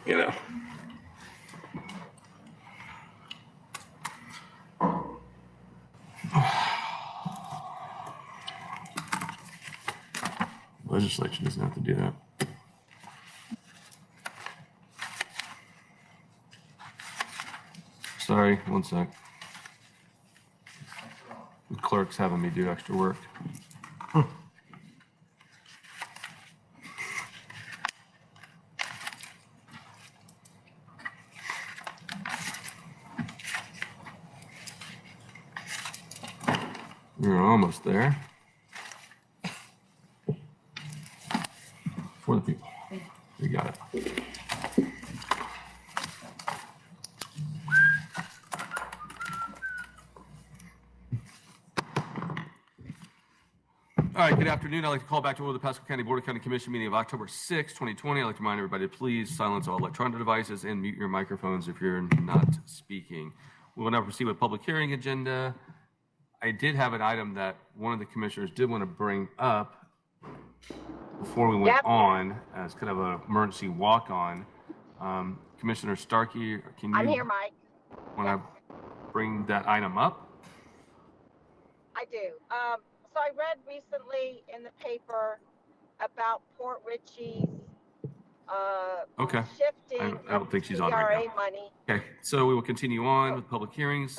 you know. Legislature doesn't have to do that. Sorry, one sec. The clerk's having me do extra work. We're almost there. For the people. We got it. All right, good afternoon. I'd like to call back to order the Pasco County Board of County Commission meeting of October 6, 2020. I'd like to remind everybody to please silence all electronic devices and mute your microphones if you're not speaking. We will now proceed with public hearing agenda. I did have an item that one of the commissioners did want to bring up before we went on as kind of an emergency walk-on. Commissioner Starkey, can you? I'm here, Mike. Want to bring that item up? I do. So I read recently in the paper about Port Richey's shifting I don't think she's on right now. money. Okay, so we will continue on with public hearings.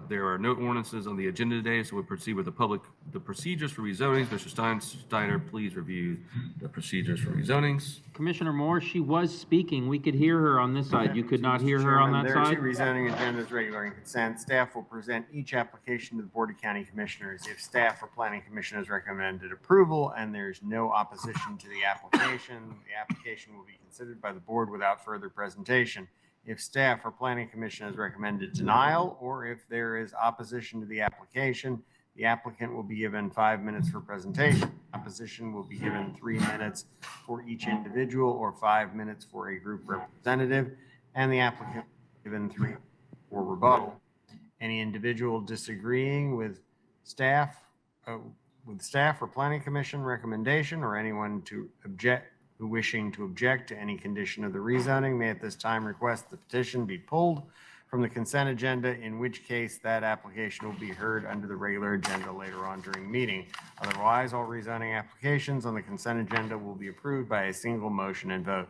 There are no ordinances on the agenda today, so we'll proceed with the procedures for rezonings. Mr. Steiner, please review the procedures for rezonings. Commissioner Moore, she was speaking. We could hear her on this side. You could not hear her on that there side? There are two rezoning agendas, regular and consent. Staff will present each application to the Board of County Commissioners. If staff or planning commission has recommended approval and there's no opposition to the application will be considered by the board without further presentation. If staff or planning commission has recommended denial, or if there is opposition to the application, the applicant will be given 5 minutes for presentation. Opposition will be given 3 minutes for each individual or 5 minutes for a group representative, and the applicant will be given 3 for rebuttal. Any individual disagreeing with staff or planning commission recommendation, or anyone wishing to object to any condition of the rezoning may at this time request the petition be pulled from the consent agenda, in which case that application will be heard under the regular agenda later on during the meeting. Otherwise, all rezoning applications on the consent agenda will be approved by a single motion and vote.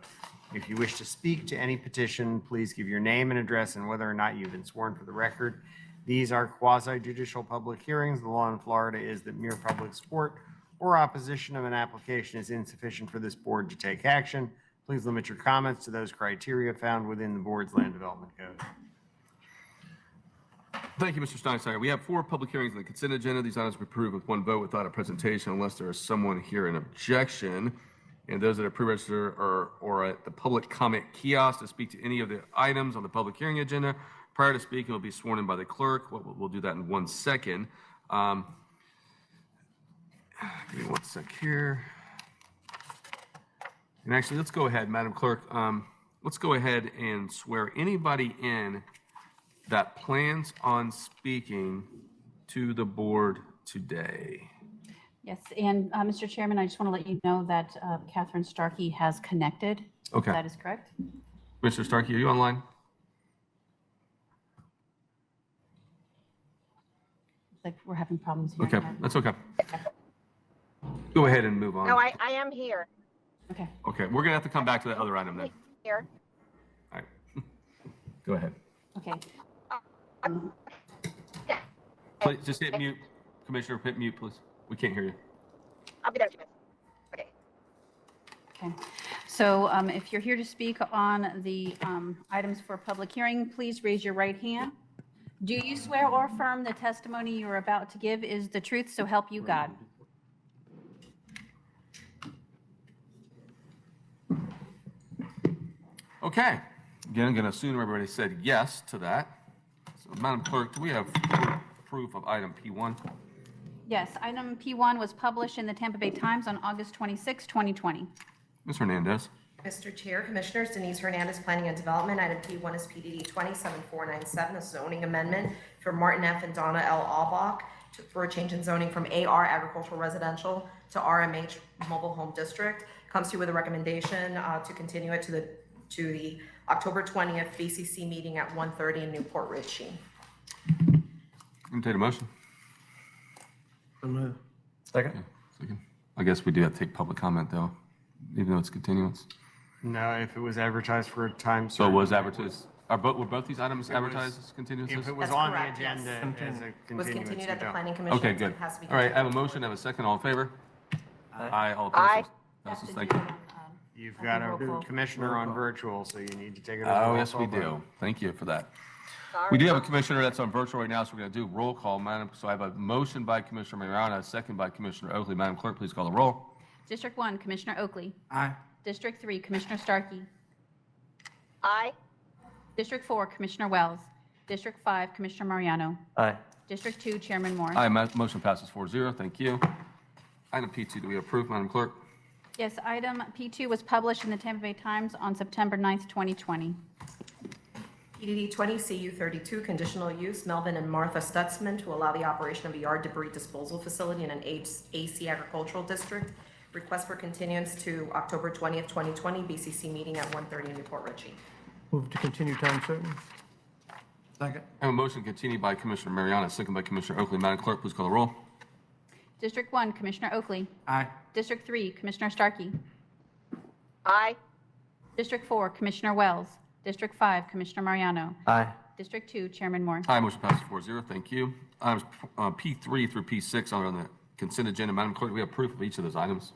If you wish to speak to any petition, please give your name and address and whether or not you've been sworn for the record. These are quasi-judicial public hearings. The law in Florida is that mere public support or opposition of an application is insufficient for this board to take action. Please limit your comments to those criteria found within the board's land development code. Thank you, Mr. Steiner. We have 4 public hearings on the consent agenda. These items will be approved with 1 vote without a presentation unless there is someone here in objection. And those that are pre-registered or at the public comment kiosk to speak to any of the items on the public hearing agenda prior to speaking will be sworn in by the clerk. We'll do that in 1 second. Give me 1 sec here. And actually, let's go ahead, Madam Clerk. Let's go ahead and swear anybody in that plans on speaking to the board today. Yes, and Mr. Chairman, I just want to let you know that Catherine Starkey has connected. Okay. That is correct. Mr. Starkey, are you online? Looks like we're having problems here. Okay, that's okay. Go ahead and move on. No, I am here. Okay. Okay, we're gonna have to come back to that other item then. Here. All right. Go ahead. Okay. Please just hit mute. Commissioner, hit mute, please. We can't hear you. I'll be there in 2 minutes. Okay. Okay. So if you're here to speak on the items for public hearing, please raise your right hand. Do you swear or affirm the testimony you're about to give is the truth, so help you God? Okay. Again, I'm going to assume everybody said yes to that. So, Madam Clerk, do we have proof of item P1? Yes, item P1 was published in the Tampa Bay Times on August 26, 2020. Ms. Hernandez. Mr. Chair, Commissioners, Denise Hernandez, Planning and Development. Item P1 is PDD 27497, a zoning amendment for Martin F. and Donna L. Albach for a change in zoning from AR Agricultural Residential to RMH Mobile Home District. Comes to you with a recommendation to continue it to the to the October 20th BCC meeting at 1:30 in Newport Richie. Entertain a motion. Second. Second. I guess we do have to take public comment though, even though it's continuance. No, if it was advertised for a time So it certain. was advertised, were both these items It was- advertised as continuances? If it was That's on the correct, yes. agenda as a It was continuance, continued we at the don't. planning commission. Okay, so good. it has to be All right, I have a continued. motion, I have a second, all in favor? Aye. All Aye. opposed? Passes, thank you. You've I got think roll a call. commissioner on virtual, so you need to take it as a Oh, roll yes, we call vote. do. Thank you for that. Sorry. We do have a commissioner that's on virtual right now, so we're going to do roll call, Madam. So I have a motion by Commissioner Mariano, a second by Commissioner Oakley. Madam Clerk, please call the roll. District 1, Commissioner Oakley. Aye. District 3, Commissioner Starkey. Aye. District 4, Commissioner Wells. District 5, Commissioner Mariano. Aye. District 2, Chairman Moore. Aye, motion passes 4-0. Thank you. Item P2, do we approve, Madam Clerk? Yes, item P2 was published in the Tampa Bay Times on September 9th, 2020. PDD 20 CU 32, conditional use, Melvin and Martha Stutzman, to allow the operation of a yard debris disposal facility in an AC agricultural district. Request for continuance to October 20th, 2020, BCC meeting at 1:30 in Newport Richie. Move to continue time certain. Second. I have a motion continued by Commissioner Mariano, second by Commissioner Oakley. Madam Clerk, please call the roll. District 1, Commissioner Oakley. Aye. District 3, Commissioner Starkey. Aye. District 4, Commissioner Wells. District 5, Commissioner Mariano. Aye. District 2, Chairman Moore. Aye, motion passes 4-0. Thank you. Items P3 through P6 are on the consent agenda. Madam Clerk, do we have proof of each of those items?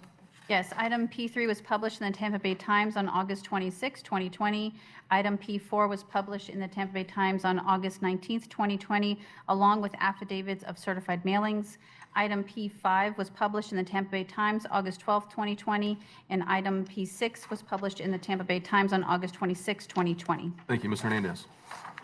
Yes, item P3 was published in the Tampa Bay Times on August 26, 2020. Item P4 was published in the Tampa Bay Times on August 19th, 2020, along with affidavits of certified mailings. Item P5 was published in the Tampa Bay Times August 12th, 2020, and item P6 was published in the Tampa Bay Times on August 26, 2020. Thank you, Ms. Hernandez.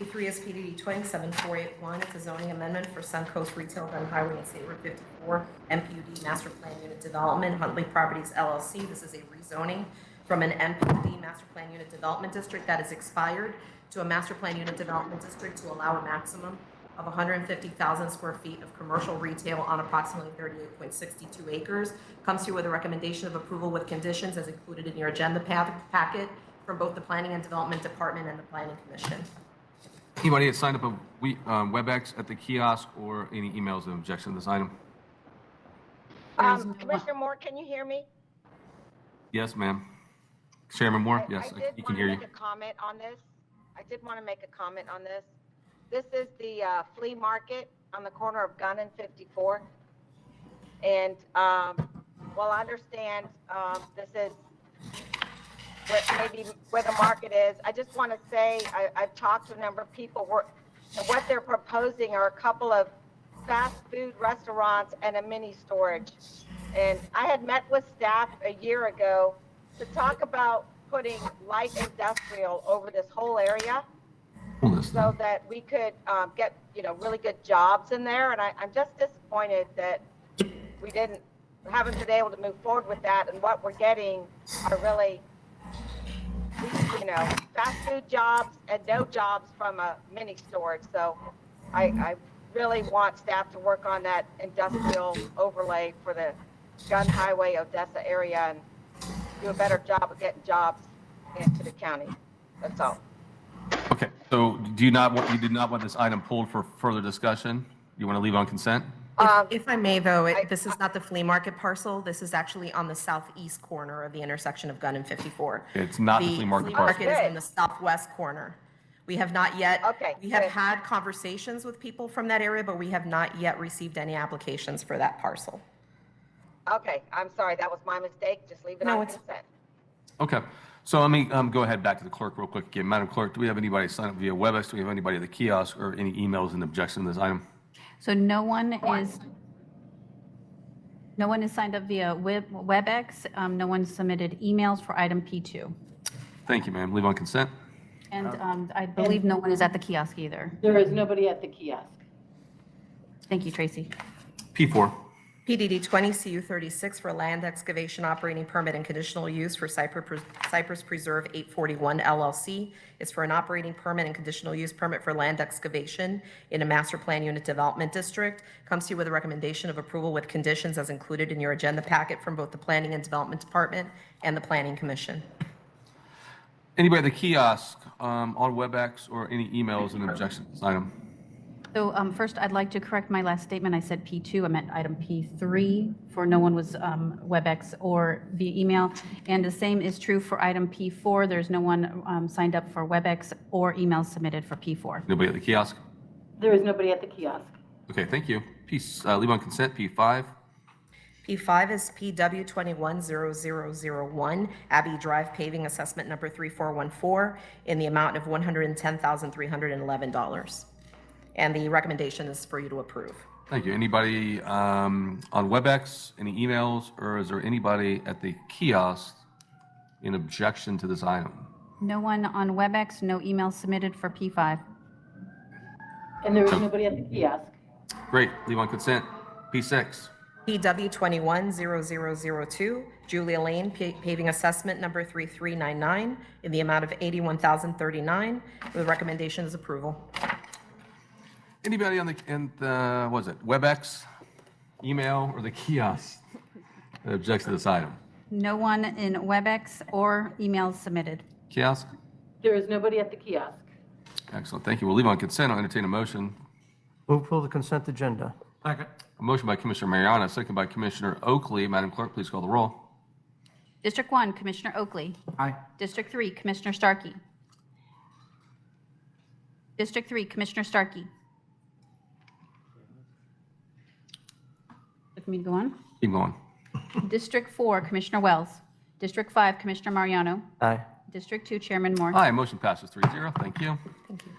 P3 is PDD 27481. It's a zoning amendment for Suncoast Retail Gun Highway and State Route 54, MPUD Master Plan Unit Development, Huntley Properties LLC. This is a rezoning from an MPUD Master Plan Unit Development District that is expired to a Master Plan Unit Development District to allow a maximum of 150,000 square feet of commercial retail on approximately 38.62 acres. Comes to you with a recommendation of approval with conditions as included in your agenda packet from both the Planning and Development Department and the Planning Commission. Anybody that signed up a WebEx at the kiosk or any emails of objection to this item? Commissioner Moore, can you hear me? Yes, ma'am. Chairman Moore? Yes, I did he want can to hear you. make a comment on this. I did want to make a comment on this. This is the flea market on the corner of Gunn and 54. And, well, I understand this is maybe where the market is. I just want to say, I've talked to a number of people, and what they're proposing are a couple of fast food restaurants and a mini storage. And I had met with staff a year ago to talk about putting light industrial over this whole area Hold this so down. that we could get, really good jobs in there. And I'm just disappointed that we haven't been able to move forward with that. And what we're getting are really, fast food jobs and no jobs from a mini storage. So I really want staff to work on that industrial overlay for the Gun Highway, Odessa area and do a better job of getting jobs into the county. That's all. Okay, so you did not want this item pulled for further discussion? You want to leave on consent? If I may, though, this is not the flea market parcel. This is actually on the southeast corner of the intersection of Gunn and 54. It's not the flea market parcel. The flea market is in the southwest corner. We have not yet. Okay, We have good. had conversations with people from that area, but we have not yet received any applications for that parcel. Okay, I'm sorry, that was my mistake. Just leave it No, on it's- consent. Okay, so let me go ahead back to the clerk real quick again. Madam Clerk, do we have anybody sign up via WebEx? Do we have anybody at the kiosk or any emails in objection to this item? So no one is signed up via WebEx. No one submitted emails for item P2. Thank you, ma'am. Leave on consent. And I believe no one is at the kiosk either. There is nobody at the kiosk. Thank you, Tracy. P4. PDD 20 CU 36 for land excavation operating permit and conditional use for Cypress Preserve 841 LLC. It's for an operating permit and conditional use permit for land excavation in a master plan unit development district. Comes to you with a recommendation of approval with conditions as included in your agenda packet from both the Planning and Development Department and the Planning Commission. Anybody at the kiosk on WebEx or any emails and objections to this item? So first, I'd like to correct my last statement. I said P2, I meant item P3, for no one was WebEx or via email. And the same is true for item P4. There's no one signed up for WebEx or emails submitted for P4. Nobody at the kiosk? There is nobody at the kiosk. Okay, thank you. Leave on consent, P5. P5 is PW 210001, Abbey Drive paving assessment number 3414, in the amount of $110,311. And the recommendation is for you to approve. Thank you. Anybody on WebEx, any emails, or is there anybody at the kiosk in objection to this item? No one on WebEx, no emails submitted for P5. And there is nobody at the kiosk. Great. Leave on consent, P6. PW 210002, Julia Lane paving assessment number 3399, in the amount of $81,039. The recommendation is approval. Anybody on what is it, WebEx, email, or the kiosk that objects to this item? No one in WebEx or emails submitted. Kiosk? There is nobody at the kiosk. Excellent. Thank you. We'll leave on consent. I'll entertain a motion. Move for the consent agenda. Second. A motion by Commissioner Mariano, second by Commissioner Oakley. Madam Clerk, please call the roll. District 1, Commissioner Oakley. Aye. District 3, Commissioner Starkey. District 3, Commissioner Starkey. Look for me to go on. Keep going. District 4, Commissioner Wells. District 5, Commissioner Mariano. Aye. District 2, Chairman Moore. Aye, motion passes 3-0. Thank you. Thank you.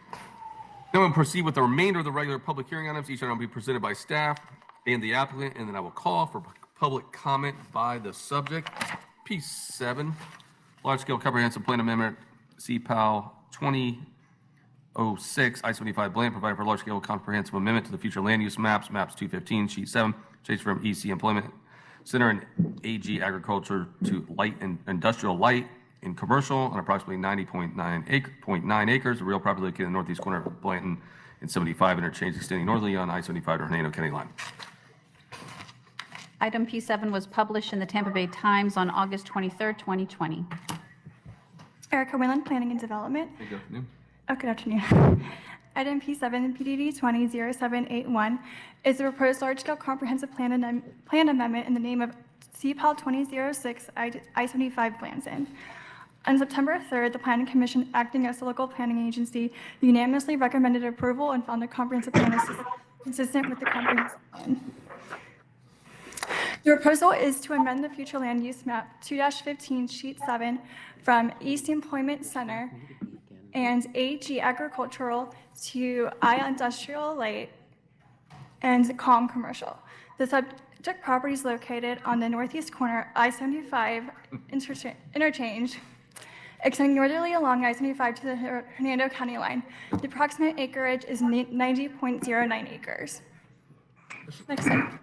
Then we'll proceed with the remainder of the regular public hearing items. Each item will be presented by staff and the applicant, and then I will call for public comment by the subject. P7, large-scale comprehensive plan amendment, CPAL 2006, I-75 plan, providing for large-scale comprehensive amendment to the future land use maps, maps 215, sheet 7, change from EC Employment Center and AG Agriculture to light and industrial light and commercial on approximately 90.9 acres, the real property located in the northeast corner of Blanton and 75 interchange extending northerly on I-75 to Hernando County line. Item P7 was published in the Tampa Bay Times on August 23rd, 2020. Erica Wayland, Planning and Development. Good afternoon. Oh, good afternoon. Item P7, PDD 200781, is the proposed large-scale comprehensive plan amendment in the name of CPAL 2006 I-75 Blanton. On September 3rd, the Planning Commission, acting as the local planning agency, unanimously recommended approval and found the comprehensive plan is consistent with the comprehensive plan. The proposal is to amend the future land use map 2-15 sheet 7 from East Employment Center and AG Agricultural to I Industrial Light and COM Commercial. The subject property is located on the northeast corner I-75 interchange, extending northerly along I-75 to the Hernando County line. The approximate acreage is 90.09 acres. Next slide.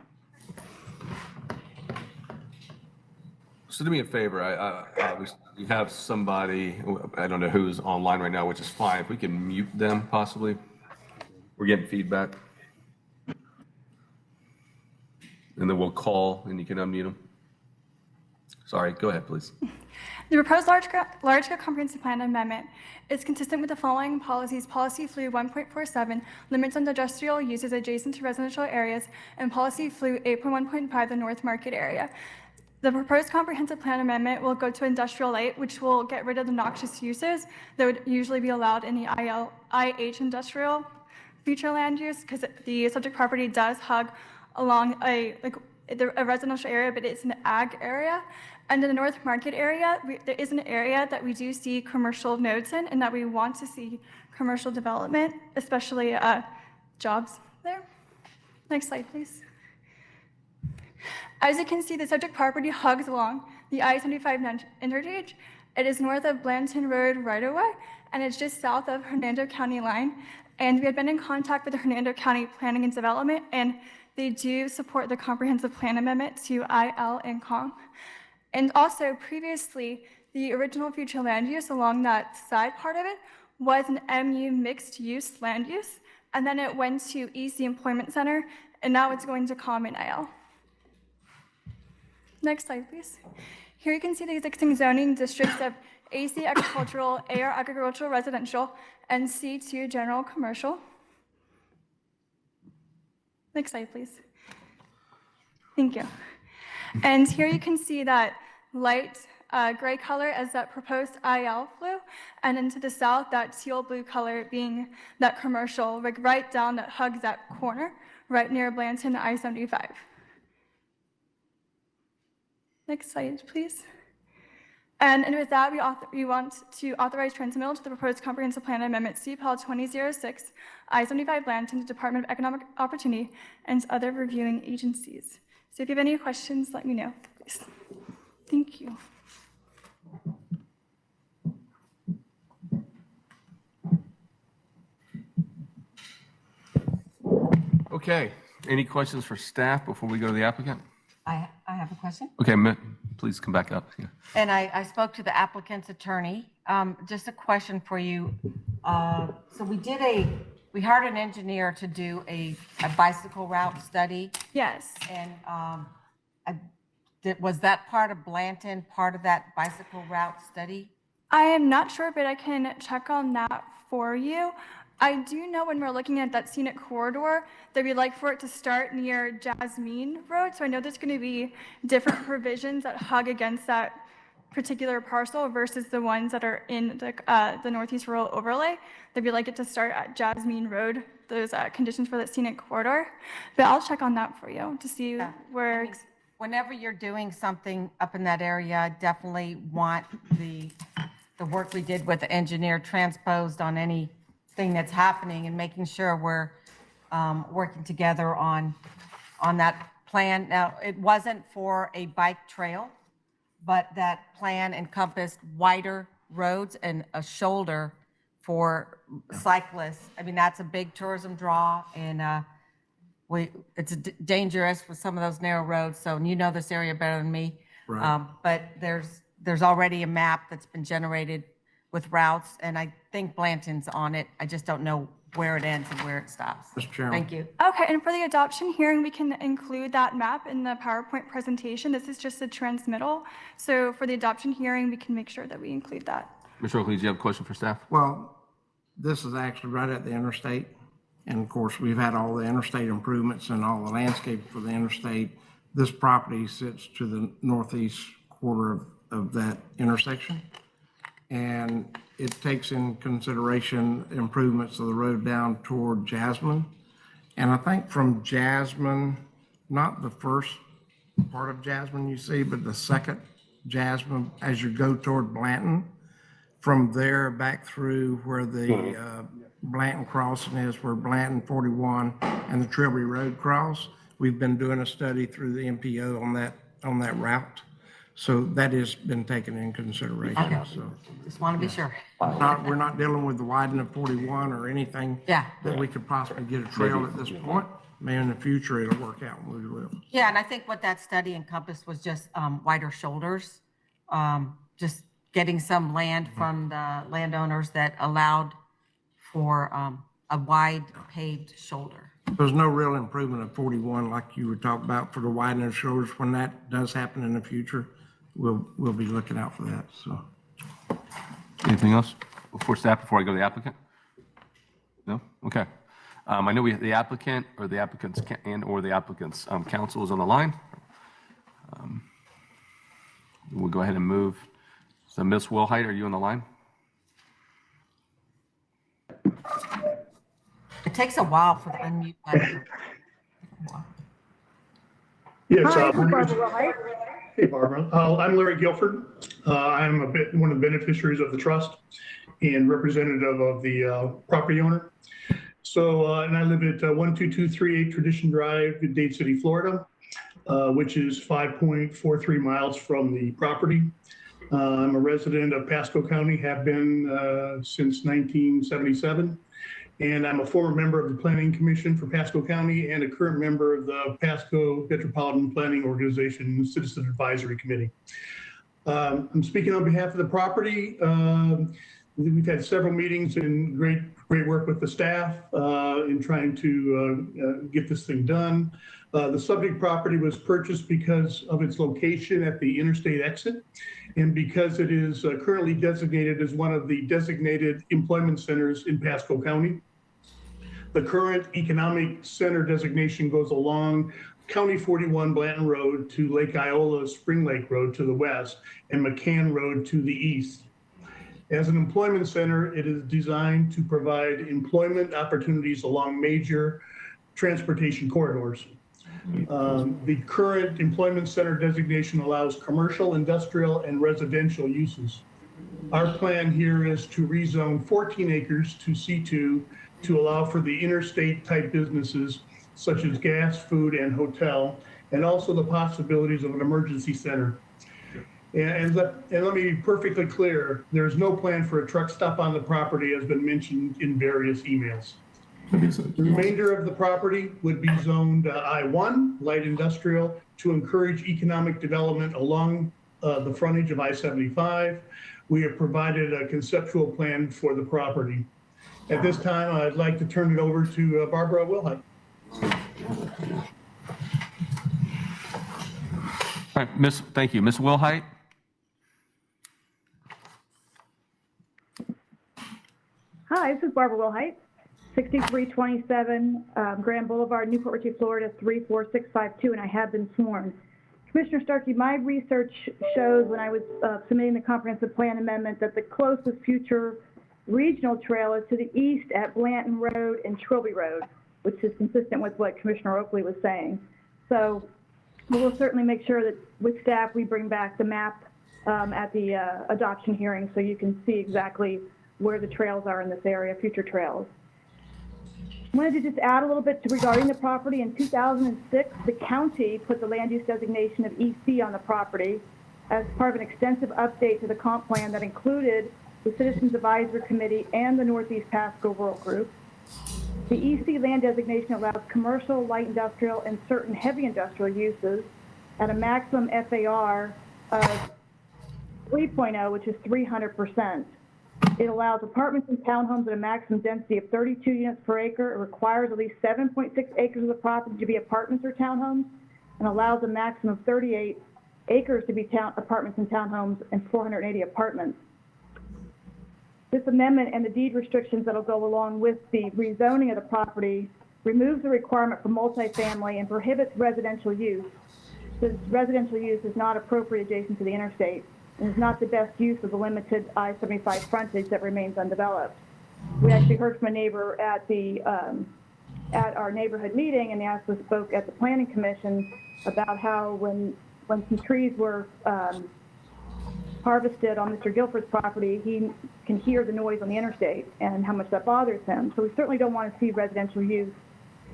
So do me a favor, we have somebody, I don't know who's online right now, which is fine. If we can mute them possibly. We're getting feedback. And then we'll call and you can unmute them. Sorry, go ahead, please. The proposed large-scale comprehensive plan amendment is consistent with the following policies: Policy Flu 1.47, limits on industrial uses adjacent to residential areas, and Policy Flu 8.1.5, the North Market area. The proposed comprehensive plan amendment will go to industrial light, which will get rid of the noxious uses that would usually be allowed in the IH industrial future land use, because the subject property does hug along a residential area, but it's an ag area. And in the North Market area, there is an area that we do see commercial nodes in, and that we want to see commercial development, especially jobs there. Next slide, please. As you can see, the subject property hugs along the I-75 interchange. It is north of Blanton Road right-of-way, and it's just south of Hernando County line. And we had been in contact with the Hernando County Planning and Development, and they do support the comprehensive plan amendment to IL and COM. And also, previously, the original future land use along that side part of it was an MU mixed-use land use, and then it went to EC Employment Center, and now it's going to COM and IL. Next slide, please. Here you can see the existing zoning districts of AC agricultural, AR agricultural residential, and C2 general commercial. Next slide, please. Thank you. And here you can see that light gray color as that proposed IL flu, and into the south, that teal blue color being that commercial, like right down that hugs that corner, right near Blanton I-75. Next slide, please. And with that, we want to authorize transmittal to the proposed comprehensive plan amendment CPL 2006, I-75 Blanton, to Department of Economic Opportunity and other reviewing agencies. So if you have any questions, let me know, please. Thank you. Okay, any questions for staff before we go to the applicant? I have a question. Okay, please come back up. Yeah. And I spoke to the applicant's attorney. Just a question for you. So we hired an engineer to do a bicycle route study. Yes. And was that part of Blanton, part of that bicycle route study? I am not sure, but I can check on that for you. I do know when we're looking at that scenic corridor that we'd like for it to start near Jasmine Road. So I know there's going to be different provisions that hug against that particular parcel versus the ones that are in the Northeast Rural Overlay. That we'd like it to start at Jasmine Road, those conditions for that scenic corridor. But I'll check on that for you to see where. I mean, whenever you're doing something up in that area, I definitely want the work we did with the engineer transposed on anything that's happening and making sure we're working together on that plan. Now, it wasn't for a bike trail, but that plan encompassed wider roads and a shoulder for cyclists. I mean, that's a big tourism draw, and it's dangerous with some of those narrow roads. So you know this area better than me. Right. But there's already a map that's been generated with routes, and I think Blanton's on it. I just don't know where it ends and where it stops. Mr. Chairman. Thank you. Okay, and for the adoption hearing, we can include that map in the PowerPoint presentation. This is just a transmittal. So for the adoption hearing, we can make sure that we include that. Mr. Oakley, do you have a question for staff? Well, this is actually right at the interstate. And of course, we've had all the interstate improvements and all the landscape for the interstate. This property sits to the northeast quarter of that intersection. And it takes in consideration improvements of the road down toward Jasmine. And I think from Jasmine, not the first part of Jasmine you see, but the second Jasmine, as you go toward Blanton, from there back through where the Blanton crossing is, where Blanton 41 and the Trilby Road cross. We've been doing a study through the MPO on that route. So that has been taken in consideration. Okay. So Just want to be sure. we're not dealing with the widening of 41 or anything Yeah. that we could possibly get a trail at this point. Maybe in the future it'll work out and we will. Yeah, and I think what that study encompassed was just wider shoulders, just getting some land from the landowners that allowed for a wide paved shoulder. There's no real improvement of 41 like you were talking about for the widening of shoulders. When that does happen in the future, we'll be looking out for that, so. Anything else before staff, before I go to the applicant? No? Okay. I know the applicant or the applicant's or the applicant's counsel is on the line. We'll go ahead and move. So Ms. Wilhite, are you on the line? It takes a while for the unmute button. Yes, hey, Barbara. I'm Larry Guilford. I'm one of the beneficiaries of the trust and representative of the property owner. So, and I live at 12238 Tradition Drive in Dade City, Florida, which is 5.43 miles from the property. I'm a resident of Pasco County, have been since 1977. And I'm a former member of the Planning Commission for Pasco County and a current member of the Pasco Metropolitan Planning Organization Citizen Advisory Committee. I'm speaking on behalf of the property. We've had several meetings and great work with the staff in trying to get this thing done. The subject property was purchased because of its location at the interstate exit and because it is currently designated as one of the designated employment centers in Pasco County. The current economic center designation goes along County 41 Blanton Road to Lake Iola Spring Lake Road to the west and McCann Road to the east. As an employment center, it is designed to provide employment opportunities along major transportation corridors. The current employment center designation allows commercial, industrial, and residential uses. Our plan here is to rezone 14 acres to C2 to allow for the interstate type businesses such as gas, food, and hotel, and also the possibilities of an emergency center. And let me be perfectly clear, there's no plan for a truck stop on the property as been mentioned in various emails. The remainder of the property would be zoned I-1, light industrial, to encourage economic development along the frontage of I-75. We have provided a conceptual plan for the property. At this time, I'd like to turn it over to Barbara Wilhite. All right, thank you. Ms. Wilhite? Hi, this is Barbara Wilhite, 6327 Grand Boulevard, Newport Richey, Florida, 34652, and I have been sworn. Commissioner Starkey, my research shows when I was submitting the comprehensive plan amendment that the closest future regional trail is to the east at Blanton Road and Trilby Road, which is consistent with what Commissioner Oakley was saying. So we'll certainly make sure that with staff, we bring back the map at the adoption hearing so you can see exactly where the trails are in this area, future trails. I wanted to just add a little bit regarding the property. In 2006, the county put the land use designation of EC on the property as part of an extensive update to the comp plan that included the Citizens Advisory Committee and the Northeast Pasco Rural Group. The EC land designation allows commercial, light industrial, and certain heavy industrial uses at a maximum FAR of 3.0, which is 300%. It allows apartments and townhomes at a maximum density of 32 units per acre. It requires at least 7.6 acres of the property to be apartments or townhomes, and allows a maximum of 38 acres to be apartments and townhomes and 480 apartments. This amendment and the deed restrictions that will go along with the rezoning of the property removes the requirement for multifamily and prohibits residential use. This residential use is not appropriate adjacent to the interstate and is not the best use of the limited I-75 frontage that remains undeveloped. We actually heard from a neighbor at our neighborhood meeting, and also spoke at the Planning Commission about how when some trees were harvested on Mr. Guilford's property, he can hear the noise on the interstate and how much that bothers him. So we certainly don't want to see residential use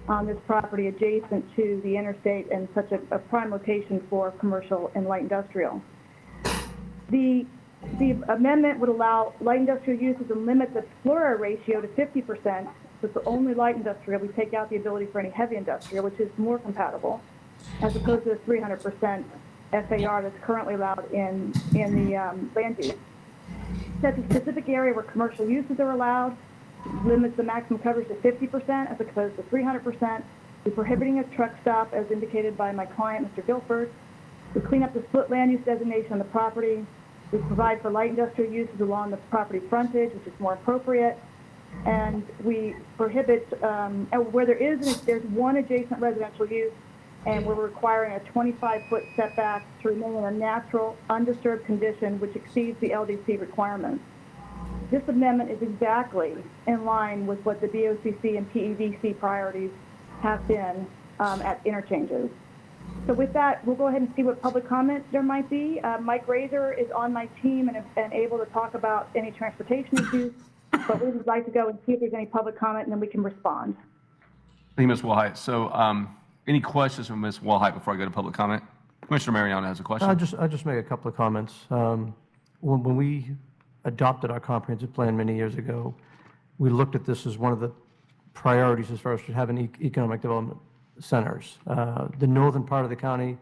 on this property adjacent to the interstate and such a prime location for commercial and light industrial. The amendment would allow light industrial uses and limit the FLURA ratio to 50%. So for only light industrial, we take out the ability for any heavy industrial, which is more compatible, as opposed to the 300% FAR that's currently allowed in the land use. Sets a specific area where commercial uses are allowed, limits the maximum coverage to 50% as opposed to 300%. We're prohibiting a truck stop as indicated by my client, Mr. Guilford. We clean up the split land use designation on the property. We provide for light industrial uses along the property frontage, which is more appropriate. And we prohibit, where there's one adjacent residential use, and we're requiring a 25-foot setback to remain in a natural, undisturbed condition, which exceeds the LDC requirements. This amendment is exactly in line with what the BOCC and PEDC priorities have been at interchanges. So with that, we'll go ahead and see what public comment there might be. Mike Razor is on my team and able to talk about any transportation issues, but we would like to go and see if there's any public comment, and then we can respond. Thank you, Ms. Wilhite. So any questions from Ms. Wilhite before I go to public comment? Commissioner Mariano has a question. I'll just make a couple of comments. When we adopted our comprehensive plan many years ago, we looked at this as one of the priorities as far as having economic development centers. The northern part of the county,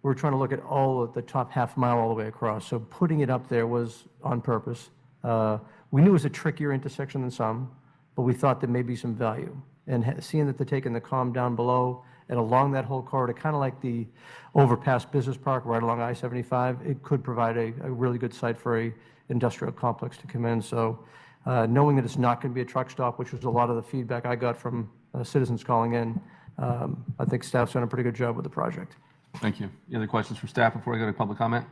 we're trying to look at all of the top half mile all the way across. So putting it up there was on purpose. We knew it was a trickier intersection than some, but we thought there may be some value. And seeing that they're taking the calm down below And along that whole corridor, kind of like the overpass business park right along I-75, it could provide a really good site for a industrial complex to come in. So knowing that it's not going to be a truck stop, which was a lot of the feedback I got from citizens calling in, I think staff's done a pretty good job with the project. Thank you. Any other questions for staff before I go to public comment?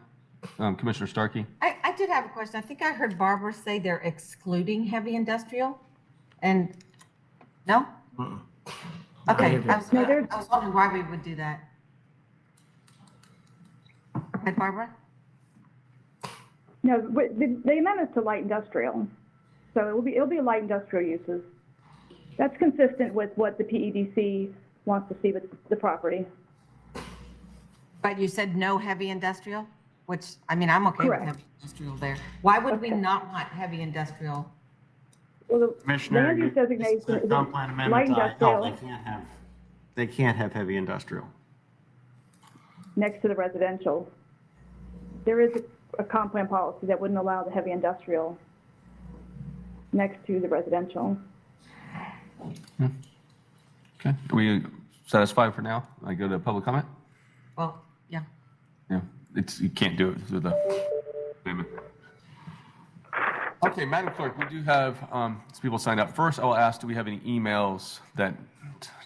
Commissioner Starkey? I did have a question. I think I heard Barbara say they're excluding heavy industrial, and, no? Okay, I was wondering why we would do that. Hi, Barbara? No, the amendment's to light industrial, so it'll be light industrial uses. That's consistent with what the PEDC wants to see with the property. But you said no heavy industrial, which, I mean, I'm okay with Correct. heavy industrial there. Why would we Okay. not want heavy industrial? Well, the Commissioner, land use designation is comp plan light amendment, no, industrial they can't have heavy industrial. next to the residential. There is a comp plan policy that wouldn't allow the heavy industrial next to the residential. Okay. Are we satisfied for now? I go to public comment? Well, yeah. Yeah, you can't do it through the amendment. Okay, Madam Clerk, we do have some people signed up. First, I will ask, do we have any emails that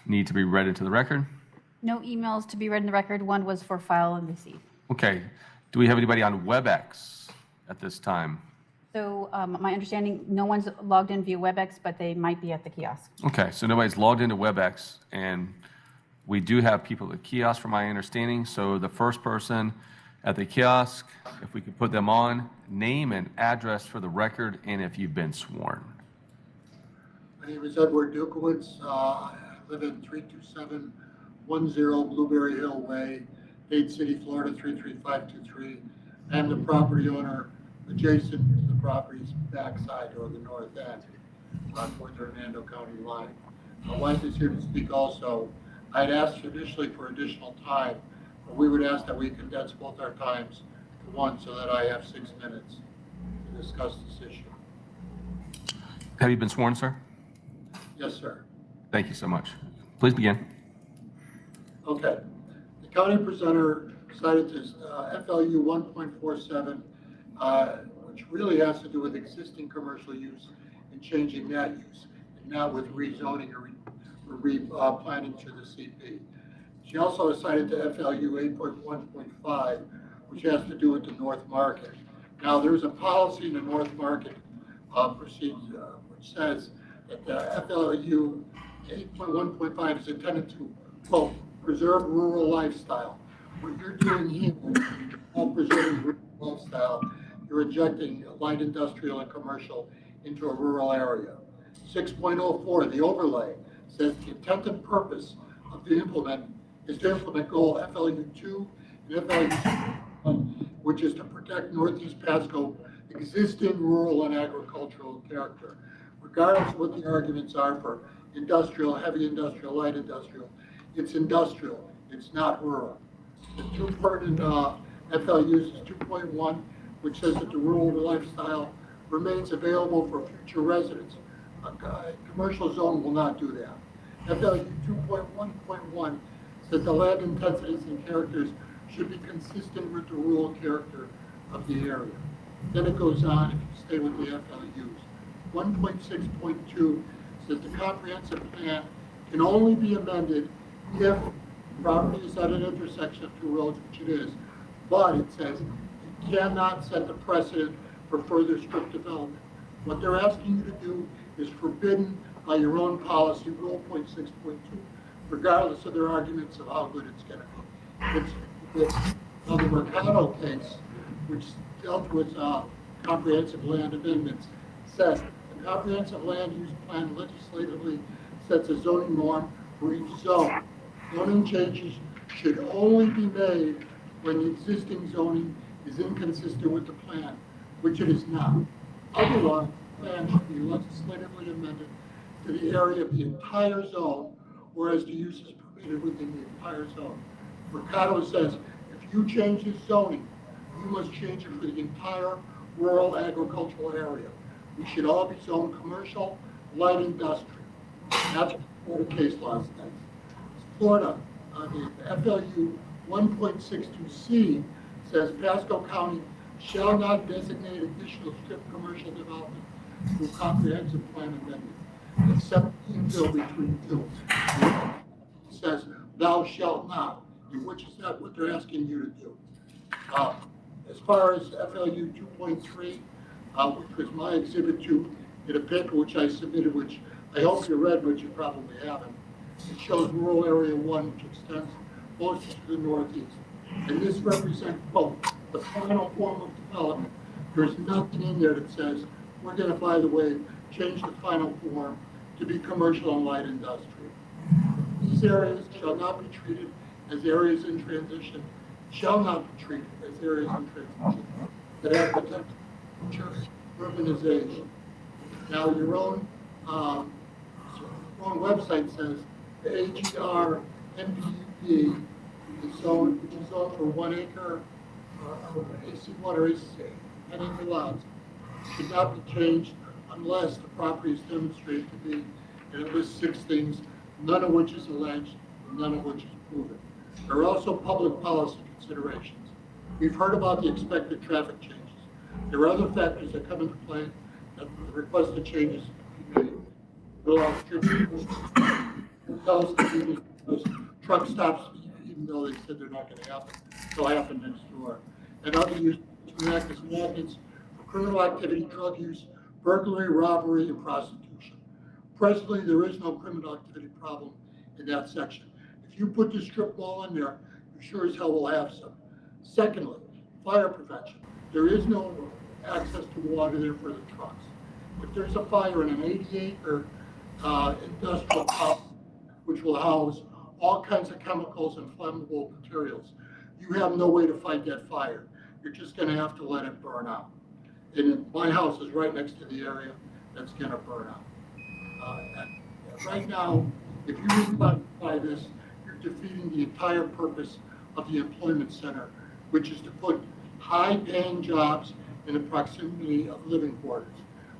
need to be read into the record? No emails to be read in the record. One was for file and receipt. Okay. Do we have anybody on WebEx at this time? So my understanding, no one's logged in via WebEx, but they might be at the kiosk. Okay, so nobody's logged into WebEx, and we do have people at the kiosk from my understanding. So the first person at the kiosk, if we could put them on, name and address for the record, and if you've been sworn. My name is Edward Dukowitz. I live at 32710 Blueberry Hill Way, Dade City, Florida 33523. I am the property owner adjacent to the property's backside or the north end toward the Hernando County line. My wife is here to speak also. I'd asked initially for additional time, but we would ask that we condense both our times to one so that I have 6 minutes to discuss this issue. Have you been sworn, sir? Yes, sir. Thank you so much. Please begin. Okay. The county presenter cited this FLU 1.47, which really has to do with existing commercial use and changing that use, and not with rezoning or replanting to the CP. She also cited the FLU 8.1.5, which has to do with the North Market. Now, there's a policy in the North Market procedure which says that the FLU 8.1.5 is intended to, quote, preserve rural lifestyle. What you're doing here, while preserving rural lifestyle, you're injecting light industrial and commercial into a rural area. 6.04, the overlay, says the intent and purpose of the is to implement goal FLU2 and FLU2, which is to protect Northeast Pasco existing rural and agricultural character. Regardless of what the arguments are for industrial, heavy industrial, light industrial, it's industrial, it's not rural. The two pertinent FLUs is 2.1, which says that the rural lifestyle remains available for future residents. A commercial zone will not do that. FLU 2.1.1 says the land intensities and characters should be consistent with the rural character of the area. Then it goes on, if you stay with the FLUs. 1.6.2 says the comprehensive plan can only be amended if property is at an intersection of two roads, which it is. But it says it cannot set the precedent for further strict development. What they're asking you to do is forbidden by your own policy, Rule 0.6.2, regardless of their arguments of how good it's going to be. It's the Mercado case, which dealt with comprehensive land amendments, says the comprehensive land use plan legislatively sets a zoning norm for each zone. Zoning changes should only be made when the existing zoning is inconsistent with the plan, which it is not. Otherwise, the plan should be legislatively amended to the area of the entire zone, whereas the use is permitted within the entire zone. Mercado says, if you change this zoning, you must change it for the entire rural agricultural area. We should all be zoned commercial, light industrial. That's what the Florida case law says. Florida the FLU 1.62C says Pasco County shall not designate additional strip commercial development through comprehensive plan amendment, except infill between two. It says thou shalt not, in which is not what they're asking you to do. As far as FLU 2.3, which was my exhibit to in a paper which I submitted, which I hope you read, but you probably haven't. It shows rural area 1, which extends closest to the northeast. And this represents, quote, the final form of development. There's nothing in there that says, we're going to, by the way, change the final form to be commercial and light industrial. These areas shall not be treated as areas in transition, shall not be treated as areas in transition that have potential for urbanization. Now, your own website says the AGR MPUP is zoned, which is zoned for 1 acre AC1 or AC 10 acre lots, should not be changed unless the property is demonstrated to be, and it lists 6 things, none of which is alleged, none of which is proven. There are also public policy considerations. We've heard about the expected traffic changes. There are other factors that come into play that the requested changes be made. Will allow truck stops, even though they said they're not going to happen, they'll happen next door. And other use to act as magnets for criminal activity, drug use, burglary, robbery, and prostitution. Presently, there is no criminal activity problem in that section. If you put the strip mall in there, you sure as hell will have some. Secondly, fire prevention. There is no access to water there for the trucks. If there's a fire in an 80-acre industrial complex, which will house all kinds of chemicals and flammable materials, you have no way to fight that fire. You're just going to have to let it burn out. And my house is right next to the area that's going to burn out. Right now, if you reclassify this, you're defeating the entire purpose of the employment center, which is to put high-paying jobs in the proximity of living quarters.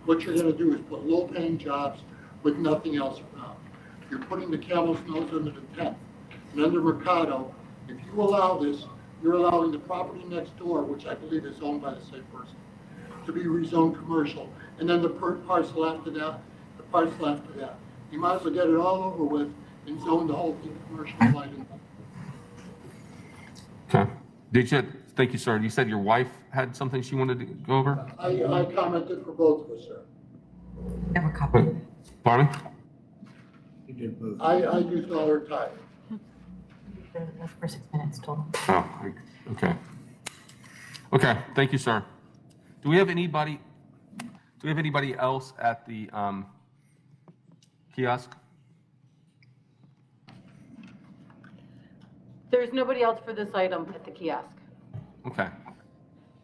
What you're going to do is put low-paying jobs with nothing else around. You're putting the camel's nose under the tent. And under Mercado, if you allow this, you're allowing the property next door, which I believe is owned by the same person, to be rezoned commercial. And then the parcel after that, the parcel after that. You might as well get it all over with and zone the whole thing commercial lighting. Okay. Thank you, sir. You said your wife had something she wanted to go over? I commented for both of us, sir. I have a couple. Pardon me? He did both. I used all her time. For 6 minutes total. Oh, okay. Okay, thank you, sir. Do we have anybody else at the kiosk? There's nobody else for this item at the kiosk. Okay.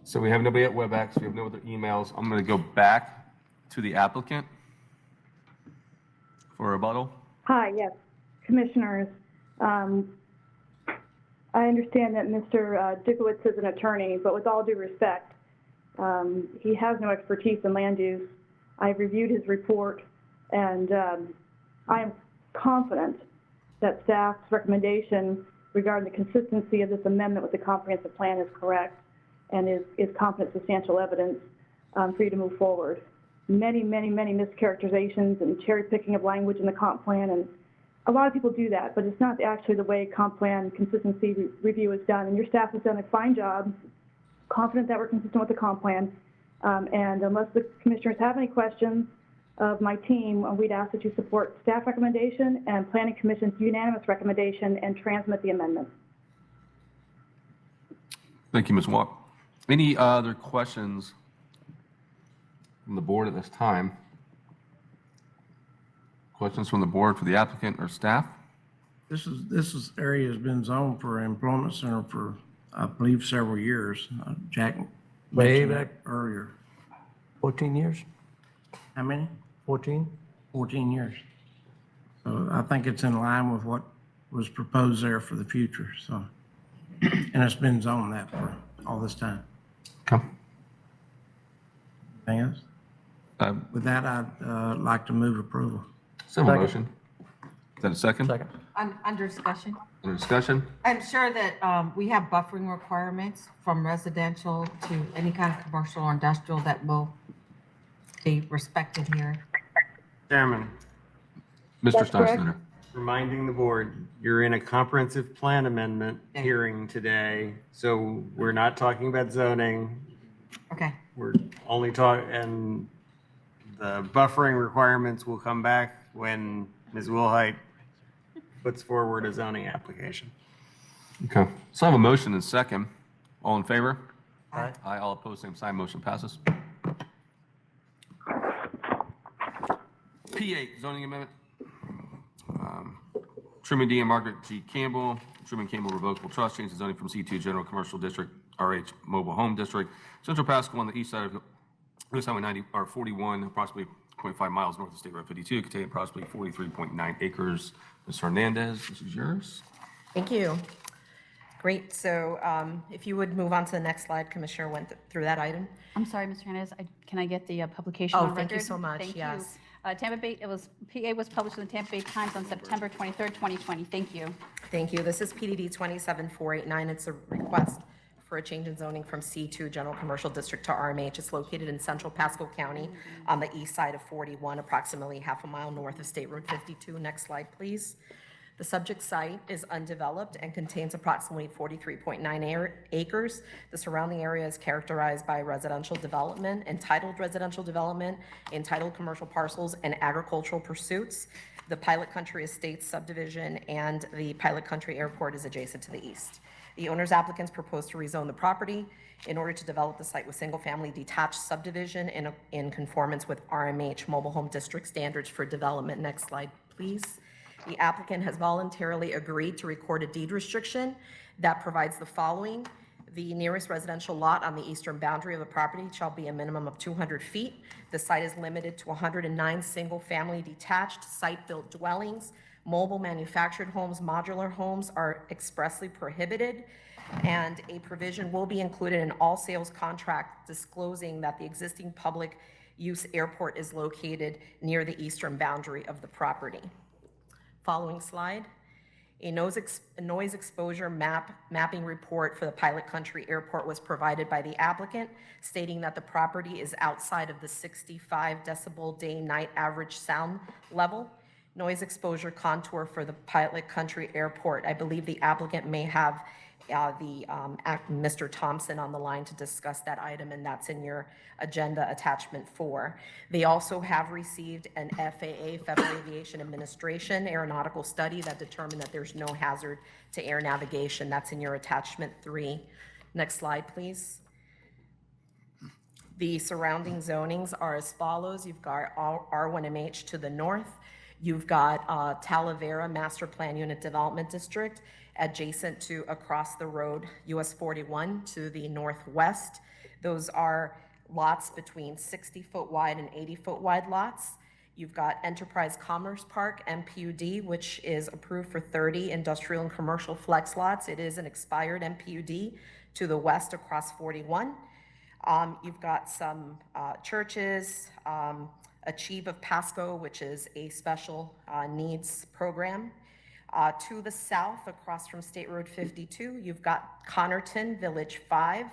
So we have nobody at WebEx, we have no other emails. I'm gonna go back to the applicant for a rebuttal. Hi, yes, commissioners. I understand that Mr. Dukowitz is an attorney, but with all due respect, he has no expertise in land use. I've reviewed his report, and I am confident that staff's recommendation regarding the consistency of this amendment with the comprehensive plan is correct and is competent substantial evidence for you to move forward. Many mischaracterizations and cherry picking of language in the comp plan, and a lot of people do that, but it's not actually the way comp plan consistency review is done. And your staff has done a fine job, confident that we're consistent with the comp plan. And unless the commissioners have any questions of my team, we'd ask that you support staff recommendation and planning commission's unanimous recommendation and transmit the amendment. Thank you, Ms. Walk. Any other questions from the board at this time? Questions from the board for the applicant or staff? This area has been zoned for an employment center for, I believe, several years. Jack Way mentioned back. that earlier. 14 years? How many? 14? 14 years. So I think it's in line with what was proposed there for the future, so. And it's been zoned that for all this time. Okay. Anything else? With that, I'd like to move approval. So a Second. motion. Is that a second? Second. Under discussion. Under discussion? I'm sure that we have buffering requirements from residential to any kind of commercial or industrial that will be respected here. Chairman, Mr. That's correct. Steinschneider. reminding the board, you're in a comprehensive plan amendment hearing today, so we're not talking about zoning. Okay. We're only talking, and the buffering requirements will come back when Ms. Wilhite puts forward a zoning application. Okay. So I have a motion and second. All in favor? Aye. Aye. All opposed, same sign. Motion passes. P8, zoning amendment. Truman D. and Margaret G. Campbell, Truman Campbell Revocable Trust, change the zoning from C2 General Commercial District, RH Mobile Home District, Central Pasco on the east side of US Highway 90, or 41, approximately 0.5 miles north of State Road 52, containing approximately 43.9 acres. Ms. Hernandez, this is yours. Thank you. Great. So if you would move on to the next slide, Commissioner went through that item. I'm sorry, Mr. Hernandez, can I get the publication Oh, on record? thank you so much. Thank you. Yes. Tampa Bay, PA was published in the Tampa Bay Times on September 23rd, 2020. Thank you. Thank you. This is PDD 27489. It's a request for a change in zoning from C2 General Commercial District to RMH. It's located in central Pasco County on the east side of 41, approximately half a mile north of State Road 52. Next slide, please. The subject site is undeveloped and contains approximately 43.9 acres. The surrounding area is characterized by residential development, entitled residential development, entitled commercial parcels, and agricultural pursuits. The Pilot Country Estates subdivision and the Pilot Country Airport is adjacent to the east. The owner's applicants propose to rezone the property in order to develop the site with single-family detached subdivision in conformance with RMH Mobile Home District standards for development. Next slide, please. The applicant has voluntarily agreed to record a deed restriction that provides the following. The nearest residential lot on the eastern boundary of the property shall be a minimum of 200 feet. The site is limited to 109 single-family detached site-built dwellings. Mobile manufactured homes, modular homes are expressly prohibited, and a provision will be included in all sales contracts disclosing that the existing public use airport is located near the eastern boundary of the property. Following slide. A noise exposure mapping report for the Pilot Country Airport was provided by the applicant, stating that the property is outside of the 65 decibel day-night average sound level. Noise exposure contour for the Pilot Country Airport. I believe the applicant may have Mr. Thompson on the line to discuss that item, and that's in your agenda attachment 4. They also have received an FAA, Federal Aviation Administration aeronautical study that determined that there's no hazard to air navigation. That's in your attachment 3. Next slide, please. The surrounding zonings are as follows. You've got R1MH to the north. You've got Talavera Master Plan Unit Development District adjacent to across the road US 41 to the northwest. Those are lots between 60-foot wide and 80-foot wide lots. You've got Enterprise Commerce Park, MPUD, which is approved for 30 industrial and commercial flex lots. It is an expired MPUD to the west across 41. You've got some churches, Achieve of Pasco, which is a special needs program. To the south, across from State Road 52, you've got Connerton Village 5,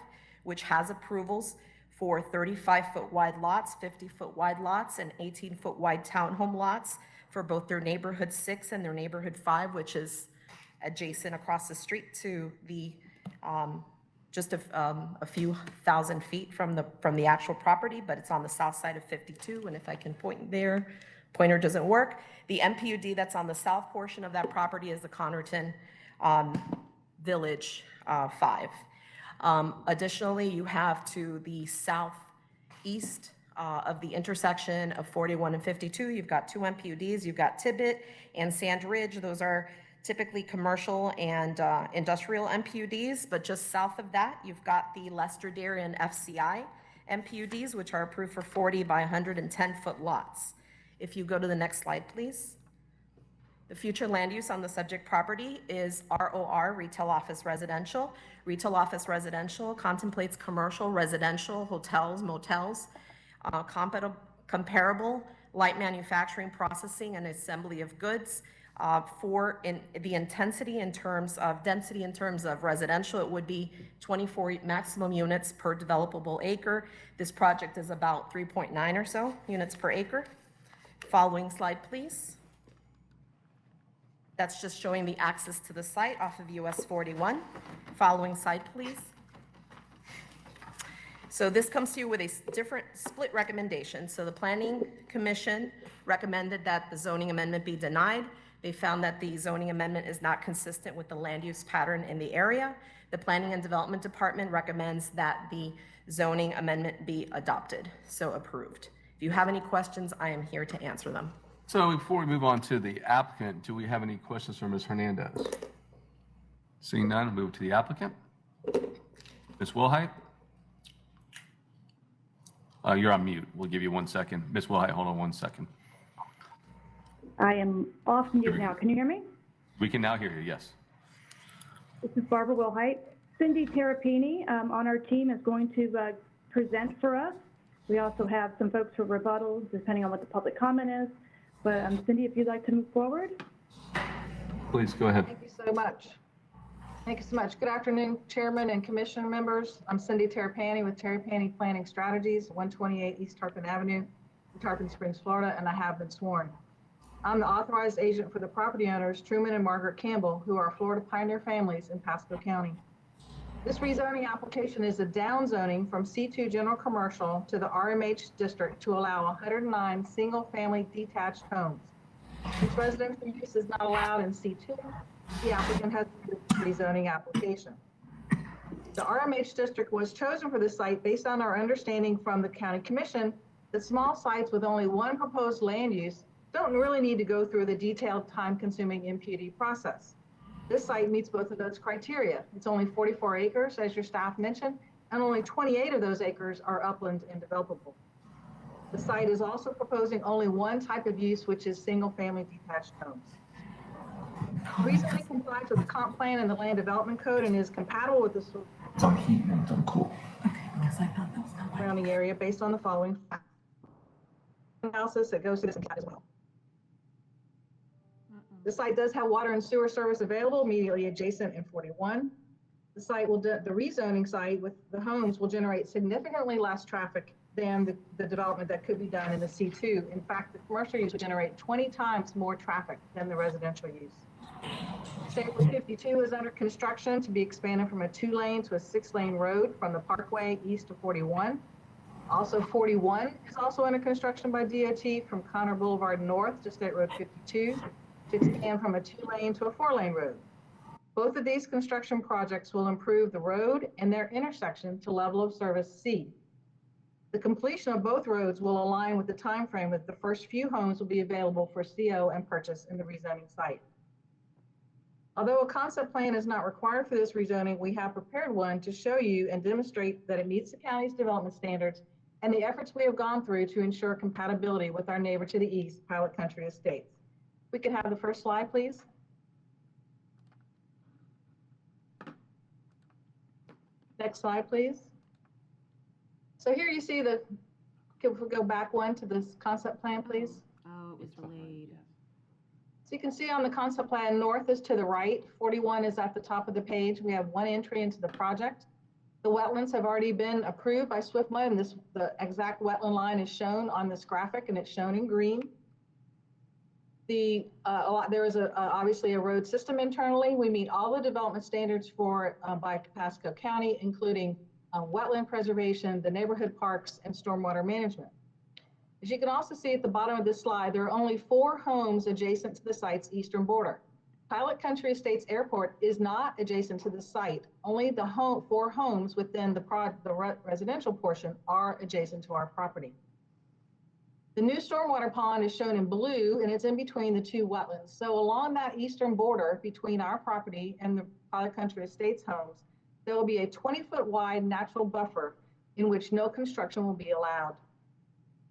which has approvals for 35-foot wide lots, 50-foot wide lots, and 18-foot wide townhome lots for both their neighborhood 6 and their neighborhood 5, which is adjacent across the street to the just a few thousand feet from the actual property, but it's on the south side of 52. And if I can point there, pointer doesn't work. The MPUD that's on the south portion of that property is the Connerton Village 5. Additionally, you have to the southeast of the intersection of 41 and 52, you've got 2 MPUDs. You've got Tibbet and Sand Ridge. Those are typically commercial and industrial MPUDs, but just south of that, you've got the Lester Dairy and FCI MPUDs, which are approved for 40 by 110-foot lots. If you go to the next slide, please. The future land use on the subject property is ROR, Retail Office Residential. Retail Office Residential contemplates commercial, residential, hotels, motels, comparable light manufacturing, processing, and assembly of goods, For the intensity in terms of density, in terms of residential, it would be 24 maximum units per developable acre. This project is about 3.9 or so units per acre. Following slide, please. That's just showing the access to the site off of US 41. Following slide, please. So this comes to you with a different split recommendation. So the Planning Commission recommended that the zoning amendment be denied. They found that the zoning amendment is not consistent with the land use pattern in the area. The Planning and Development Department recommends that the zoning amendment be adopted, so approved. If you have any questions, I am here to answer them. So before we move on to the applicant, do we have any questions for Ms. Hernandez? Seeing none, move to the applicant. Ms. Wilhite? You're on mute. We'll give you 1 second. Ms. Wilhite, hold on 1 second. I am off mute now. Can you hear me? We can now hear you, yes. This is Barbara Wilhite. Cindy Terrapini on our team is going to present for us. We also have some folks for rebuttals, depending on what the public comment is. But Cindy, if you'd like to move forward. Please, go ahead. Thank you so much. Thank you so much. Good afternoon, Chairman and Commission members. I'm Cindy Terrapini with Terrapini Planning Strategies, 128 East Tarpon Avenue, Tarpon Springs, Florida, and I have been sworn. I'm the authorized agent for the property owners, Truman and Margaret Campbell, who are Florida pioneer families in Pasco County. This rezoning application is a downzoning from C2 General Commercial to the RMH District to allow 109 single-family detached homes. Since residential use is not allowed in C2, the applicant has a rezoning application. The RMH District was chosen for this site based on our understanding from the County Commission that small sites with only one proposed land use don't really need to go through the detailed, time-consuming MPUD process. This site meets both of those criteria. It's only 44 acres, as your staff mentioned, and only 28 of those acres are upland and developable. The site is also proposing only one type of use, which is single-family detached homes. Recently complies with the comp plan and the land development code and is compatible with the surrounding area based on the following analysis that goes through this as well. The site does have water and sewer service available immediately adjacent in 41. The site will, the rezoning site with the homes will generate significantly less traffic than the development that could be done in the C2. In fact, the commercial use would generate 20 times more traffic than the residential use. State Road 52 is under construction to be expanded from a 2-lane to a 6-lane road from the Parkway east of 41. Also 41 is also under construction by DOT from Conner Boulevard North to State Road 52 to expand from a 2-lane to a 4-lane road. Both of these construction projects will improve the road and their intersection to level of service C. The completion of both roads will align with the time frame that the first few homes will be available for CO and purchase in the rezoning site. Although a concept plan is not required for this rezoning, we have prepared one to show you and demonstrate that it meets the county's development standards and the efforts we have gone through to ensure compatibility with our neighbor to the east, Pilot Country Estates. We could have the first slide, please. Next slide, please. So here you see the, if we go back one to this concept plan, please. Oh, it was delayed. So you can see on the concept plan, north is to the right, 41 is at the top of the page. We have one entry into the project. The wetlands have already been approved by SwiftMud, and the exact wetland line is shown on this graphic, and it's shown in green. There is obviously a road system internally. We meet all the development standards by Pasco County, including wetland preservation, the neighborhood parks, and stormwater management. As you can also see at the bottom of this slide, there are only 4 homes adjacent to the site's eastern border. Pilot Country Estates Airport is not adjacent to the site. Only the 4 homes within the residential portion are adjacent to our property. The new stormwater pond is shown in blue, and it's in between the 2 wetlands. So along that eastern border between our property and the Pilot Country Estates homes, there will be a 20-foot wide natural buffer in which no construction will be allowed.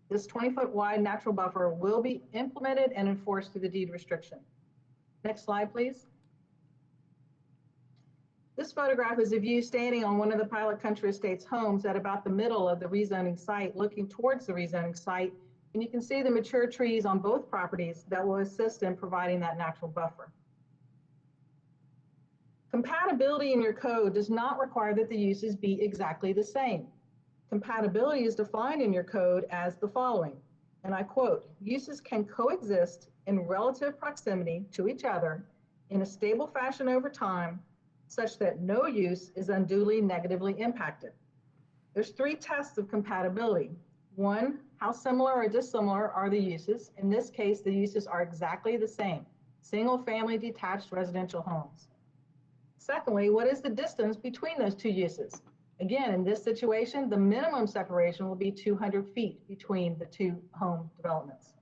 This 20-foot wide natural buffer will be implemented and enforced through the deed restriction. Next slide, please. This photograph is of you standing on one of the Pilot Country Estates homes at about the middle of the rezoning site, looking towards the rezoning site And you can see the mature trees on both properties that will assist in providing that natural buffer. Compatibility in your code does not require that the uses be exactly the same. Compatibility is defined in your code as the following, and I quote, "Uses can coexist in relative proximity to each other in a stable fashion over time, such that no use is unduly negatively impacted." There's 3 tests of compatibility. 1, how similar or dissimilar are the uses? In this case, the uses are exactly the same, single-family detached residential homes. Secondly, what is the distance between those 2 uses? Again, in this situation, the minimum separation will be 200 feet between the 2 home developments.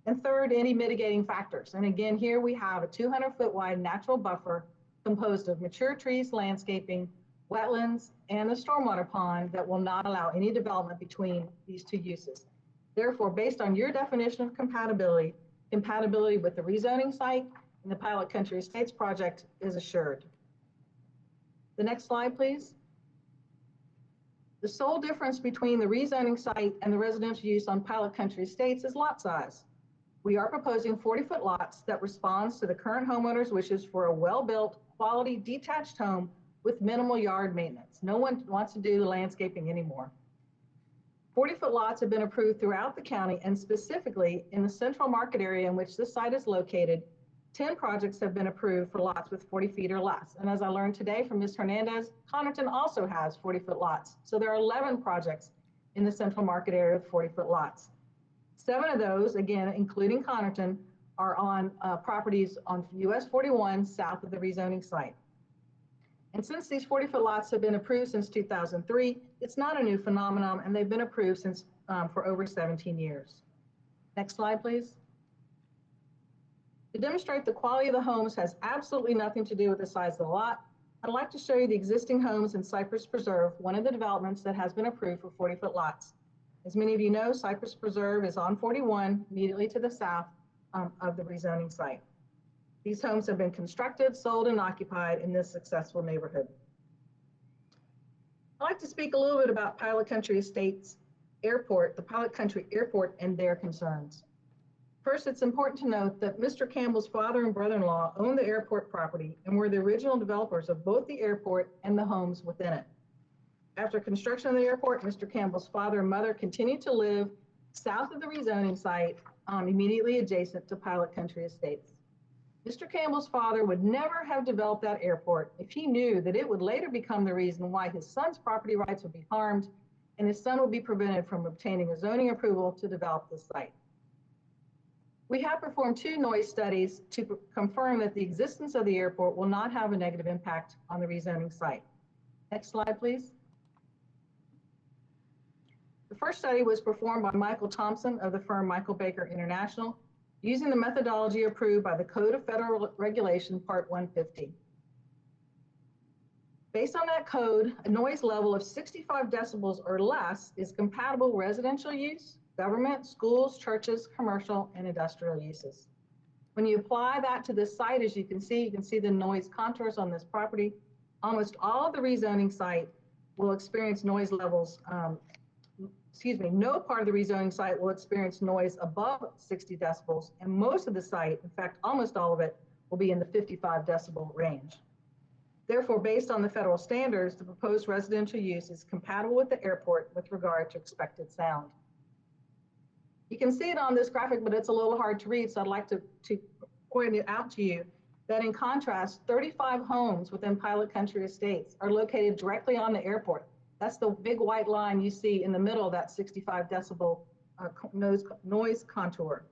And third, any mitigating factors. And again, here we have a 200-foot wide natural buffer composed of mature trees, landscaping, wetlands, and a stormwater pond that will not allow any development between these 2 uses. Therefore, based on your definition of compatibility, compatibility with the rezoning site and the Pilot Country Estates project is assured. The next slide, please. The sole difference between the rezoning site and the residential use on Pilot Country Estates is lot size. We are proposing 40-foot lots that responds to the current homeowner's wishes for a well-built, quality, detached home with minimal yard maintenance. No one wants to do the landscaping anymore. 40-foot lots have been approved throughout the county, and specifically in the central market area in which this site is located, 10 projects have been approved for lots with 40 feet or less. And as I learned today from Ms. Hernandez, Connerton also has 40-foot lots. So there are 11 projects in the central market area with 40-foot lots. 7 of those, again, including Connerton, are on properties on US 41 south of the rezoning site. And since these 40-foot lots have been approved since 2003, it's not a new phenomenon, and they've been approved since for over 17 years. Next slide, please. To demonstrate the quality of the homes has absolutely nothing to do with the size of the lot, I'd like to show you the existing homes in Cypress Preserve, one of the developments that has been approved for 40-foot lots. As many of you know, Cypress Preserve is on 41, immediately to the south of the rezoning site. These homes have been constructed, sold, and occupied in this successful neighborhood. I'd like to speak a little bit about Pilot Country Estates Airport, the Pilot Country Airport, and their concerns. First, it's important to note that Mr. Campbell's father and brother-in-law owned the airport property and were the original developers of both the airport and the homes within it. After construction of the airport, Mr. Campbell's father and mother continued to live south of the rezoning site, immediately adjacent to Pilot Country Estates. Mr. Campbell's father would never have developed that airport if he knew that it would later become the reason why his son's property rights would be harmed and his son would be prevented from obtaining a zoning approval to develop the site. We have performed 2 noise studies to confirm that the existence of the airport will not have a negative impact on the rezoning site. Next slide, please. The first study was performed by Michael Thompson of the firm Michael Baker International, using the methodology approved by the Code of Federal Regulation, Part 150. Based on that code, a noise level of 65 decibels or less is compatible residential use, government, schools, churches, commercial, and industrial uses. When you apply that to this site, as you can see the noise contours on this property. Almost all of the rezoning site will experience noise levels, no part of the rezoning site will experience noise above 60 decibels, and most of the site, in fact, almost all of it, will be in the 55 decibel range. Therefore, based on the federal standards, the proposed residential use is compatible with the airport with regard to expected sound. You can see it on this graphic, but it's a little hard to read, so I'd like to point it out to you that in contrast, 35 homes within Pilot Country Estates are located directly on the airport. That's the big white line you see in the middle of that 65 decibel noise contour.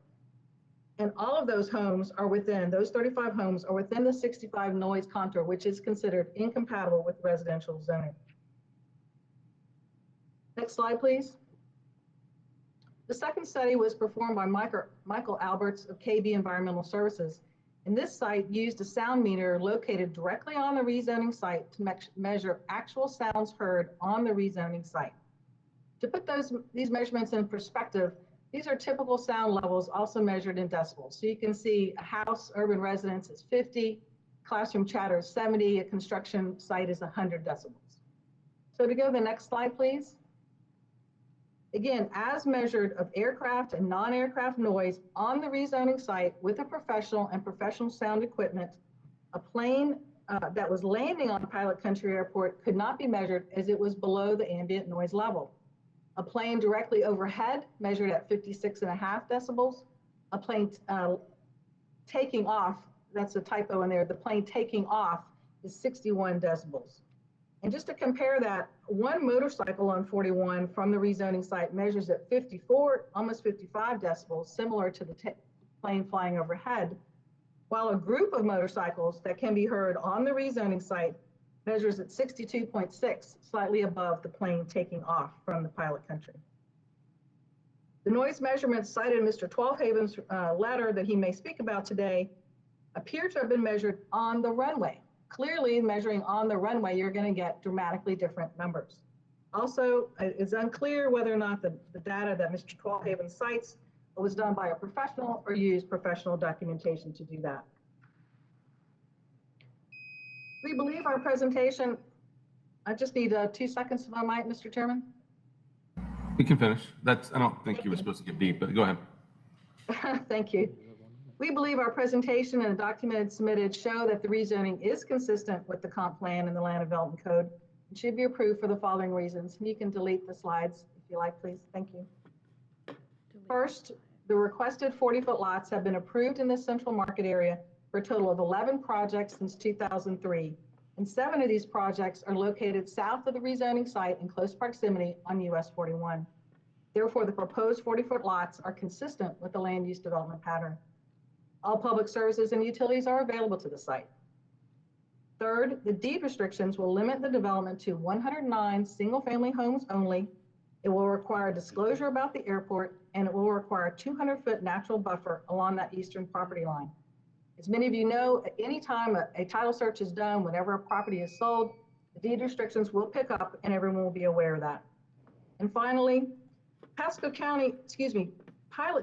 And all of those homes are within, those 35 homes are within the 65 noise contour, which is considered incompatible with residential zoning. Next slide, please. The second study was performed by Michael Alberts of KB Environmental Services. And this site used a sound meter located directly on the rezoning site to measure actual sounds heard on the rezoning site. To put these measurements in perspective, these are typical sound levels also measured in decibels. So you can see a house, urban residence is 50, classroom chatter is 70, a construction site is 100 decibels. So to go to the next slide, please. Again, as measured of aircraft and non-aircraft noise on the rezoning site with a professional and professional sound equipment, a plane that was landing on Pilot Country Airport could not be measured as it was below the ambient noise level. A plane directly overhead measured at 56.5 decibels. A plane taking off, that's a typo in there, the plane taking off is 61 decibels. And just to compare that, one motorcycle on 41 from the rezoning site measures at 54, almost 55 decibels, similar to the plane flying overhead, while a group of motorcycles that can be heard on the rezoning site measures at 62.6, slightly above the plane taking off from the Pilot Country. The noise measurements cited in Mr. Twelvehaven's letter that he may speak about today appear to have been measured on the runway. Clearly, measuring on the runway, you're going to get dramatically different numbers. Also, it's unclear whether or not the data that Mr. Twelvehaven cites was done by a professional or used professional documentation to do that. We believe our presentation, I just need 2 seconds if I might, Mr. Chairman. We can finish. I don't think you were supposed to get beat, but go ahead. Thank you. We believe our presentation and the document submitted show that the rezoning is consistent with the comp plan and the land development code. It should be approved for the following reasons. You can delete the slides if you like, please. Thank you. First, the requested 40-foot lots have been approved in the central market area for a total of 11 projects since 2003. And 7 of these projects are located south of the rezoning site in close proximity on US 41. Therefore, the proposed 40-foot lots are consistent with the land use development pattern. All public services and utilities are available to the site. Third, the deed restrictions will limit the development to 109 single-family homes only. It will require disclosure about the airport, and it will require a 200-foot natural buffer along that eastern property line. As many of you know, at any time a title search is done, whenever a property is sold, the deed restrictions will pick up and everyone will be aware of that. And finally, Pilot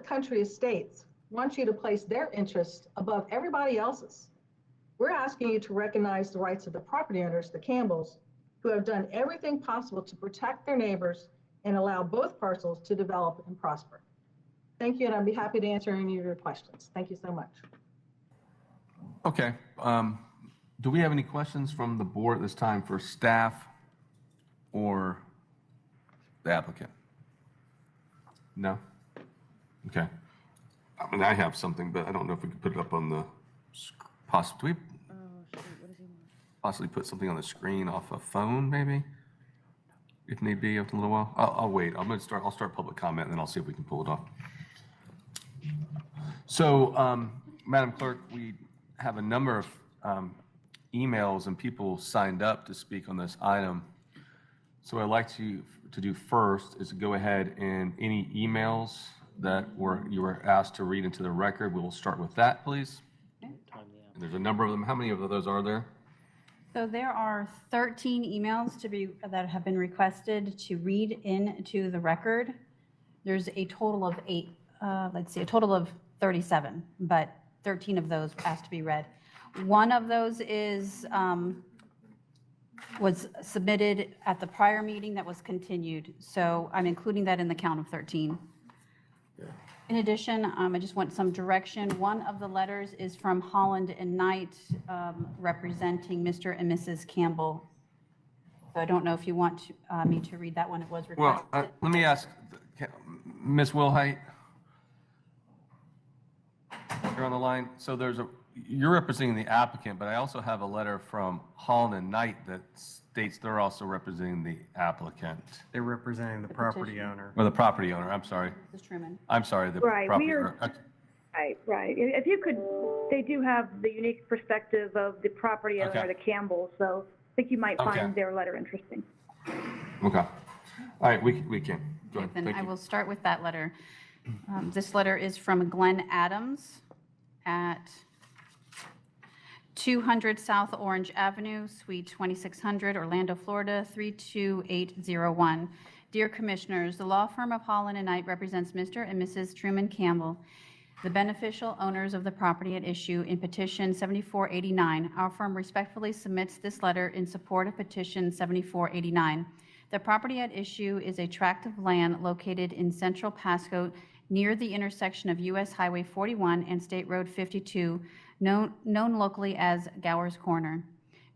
Country Estates wants you to place their interests above everybody else's. We're asking you to recognize the rights of the property owners, the Campbells, who have done everything possible to protect their neighbors and allow both parcels to develop and prosper. Thank you, and I'd be happy to answer any of your questions. Thank you so much. Okay. Do we have any questions from the board at this time for staff or the applicant? No? Okay. I mean, I have something, but I don't know if we can put it up on the, possibly put something on the screen off a phone, maybe? If need be, after a little while. I'll wait. I'll start public comment, and then I'll see if we can pull it off. So, Madam Clerk, we have a number of emails and people signed up to speak on this item. So what I'd like to do first is go ahead and any emails that you were asked to read into the record, we will start with that, please. And there's a number of them. How many of those are there? So there are 13 emails that have been requested to read into the record. There's a total of a total of 37, but 13 of those asked to be read. One of those was submitted at the prior meeting that was continued. So I'm including that in the count of 13. In addition, I just want some direction. One of the letters is from Holland and Knight, representing Mr. and Mrs. Campbell. So I don't know if you want me to read that one. It was requested. Well, let me ask, Ms. Wilhite, you're on the line. So you're representing the applicant, but I also have a letter from Holland and Knight that states they're also representing the applicant. They're representing the property owner. Or the property owner, I'm sorry. Mrs. Truman. I'm sorry, the Right, property we are- owner. Right. If you could, they do have the unique perspective of the property owner, Okay. the Campbell, so I think you might Okay. find their letter interesting. Okay. All right, we can. Go ahead. Then Thank I you. will start with that letter. This letter is from Glenn Adams at 200 South Orange Avenue, Suite 2600, Orlando, Florida, 32801. Dear Commissioners, the law firm of Holland and Knight represents Mr. and Mrs. Truman Campbell, the beneficial owners of the property at issue in petition 7489. Our firm respectfully submits this letter in support of petition 7489. The property at issue is a tract of land located in central Pasco near the intersection of US Highway 41 and State Road 52, known locally as Gower's Corner.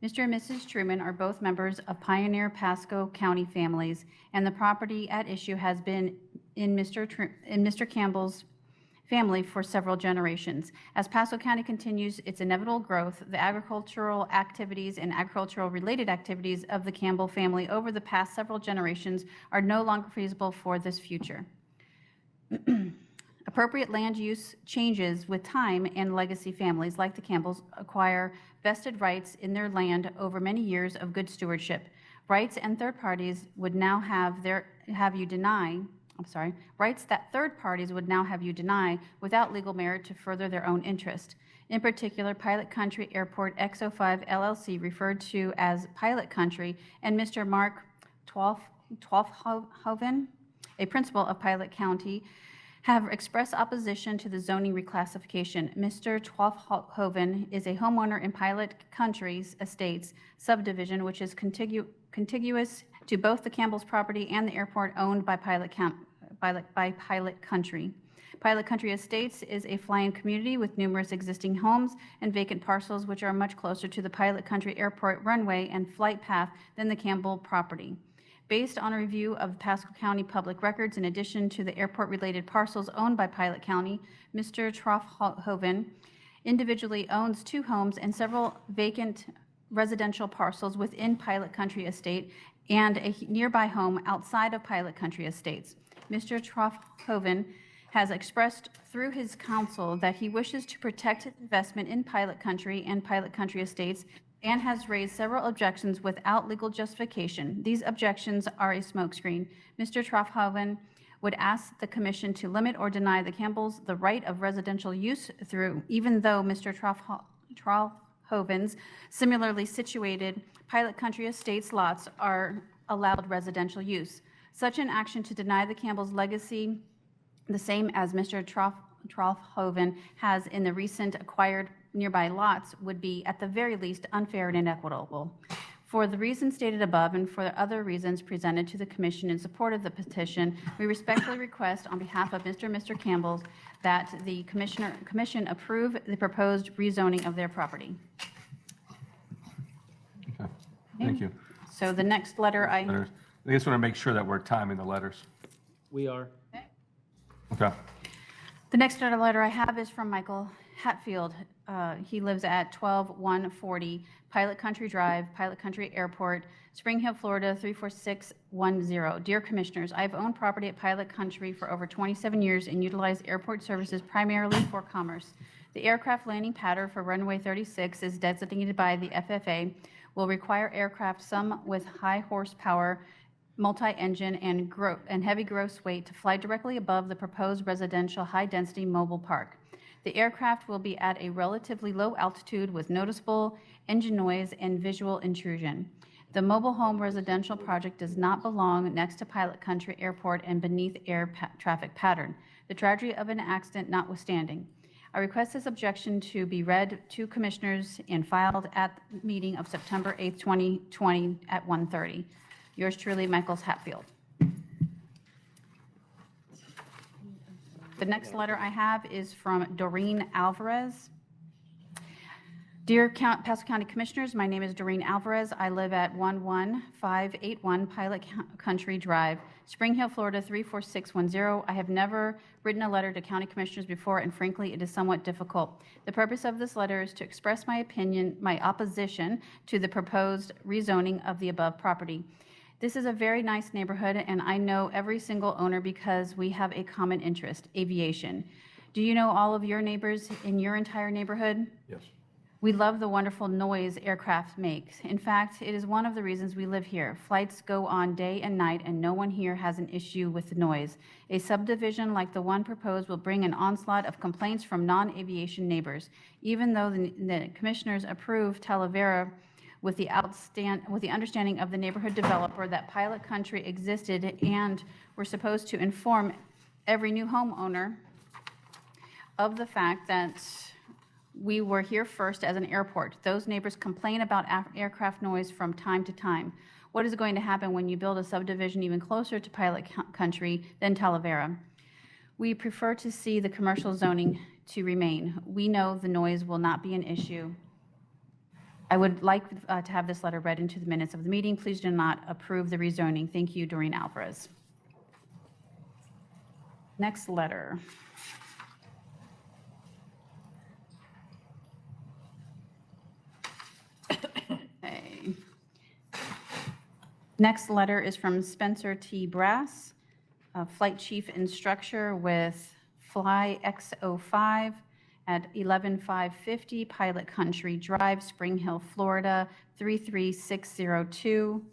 Mr. and Mrs. Truman are both members of Pioneer Pasco County families, and the property at issue has been in Mr. Campbell's family for several generations. As Pasco County continues its inevitable growth, the agricultural activities and agricultural-related activities of the Campbell family over the past several generations are no longer feasible for this future. Appropriate land use changes with time, and legacy families like the Campbells acquire vested rights in their land over many years of good stewardship. Rights that third parties would now have you deny without legal merit to further their own interest. In particular, Pilot Country Airport XO5 LLC, referred to as Pilot Country, and Mr. Mark Twalfhoven, a principal of Pilot County, have expressed opposition to the zoning reclassification. Mr. Twalfhoven is a homeowner in Pilot Country's Estates subdivision, which is contiguous to both the Campbell's property and the airport owned by Pilot Country. Pilot Country Estates is a fly-in community with numerous existing homes and vacant parcels, which are much closer to the Pilot Country Airport runway and flight path than the Campbell property. Based on a review of Pasco County public records, in addition to the airport-related parcels owned by Pilot County, Mr. Twalfhoven individually owns 2 homes and several vacant residential parcels within Pilot Country Estate and a nearby home outside of Pilot Country Estates. Mr. Twalfhoven has expressed through his counsel that he wishes to protect his investment in Pilot Country and Pilot Country Estates, and has raised several objections without legal justification. These objections are a smokescreen. Mr. Twalfhoven would ask the commission to limit or deny the Campbells the right of residential use through, even though Mr. Twalfhoven's similarly situated Pilot Country Estates lots are allowed residential use. Such an action to deny the Campbells' legacy, the same as Mr. Twalfhoven has in the recent acquired nearby lots, would be at the very least unfair and inequitable. For the reasons stated above and for the other reasons presented to the commission in support of the petition, we respectfully request on behalf of Mr. and Mr. Campbell that the commission approve the proposed rezoning of their property. Okay, thank you. So the next letter Letters. I just want to make sure that we're timing the letters. We are. Okay. The next letter I have is from Michael Hatfield. He lives at 12140 Pilot Country Drive, Pilot Country Airport, Spring Hill, Florida 34610. Dear Commissioners, I have owned property at Pilot Country for over 27 years and utilized airport services primarily for commerce. The aircraft landing pattern for runway 36 is designated by the FFA, will require aircraft, some with high horsepower, multi-engine and heavy gross weight, to fly directly above the proposed residential high-density mobile park. The aircraft will be at a relatively low altitude with noticeable engine noise and visual intrusion. The mobile home residential project does not belong next to Pilot Country Airport and beneath air traffic pattern, the tragedy of an accident notwithstanding. I request this objection to be read to commissioners and filed at the meeting of September 8th, 2020 at 1:30. Yours truly, Michael Hatfield. The next letter I have is from Doreen Alvarez. Dear Pasco County Commissioners, my name is Doreen Alvarez. I live at 11581 Pilot Country Drive, Spring Hill, Florida 34610. I have never written a letter to county commissioners before, and frankly, it is somewhat difficult. The purpose of this letter is to express my opposition to the proposed rezoning of the above property. This is a very nice neighborhood, and I know every single owner because we have a common interest, aviation. Do you know all of your neighbors in your entire neighborhood? Yes. We love the wonderful noise aircraft makes. In fact, it is one of the reasons we live here. Flights go on day and night, and no one here has an issue with the noise. A subdivision like the one proposed will bring an onslaught of complaints from non-aviation neighbors. Even though the commissioners approved Talavera with the understanding of the neighborhood developer that Pilot Country existed and were supposed to inform every new homeowner of the fact that we were here first as an airport. Those neighbors complain about aircraft noise from time to time. What is going to happen when you build a subdivision even closer to Pilot Country than Talavera? We prefer to see the commercial zoning to remain. We know the noise will not be an issue. I would like to have this letter read into the minutes of the meeting. Please do not approve the rezoning. Thank you, Doreen Alvarez. Next letter. Okay. Next letter is from Spencer T. Brass, Flight Chief Instructor with Fly X05 at 11550 Pilot Country Drive, Spring Hill, Florida, 33602.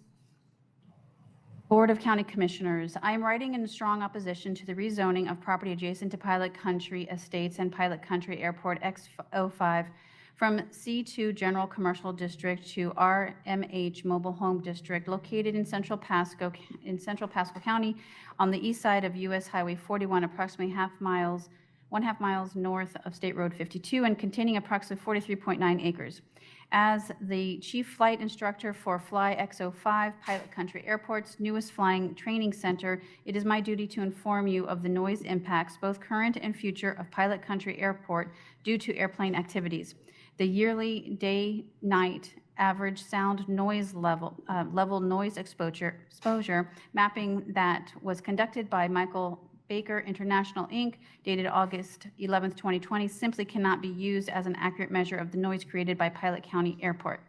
Board of County Commissioners, I am writing in strong opposition to the rezoning of property adjacent to Pilot Country Estates and Pilot Country Airport X05 from C2 General Commercial District to RMH Mobile Home District located in Central Pasco County on the east side of US Highway 41, approximately 1.5 miles north of State Road 52 and containing approximately 43.9 acres. As the Chief Flight Instructor for Fly X05 Pilot Country Airport's newest flying training center, it is my duty to inform you of the noise impacts, both current and future, of Pilot Country Airport due to airplane activities. The yearly day-night average sound noise level noise exposure mapping that was conducted by Michael Baker International, Inc., dated August 11, 2020, simply cannot be used as an accurate measure of the noise created by Pilot County Airport.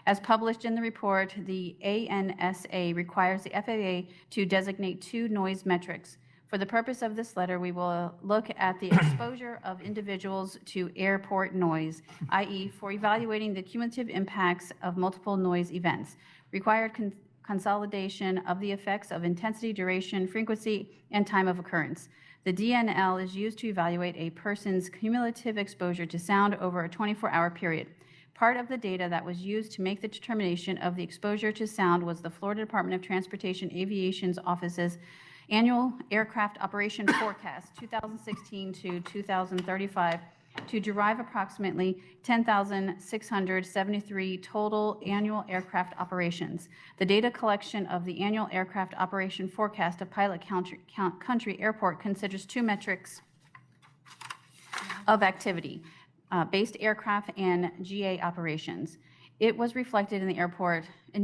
As published in the report, the ANSA requires the FAA to designate 2 noise metrics. For the purpose of this letter, we will look at the exposure of individuals to airport noise, i.e., for evaluating the cumulative impacts of multiple noise events, required consolidation of the effects of intensity, duration, frequency, and time of occurrence. The DNL is used to evaluate a person's cumulative exposure to sound over a 24-hour period. Part of the data that was used to make the determination of the exposure to sound was the Florida Department of Transportation Aviation's Office's Annual Aircraft Operation Forecast 2016 to 2035 to derive approximately 10,673 total annual aircraft operations. The data collection of the Annual Aircraft Operation Forecast of Pilot Country Airport considers 2 metrics of activity, based aircraft and GA operations. It was reflected in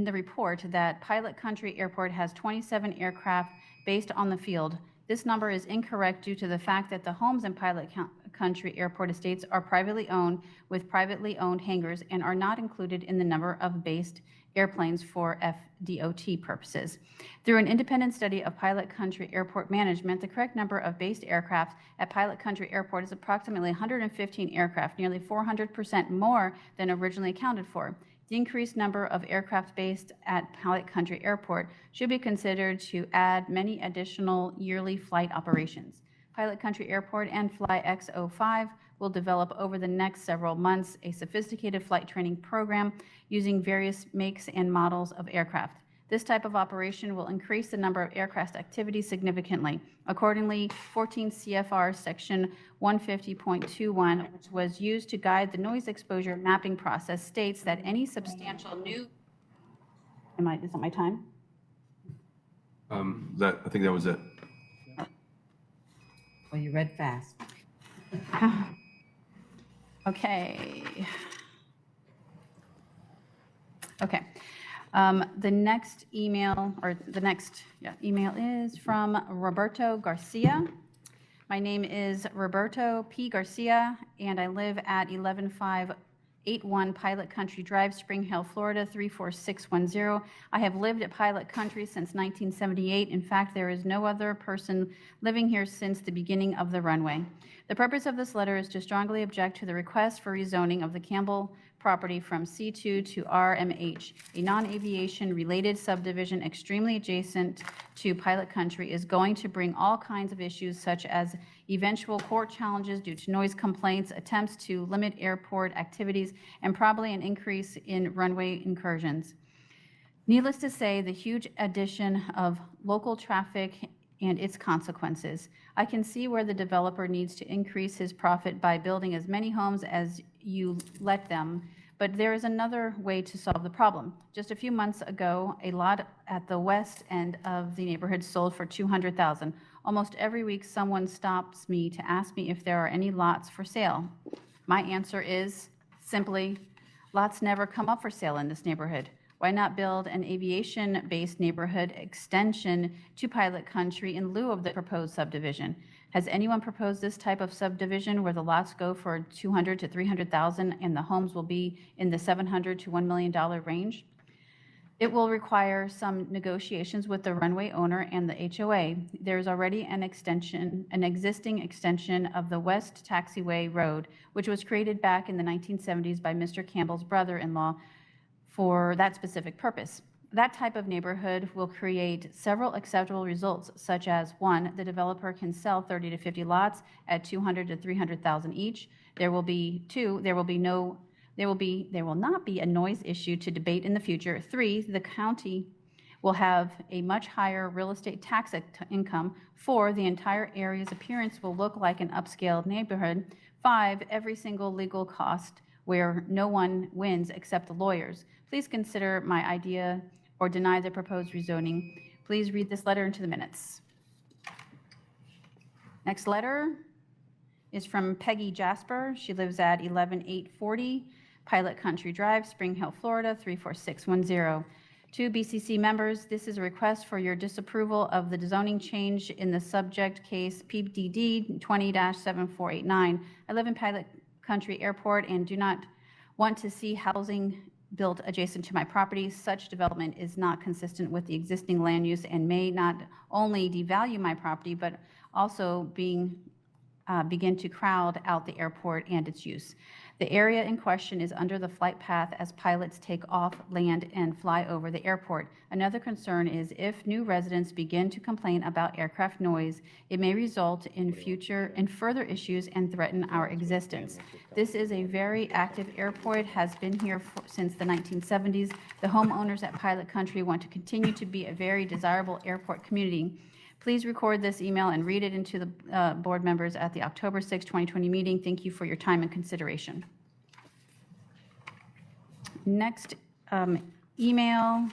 the report that Pilot Country Airport has 27 aircraft based on the field. This number is incorrect due to the fact that the homes in Pilot Country Airport estates are privately owned with privately owned hangars and are not included in the number of based airplanes for FDOT purposes. Through an independent study of Pilot Country Airport management, the correct number of based aircraft at Pilot Country Airport is approximately 115 aircraft, nearly 400% more than originally accounted for. The increased number of aircraft based at Pilot Country Airport should be considered to add many additional yearly flight operations. Pilot Country Airport and Fly X05 will develop over the next several months a sophisticated flight training program using various makes and models of aircraft. This type of operation will increase the number of aircraft activities significantly. Accordingly, 14 CFR Section 150.21, which was used to guide the noise exposure mapping process, states that any substantial new... is that my time? I think that was it. Well, you read fast. Okay. The next email, email is from Roberto Garcia. My name is Roberto P. Garcia, and I live at 11581 Pilot Country Drive, Spring Hill, Florida, 34610. I have lived at Pilot Country since 1978. In fact, there is no other person living here since the beginning of the runway. The purpose of this letter is to strongly object to the request for rezoning of the Campbell property from C2 to RMH. A non-aviation related subdivision extremely adjacent to Pilot Country is going to bring all kinds of issues such as eventual court challenges due to noise complaints, attempts to limit airport activities, and probably an increase in runway incursions. Needless to say, the huge addition of local traffic and its consequences. I can see where the developer needs to increase his profit by building as many homes as you let them, But there is another way to solve the problem. Just a few months ago, a lot at the west end of the neighborhood sold for $200,000. Almost every week, someone stops me to ask me if there are any lots for sale. My answer is simply, lots never come up for sale in this neighborhood. Why not build an aviation-based neighborhood extension to Pilot Country in lieu of the proposed subdivision? Has anyone proposed this type of subdivision where the lots go for $200,000 to $300,000 and the homes will be in the $700,000 to $1 million range? It will require some negotiations with the runway owner and the HOA. There is already an existing extension of the West Taxiway Road, which was created back in the 1970s by Mr. Campbell's brother-in-law for that specific purpose. That type of neighborhood will create several acceptable results, such as 1, the developer can sell 30 to 50 lots at $200,000 to $300,000 each. There will be 2, there will not be a noise issue to debate in the future. 3, the county will have a much higher real estate tax income. 4, the entire area's appearance will look like an upscale neighborhood. 5, every single legal cost where no one wins except the lawyers. Please consider my idea or deny the proposed rezoning. Please read this letter into the minutes. Next letter is from Peggy Jasper. She lives at 11840 Pilot Country Drive, Spring Hill, Florida, 34610. To BCC members, this is a request for your disapproval of the zoning change in the subject case PDD 20-7489. I live in Pilot Country Airport and do not want to see housing built adjacent to my property. Such development is not consistent with the existing land use and may not only devalue my property, but also begin to crowd out the airport and its use. The area in question is under the flight path as pilots take off, land, and fly over the airport. Another concern is if new residents begin to complain about aircraft noise, it may result in further issues and threaten our existence. This is a very active airport, has been here since the 1970s. The homeowners at Pilot Country want to continue to be a very desirable airport community. Please record this email and read it into the board members at the October 6, 2020 meeting. Thank you for your time and consideration. Next email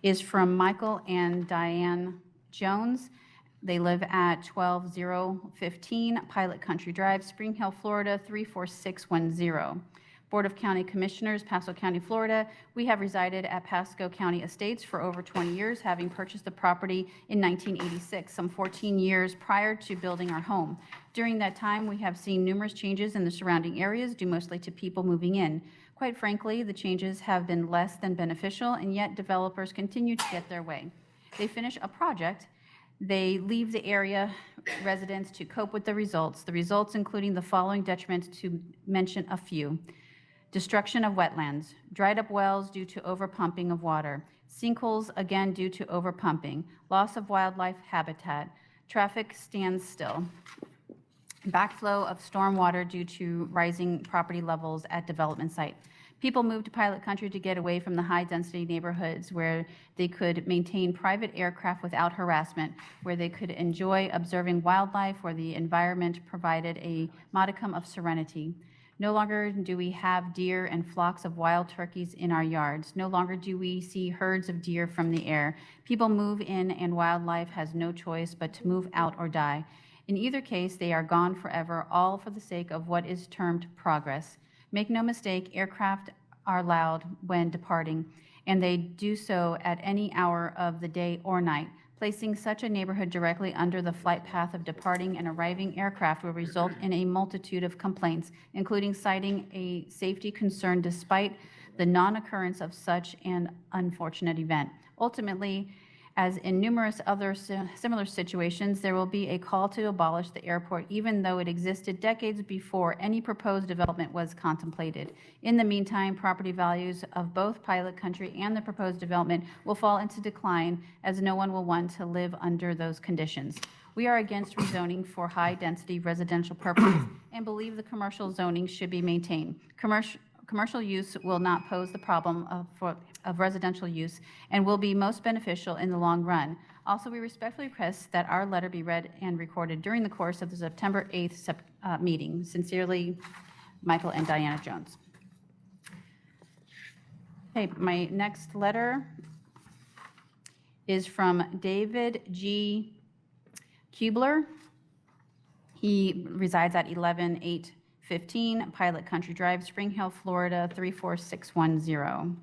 is from Michael and Diane Jones. They live at 12015 Pilot Country Drive, Spring Hill, Florida, 34610. Board of County Commissioners, Pasco County, Florida. We have resided at Pasco County Estates for over 20 years, having purchased the property in 1986, some 14 years prior to building our home. During that time, we have seen numerous changes in the surrounding areas, due mostly to people moving in. Quite frankly, the changes have been less than beneficial, and yet developers continue to get their way. They finish a project, they leave the area residents to cope with the results including the following detriments, to mention a few. Destruction of wetlands, dried up wells due to overpumping of water, sinkholes again due to overpumping, loss of wildlife habitat, traffic stands still, backflow of stormwater due to rising property levels at development site. People moved to Pilot Country to get away from the high-density neighborhoods where they could maintain private aircraft without harassment, where they could enjoy observing wildlife, where the environment provided a modicum of serenity. No longer do we have deer and flocks of wild turkeys in our yards. No longer do we see herds of deer from the air. People move in and wildlife has no choice but to move out or die. In either case, they are gone forever, all for the sake of what is termed progress. Make no mistake, aircraft are loud when departing, and they do so at any hour of the day or night. Placing such a neighborhood directly under the flight path of departing and arriving aircraft will result in a multitude of complaints, including citing a safety concern despite the non-occurrence of such an unfortunate event. Ultimately, as in numerous other similar situations, there will be a call to abolish the airport, even though it existed decades before any proposed development was contemplated. In the meantime, property values of both Pilot Country and the proposed development will fall into decline, as no one will want to live under those conditions. We are against rezoning for high-density residential purposes and believe the commercial zoning should be maintained. Commercial use will not pose the problem of residential use and will be most beneficial in the long run. Also, we respectfully request that our letter be read and recorded during the course of the September 8th meeting. Sincerely, Michael and Diana Jones. Okay, my next letter is from David G. Kubler. He resides at 11815 Pilot Country Drive, Spring Hill, Florida, 34610.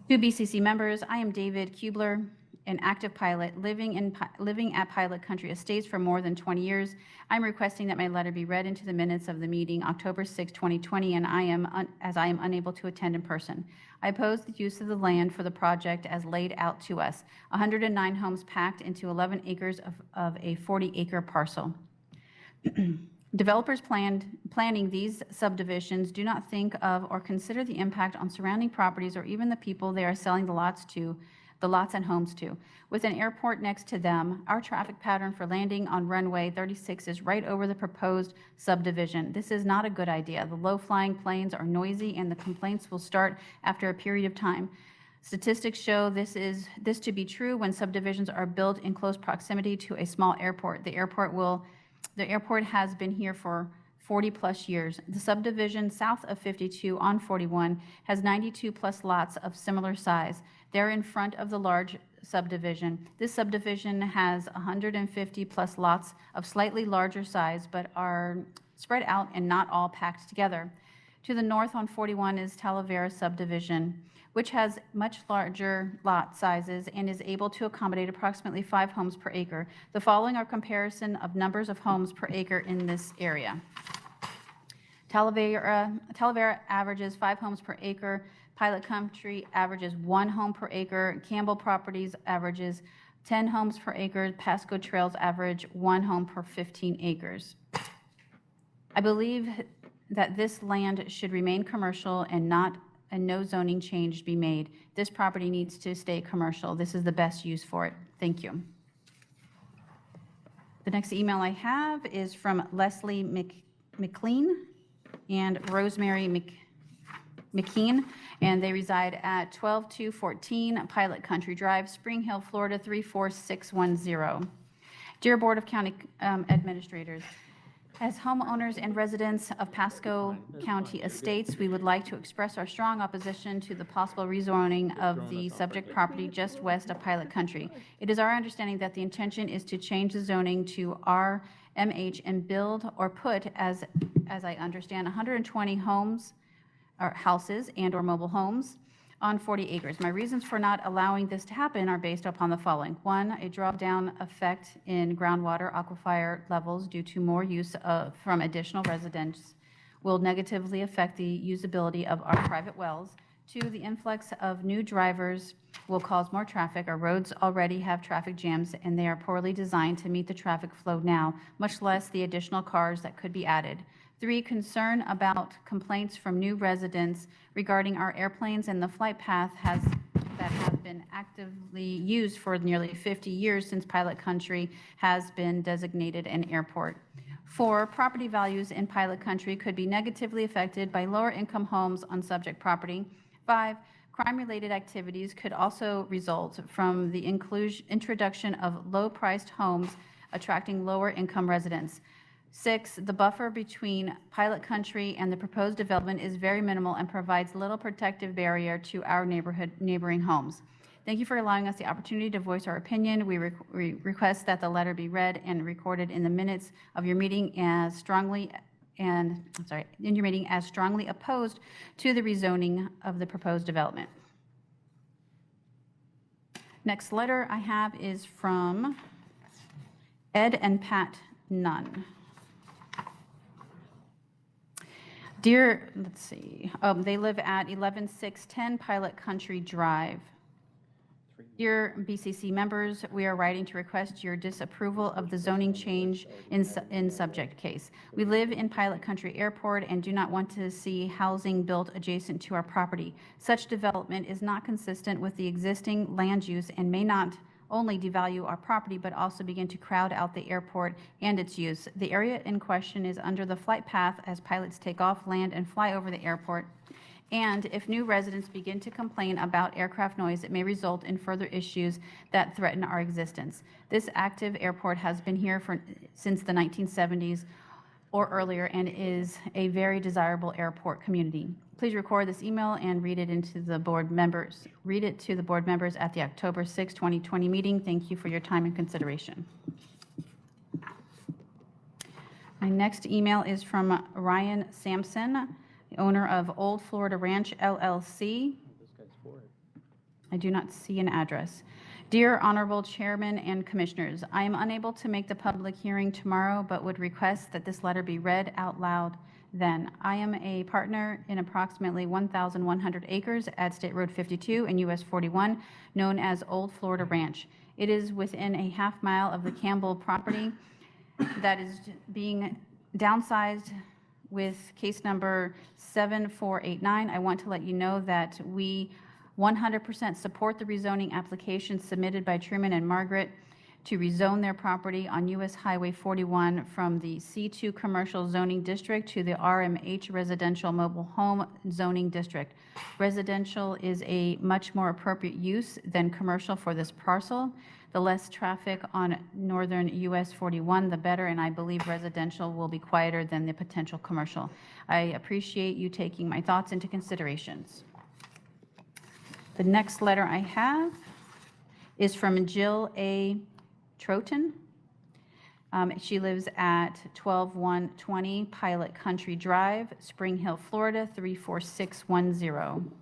To BCC members, I am David Kubler, an active pilot living at Pilot Country Estates for more than 20 years. I'm requesting that my letter be read into the minutes of the meeting October 6, 2020, and as I am unable to attend in person. I oppose the use of the land for the project as laid out to us, 109 homes packed into 11 acres of a 40-acre parcel. Developers planning these subdivisions do not think of or consider the impact on surrounding properties or even the people they are selling the lots and homes to. With an airport next to them, our traffic pattern for landing on runway 36 is right over the proposed subdivision. This is not a good idea. The low-flying planes are noisy and the complaints will start after a period of time. Statistics show this to be true when subdivisions are built in close proximity to a small airport. The airport has been here for 40-plus years. The subdivision south of 52 on 41 has 92-plus lots of similar size. They're in front of the large subdivision. This subdivision has 150-plus lots of slightly larger size, but are spread out and not all packed together. To the north on 41 is Talavera subdivision, which has much larger lot sizes and is able to accommodate approximately 5 homes per acre. The following are comparison of numbers of homes per acre in this area. Talavera averages 5 homes per acre. Pilot Country averages 1 home per acre. Campbell Properties averages 10 homes per acre. Pasco Trails average 1 home per 15 acres. I believe that this land should remain commercial and no zoning change be made. This property needs to stay commercial. This is the best use for it. Thank you. The next email I have is from Leslie McLean and Rosemary McKean, and they reside at 12214 Pilot Country Drive, Spring Hill, Florida, 34610. Dear Board of County Administrators, as homeowners and residents of Pasco County Estates, we would like to express our strong opposition to the possible rezoning of the subject property just west of Pilot Country. It is our understanding that the intention is to change the zoning to RMH and build or put, as I understand, 120 homes or houses and/or mobile homes on 40 acres. My reasons for not allowing this to happen are based upon the following. 1, a drop-down effect in groundwater aquifer levels due to more use from additional residents will negatively affect the usability of our private wells. 2, the influx of new drivers will cause more traffic. Our roads already have traffic jams, and they are poorly designed to meet the traffic flow now, much less the additional cars that could be added. 3, concern about complaints from new residents regarding our airplanes and the flight path that have been actively used for nearly 50 years since Pilot Country has been designated an airport. 4, property values in Pilot Country could be negatively affected by lower income homes on subject property. 5, crime-related activities could also result from the introduction of low-priced homes attracting lower income residents. 6, the buffer between Pilot Country and the proposed development is very minimal and provides little protective barrier to our neighboring homes. Thank you for allowing us the opportunity to voice our opinion. We request that the letter be read and recorded in the minutes of your meeting as strongly opposed to the rezoning of the proposed development. Next letter I have is from Ed and Pat Nunn. Dear, they live at 11610 Pilot Country Drive. Dear BCC members, we are writing to request your disapproval of the zoning change in subject case. We live in Pilot Country Airport and do not want to see housing built adjacent to our property. Such development is not consistent with the existing land use and may not only devalue our property, but also begin to crowd out the airport and its use. The area in question is under the flight path as pilots take off, land, and fly over the airport. And if new residents begin to complain about aircraft noise, it may result in further issues that threaten our existence. This active airport has been here since the 1970s or earlier and is a very desirable airport community. Please record this email and read it to the board members at the October 6, 2020 meeting. Thank you for your time and consideration. My next email is from Ryan Sampson, the owner of Old Florida Ranch LLC. I do not see an address. Dear Honorable Chairman and Commissioners, I am unable to make the public hearing tomorrow, but would request that this letter be read out loud then. I am a partner in approximately 1,100 acres at State Road 52 and US 41, known as Old Florida Ranch. It is within a half-mile of the Campbell property that is being downsized with case number 7489. I want to let you know that we 100% support the rezoning application submitted by Truman and Margaret to rezone their property on US Highway 41 from the C2 Commercial Zoning District to the RMH Residential Mobile Home Zoning District. Residential is a much more appropriate use than commercial for this parcel. The less traffic on northern US 41, the better, and I believe residential will be quieter than the potential commercial. I appreciate you taking my thoughts into considerations. The next letter I have is from Jill A. Troughton. She lives at 12120 Pilot Country Drive, Spring Hill, Florida, 34610.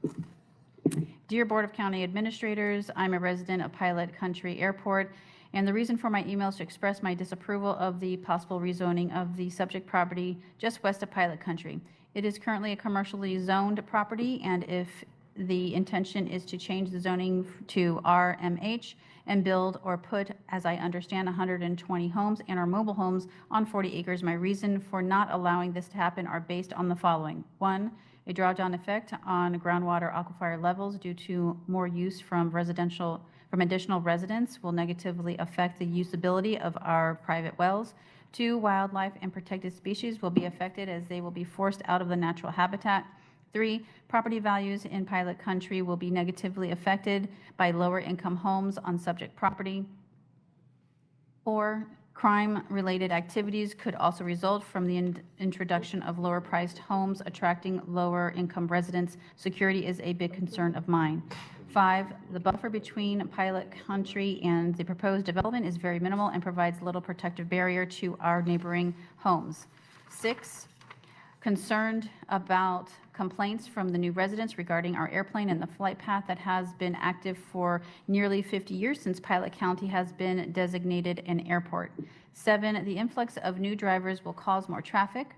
Dear Board of County Administrators, I'm a resident of Pilot Country Airport, and the reason for my email is to express my disapproval of the possible rezoning of the subject property just west of Pilot Country. It is currently a commercially zoned property, and if the intention is to change the zoning to RMH and build or put, as I understand, 120 homes and or mobile homes on 40 acres. My reason for not allowing this to happen are based on the following. 1, a drawdown effect on groundwater aquifer levels due to more use from additional residents will negatively affect the usability of our private wells. 2, wildlife and protected species will be affected as they will be forced out of the natural habitat. 3, property values in Pilot Country will be negatively affected by lower income homes on subject property. 4, crime-related activities could also result from the introduction of lower-priced homes attracting lower-income residents. Security is a big concern of mine. 5, the buffer between Pilot Country and the proposed development is very minimal and provides little protective barrier to our neighboring homes. 6, concerned about complaints from the new residents regarding our airplane and the flight path that has been active for nearly 50 years since Pilot County has been designated an airport. 7, the influx of new drivers will cause more traffic.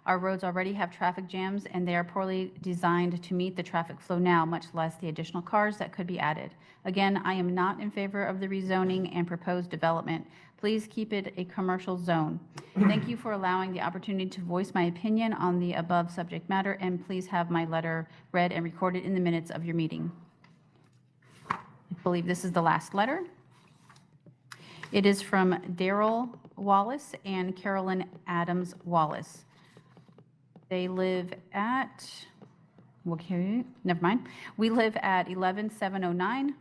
Our roads already have traffic jams, and they are poorly designed to meet the traffic flow now, much less the additional cars that could be added. Again, I am not in favor of the rezoning and proposed development. Please keep it a commercial zone. Thank you for allowing the opportunity to voice my opinion on the above subject matter, and please have my letter read and recorded in the minutes of your meeting. I believe this is the last letter. It is from Daryl Wallace and Carolyn Adams Wallace. They live at, okay, never mind. We live at 11709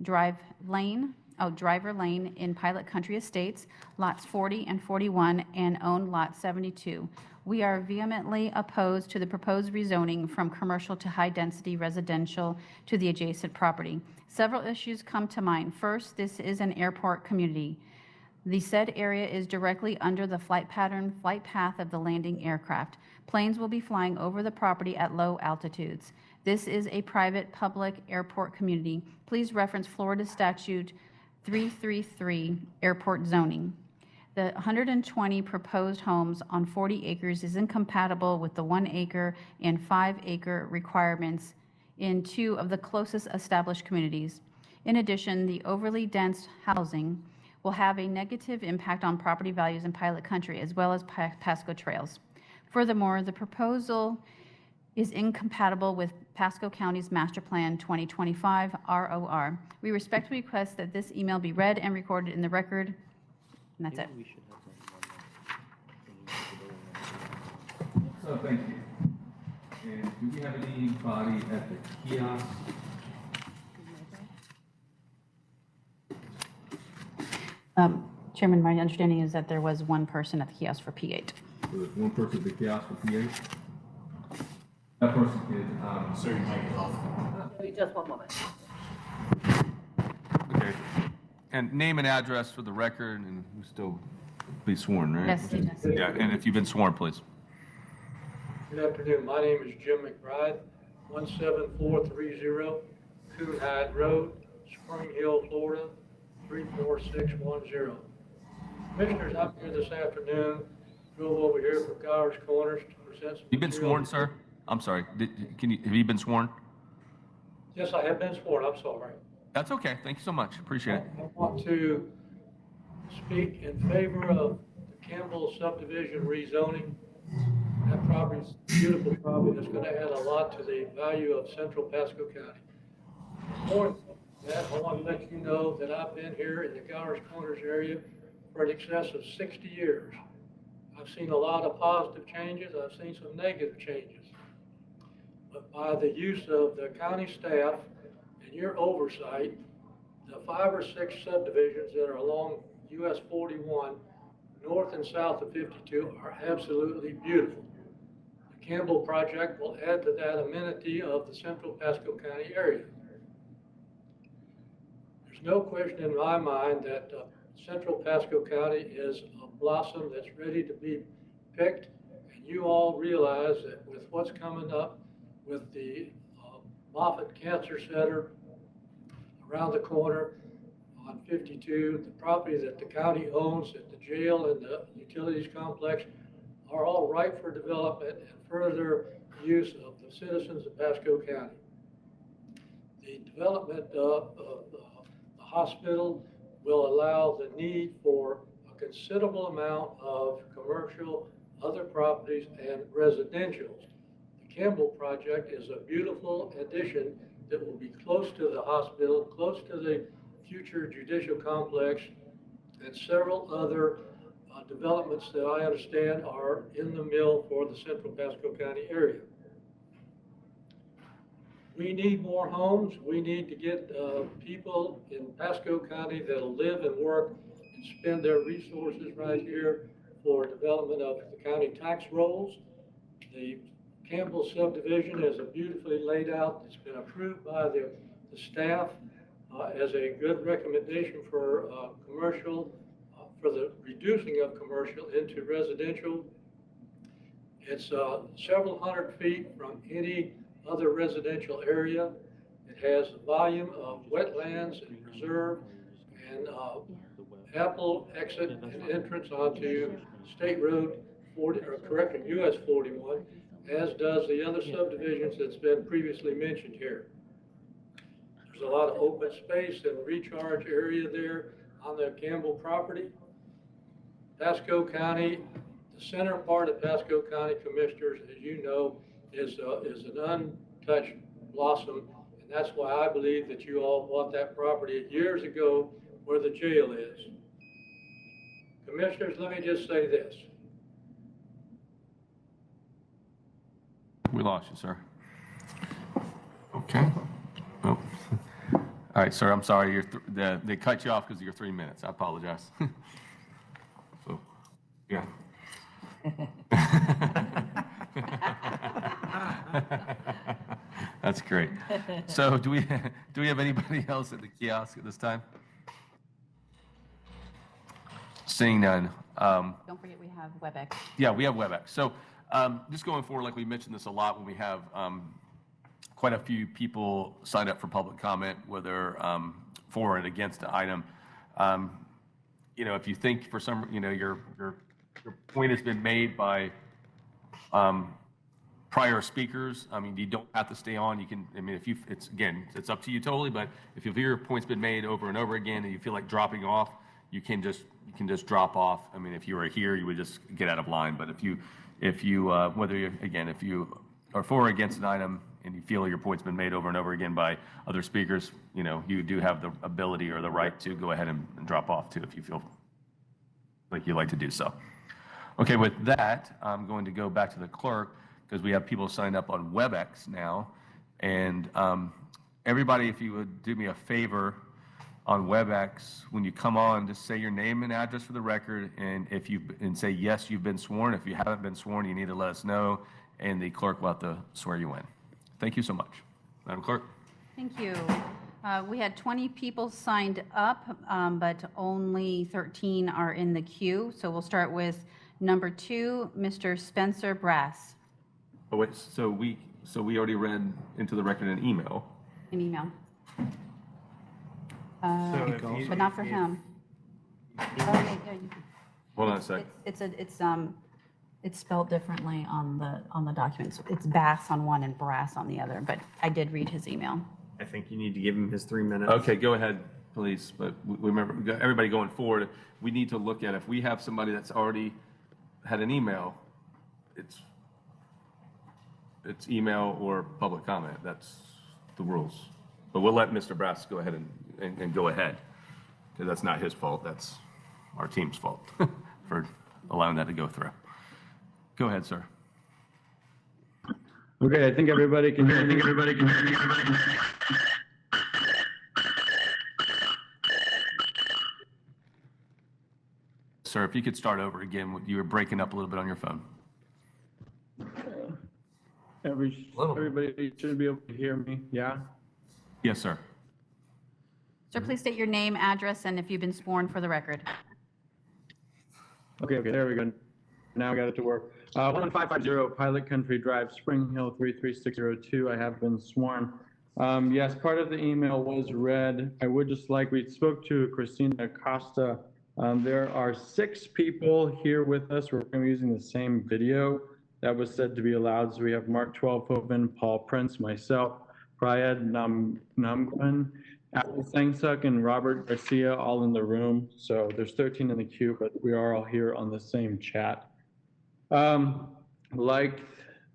Driver Lane in Pilot Country Estates, lots 40 and 41, and own lot 72. We are vehemently opposed to the proposed rezoning from commercial to high-density residential to the adjacent property. Several issues come to mind. First, this is an airport community. The said area is directly under the flight path of the landing aircraft. Planes will be flying over the property at low altitudes. This is a private public airport community. Please reference Florida Statute 333, airport zoning. The 120 proposed homes on 40 acres is incompatible with the 1 acre and 5 acre requirements in 2 of the closest established communities. In addition, the overly dense housing will have a negative impact on property values in Pilot Country as well as Pasco trails. Furthermore, the proposal is incompatible with Pasco County's Master Plan 2025 ROR. We respectfully request that this email be read and recorded in the record, and that's it. So thank you. And do we have anybody at the kiosk? Chairman, my understanding is that there was one person at the kiosk for P8. So there's one person at the kiosk for P8? That person did, Sir, your mic is off. Just one moment. okay. And name and address for the record, and who's still be sworn, right? Yes, he does. Yeah, and if you've been sworn, please. Good afternoon. My name is Jim McBride, 17430 Coonhide Road, Spring Hill, Florida, 34610. Commissioners, I'm here this afternoon, drove over here from Gowers Corners to present some. You've been sworn, sir? I'm sorry. Have you been sworn? Yes, I have been sworn. I'm sorry. That's okay. Thank you so much. Appreciate it. I want to speak in favor of the Campbell subdivision rezoning. That property's a beautiful property that's going to add a lot to the value of central Pasco County. More than that, I want to let you know that I've been here in the Gowers Corners area for an excess of 60 years. I've seen a lot of positive changes. I've seen some negative changes. But by the use of the county staff and your oversight, the 5 or 6 subdivisions that are along US 41, north and south of 52, are absolutely beautiful. The Campbell project will add to that amenity of the central Pasco County area. There's no question in my mind that central Pasco County is a blossom that's ready to be picked, and you all realize that with what's coming up with the Moffitt Cancer Center around the corner on 52, the property that the county owns at the jail and the utilities complex are all ripe for development and further use of the citizens of Pasco County. The development of the hospital will allow the need for a considerable amount of commercial, other properties, and residentials. The Campbell project is a beautiful addition that will be close to the hospital, close to the future judicial complex, and several other developments that I understand are in the mill for the central Pasco County area. We need more homes. We need to get people in Pasco County that'll live and work and spend their resources right here for development of the county tax rolls. The Campbell subdivision is a beautifully laid out. It's been approved by the staff as a good recommendation for commercial, for the reducing of commercial into residential. It's several hundred feet from any other residential area. It has a volume of wetlands and preserve and ample exit and entrance onto State Road 40, or correction, US 41, as does the other subdivisions that's been previously mentioned here. There's a lot of open space and recharge area there on the Campbell property. Pasco County, the center part of Pasco County, Commissioners, as you know, is an untouched blossom, and that's why I believe that you all bought that property years ago where the jail is. Commissioners, let me just say this. We lost you, sir. Okay. Oh. All right, sir, I'm sorry. They cut you off because of your 3 minutes. I apologize. So, yeah. That's great. So do we have anybody else at the kiosk at this time? Seeing none. Don't forget we have WebEx. Yeah, we have WebEx. So just going forward, like we mentioned this a lot when we have quite a few people sign up for public comment, whether for and against the item. If you think for some, your point has been made by prior speakers. I mean, you don't have to stay on. You can, it's up to you totally, but if you feel your point's been made over and over again and you feel like dropping off, you can just drop off. I mean, if you were here, you would just get out of line. But if you are for or against an item and you feel your point's been made over and over again by other speakers, you do have the ability or the right to go ahead and drop off too if you feel like you'd like to do so. Okay, with that, I'm going to go back to the clerk because we have people signed up on WebEx now. And everybody, if you would do me a favor on WebEx, when you come on, just say your name and address for the record, and say yes, you've been sworn. If you haven't been sworn, you need to let us know, and the clerk will have to swear you in. Thank you so much. Madam Clerk? Thank you. We had 20 people signed up, but only 13 are in the queue. So we'll start with number 2, Mr. Spencer Brass. Oh, wait, so we already read into the record an email. An email. if you- But not for if- him. Oh, yeah, you- Hold on a sec. It's spelled differently on the documents. It's Bass on one and Brass on the other, but I did read his email. I think you need to give him his 3 minutes. Okay, go ahead, please. But remember, everybody going forward, we need to look at if we have somebody that's already had an email, it's email or public comment. That's the rules. But we'll let Mr. Brass go ahead and go ahead, because that's not his fault. That's our team's fault for allowing that to go through. Go ahead, sir. Okay, I think everybody can hear me. Sir, if you could start over again, you were breaking up a little bit on your phone. Everybody should be able to hear me, yeah? Yes, sir. Sir, please state your name, address, and if you've been sworn for the record. Okay, there we go. Now I got it to work. 1550 Pilot Country Drive, Spring Hill 33602. I have been sworn. Yes, part of the email was read. I would just like, we spoke to Christina Acosta. There are 6 people here with us. We're going to be using the same video that was said to be allowed. So we have Mark Twelvehoven, Paul Prince, myself, Prayad Namgwan, Apple Sangsuk, and Robert Garcia all in the room. So there's 13 in the queue, but we are all here on the same chat. Like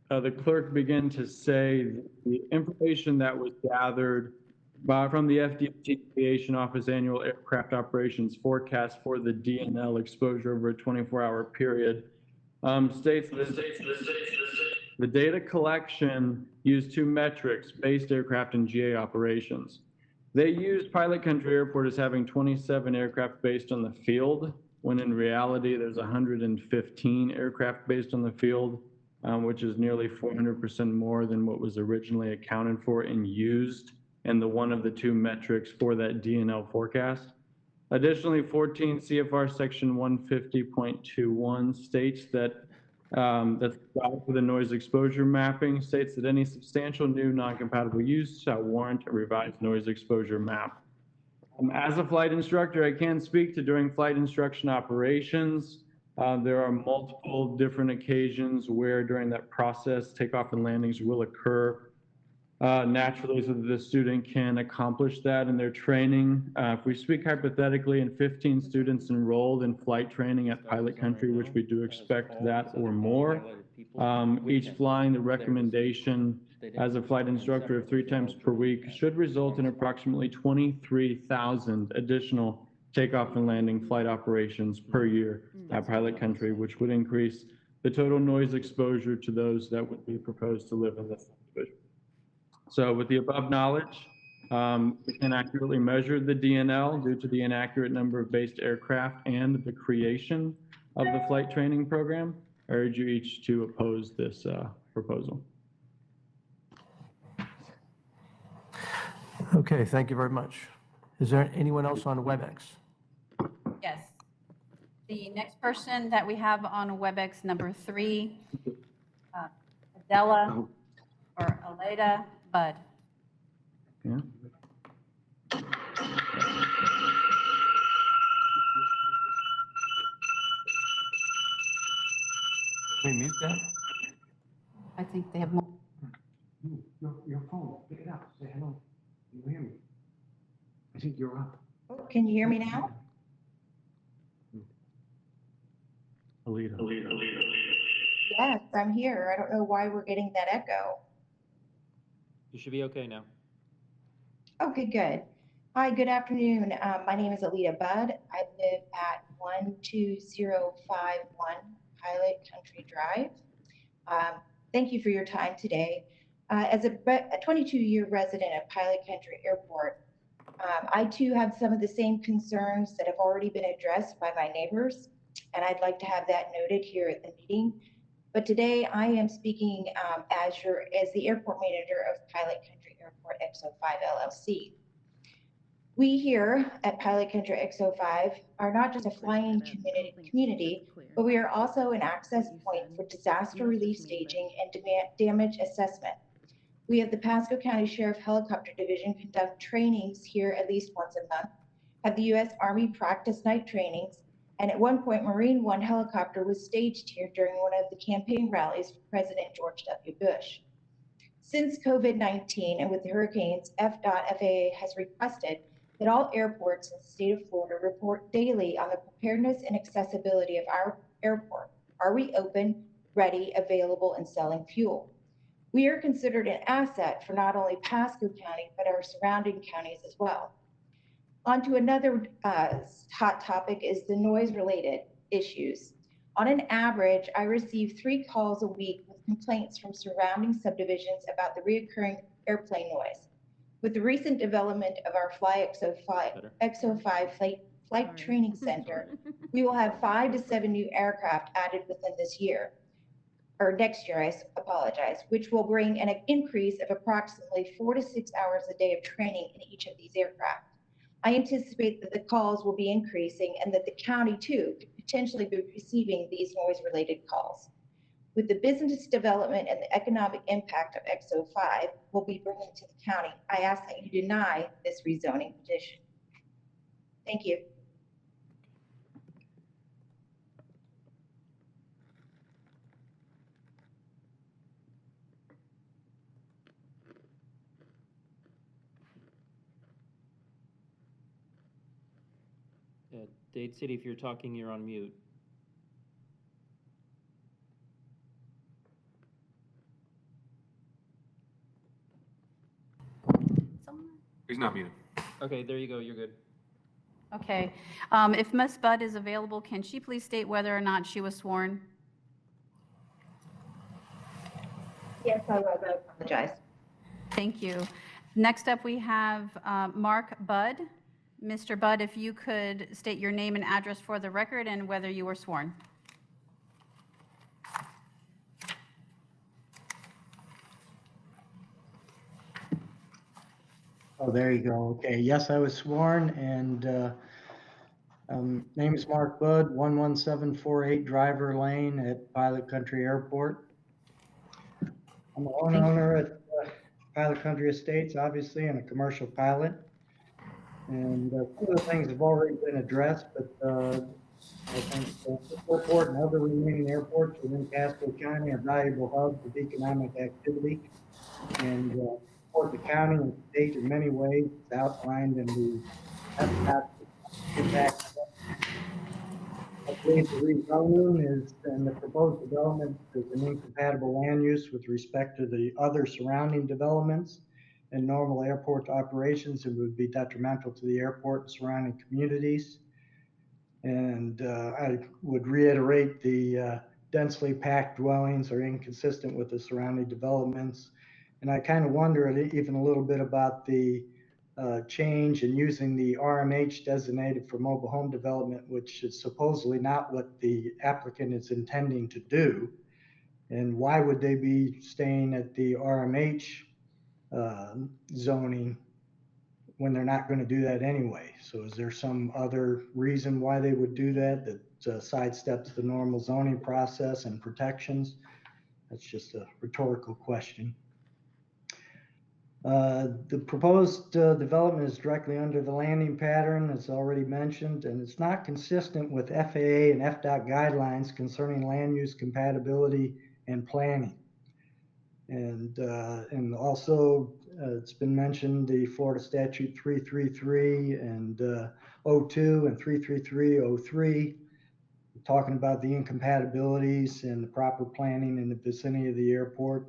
the clerk began to say, the information that was gathered from the FDOT Aviation Office Annual Aircraft Operations Forecast for the DNL exposure over a 24-hour period states the data collection used 2 metrics: based aircraft and GA operations. They used Pilot Country Airport as having 27 aircraft based on the field, when in reality there's 115 aircraft based on the field, which is nearly 400% more than what was originally accounted for and used in one of the 2 metrics for that DNL forecast. Additionally, 14 CFR section 150.21 states that that's for the noise exposure mapping states that any substantial new non-compatible use shall warrant a revised noise exposure map. As a flight instructor, I can speak to during flight instruction operations. There are multiple different occasions where during that process, takeoff and landings will occur naturally so that the student can accomplish that in their training. If we speak hypothetically in 15 students enrolled in flight training at Pilot Country, which we do expect that or more, each flying, the recommendation as a flight instructor of 3 times per week should result in approximately 23,000 additional takeoff and landing flight operations per year at Pilot Country, which would increase the total noise exposure to those that would be proposed to live in this division. So with the above knowledge, we can accurately measure the DNL due to the inaccurate number of based aircraft and the creation of the flight training program. I urge you each to oppose this proposal. Okay, thank you very much. Is there anyone else on WebEx? Yes. The next person that we have on WebEx, number 3, Adela or Aleda Bud. Yeah. Can we mute that? I think they have more. Your phone, pick it up, say hello. You hear me? I think you're up. Can you hear me now? Alita. Yes, I'm here. I don't know why we're getting that echo. You should be okay now. Okay, good. Hi, good afternoon. My name is Alita Budd. I live at 12051 Pilot Country Drive. Thank you for your time today. As a 22-year resident of Pilot Country Airport, I too have some of the same concerns that have already been addressed by my neighbors, and I'd like to have that noted here at the meeting. But today I am speaking as the airport manager of Pilot Country Airport XO5 LLC. We here at Pilot Country XO5 are not just a flying community, but we are also an access point for disaster relief staging and damage assessment. We have the Pasco County Sheriff Helicopter Division conduct trainings here at least once a month, have the U.S. Army practice night trainings, and at one point, Marine One helicopter was staged here during one of the campaign rallies for President George W. Bush. Since COVID-19 and with the hurricanes, FAA has requested that all airports in the state of Florida report daily on the preparedness and accessibility of our airport. Are we open, ready, available, and selling fuel? We are considered an asset for not only Pasco County, but our surrounding counties as well. On to another hot topic is the noise-related issues. On an average, I receive 3 calls a week with complaints from surrounding subdivisions about the reoccurring airplane noise. With the recent development of our XO5 Flight Training Center, we will have 5 to 7 new aircraft added within this year, or next year, I apologize, which will bring an increase of approximately 4 to 6 hours a day of training in each of these aircraft. I anticipate that the calls will be increasing and that the county too could potentially be receiving these noise-related calls. With the business development and the economic impact of XO5 will be bringing to the county, I ask that you deny this rezoning petition. Thank you. Dade City, if you're talking, you're on mute. He's not muted. Okay, there you go, you're good. Okay. If Ms. Budd is available, can she please state whether or not she was sworn? Yes, I was. I apologize. Thank you. Next up, we have Mark Budd. Mr. Budd, if you could state your name and address for the record and whether you were sworn. Oh, there you go. Okay. Yes, I was sworn, and name is Mark Budd, 11748 Driver Lane at Pilot Country Airport. I'm a owner at Pilot Country Estates, obviously, and a commercial pilot. And some of the things have already been addressed, but I think the airport and other remaining airports within Pasco County are valuable hubs of economic activity and support the county and state in many ways. It's outlined in the impact. I believe the rezoning is, and the proposed development is an incompatible land use with respect to the other surrounding developments and normal airport operations. It would be detrimental to the airport and surrounding communities. And I would reiterate the densely packed dwellings are inconsistent with the surrounding developments. And I kind of wonder even a little bit about the change in using the RMH designated for mobile home development, which is supposedly not what the applicant is intending to do. And why would they be staying at the RMH zoning when they're not going to do that anyway? So is there some other reason why they would do that sidesteps the normal zoning process and protections? That's just a rhetorical question. The proposed development is directly under the landing pattern, as already mentioned, and it's not consistent with FAA and FDOT guidelines concerning land use compatibility and planning. And also, it's been mentioned, the Florida Statute 333 and 02 and 33303, talking about the incompatibilities and the proper planning in the vicinity of the airport.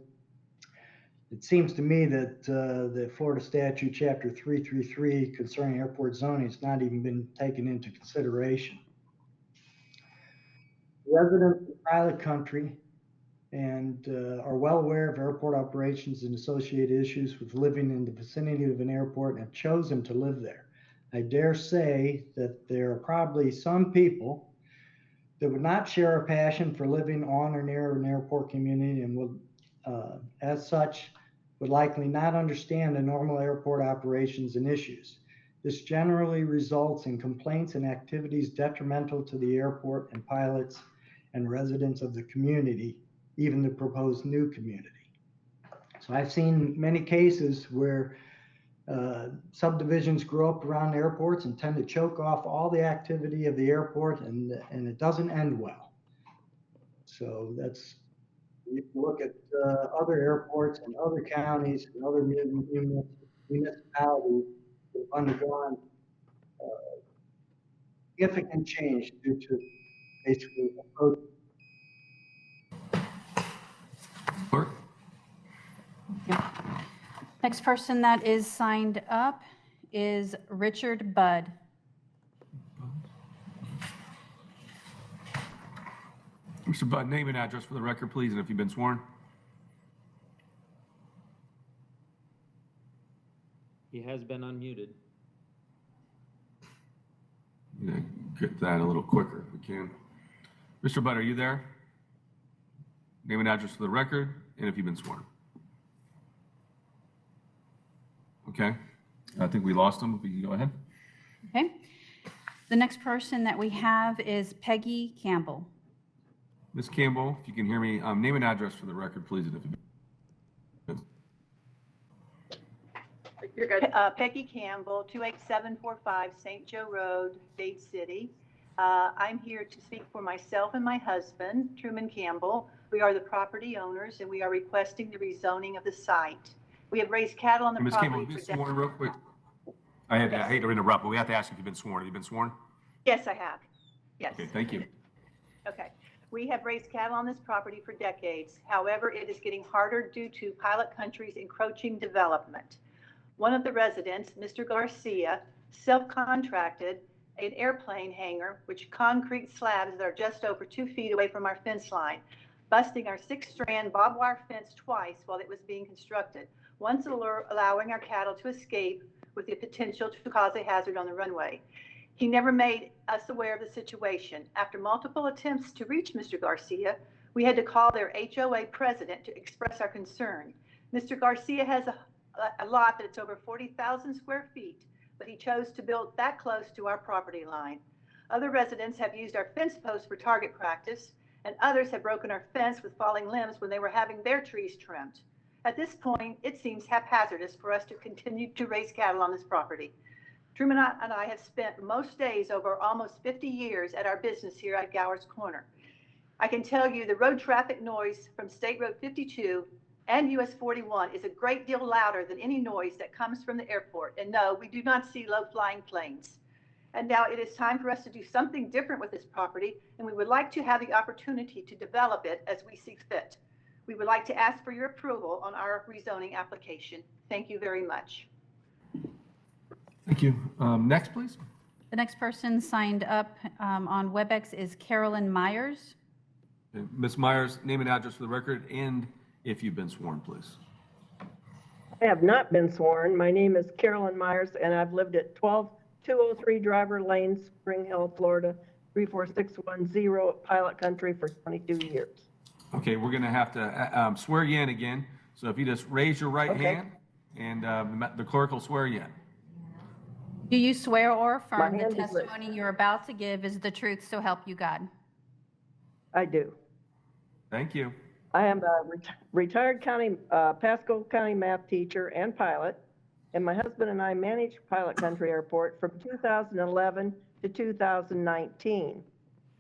It seems to me that the Florida Statute Chapter 333 concerning airport zoning has not even been taken into consideration. Residents of Pilot Country and are well aware of airport operations and associated issues with living in the vicinity of an airport and have chosen to live there. I dare say that there are probably some people that would not share a passion for living on or near an airport community and would, as such, would likely not understand the normal airport operations and issues. This generally results in complaints and activities detrimental to the airport and pilots and residents of the community, even the proposed new community. So I've seen many cases where subdivisions grow up around airports and tend to choke off all the activity of the airport, and it doesn't end well. So that's, you can look at other airports and other counties and other municipalities that have undergone significant change due to basically approach. Clerk? Next person that is signed up is Richard Budd. Mr. Budd, name and address for the record, please, and if you've been sworn. He has been unmuted. Yeah, get that a little quicker if we can. Mr. Budd, are you there? Name and address for the record, and if you've been sworn. Okay, I think we lost him. If we can go ahead. Okay. The next person that we have is Peggy Campbell. Ms. Campbell, if you can hear me, name and address for the record, please, and if you've You're good. Peggy Campbell, 28745 St. Joe Road, Dade City. I'm here to speak for myself and my husband, Truman Campbell. We are the property owners, and we are requesting the rezoning of the site. We have raised cattle on the Ms. property. Campbell, have you been sworn real quick? I hate to interrupt, but we have to ask if you've been sworn. Have you been sworn? Yes, I have. Yes. Okay, thank you. Okay. We have raised cattle on this property for decades. However, it is getting harder due to Pilot Country's encroaching development. One of the residents, Mr. Garcia, self-contracted an airplane hangar, which concrete slabs that are just over 2 feet away from our fence line, busting our 6-strand barbed wire fence twice while it was being constructed, once allowing our cattle to escape with the potential to cause a hazard on the runway. He never made us aware of the situation. After multiple attempts to reach Mr. Garcia, we had to call their HOA president to express our concern. Mr. Garcia has a lot that's over 40,000 square feet, but he chose to build that close to our property line. Other residents have used our fence posts for target practice, and others have broken our fence with falling limbs when they were having their trees trimmed. At this point, it seems haphazardous for us to continue to raise cattle on this property. Truman and I have spent most days over almost 50 years at our business here at Gower's Corner. I can tell you the road traffic noise from State Road 52 and US 41 is a great deal louder than any noise that comes from the airport. And no, we do not see low-flying planes. And now it is time for us to do something different with this property, and we would like to have the opportunity to develop it as we see fit. We would like to ask for your approval on our rezoning application. Thank you very much. Thank you. Next, please. The next person signed up on WebEx is Carolyn Myers. Okay, Ms. Myers, name and address for the record, and if you've been sworn, please. I have not been sworn. My name is Carolyn Myers, and I've lived at 12203 Driver Lane, Spring Hill, Florida, 34610 at Pilot Country for 22 years. Okay, we're going to have to swear you in again. So if you just raise your right Okay. hand, and the clerk will swear you in. Do you swear or affirm My the hand is raised. testimony you're about to give is the truth, so help you God? I do. Thank you. I am a retired Pasco County math teacher and pilot, and my husband and I managed Pilot Country Airport from 2011 to 2019.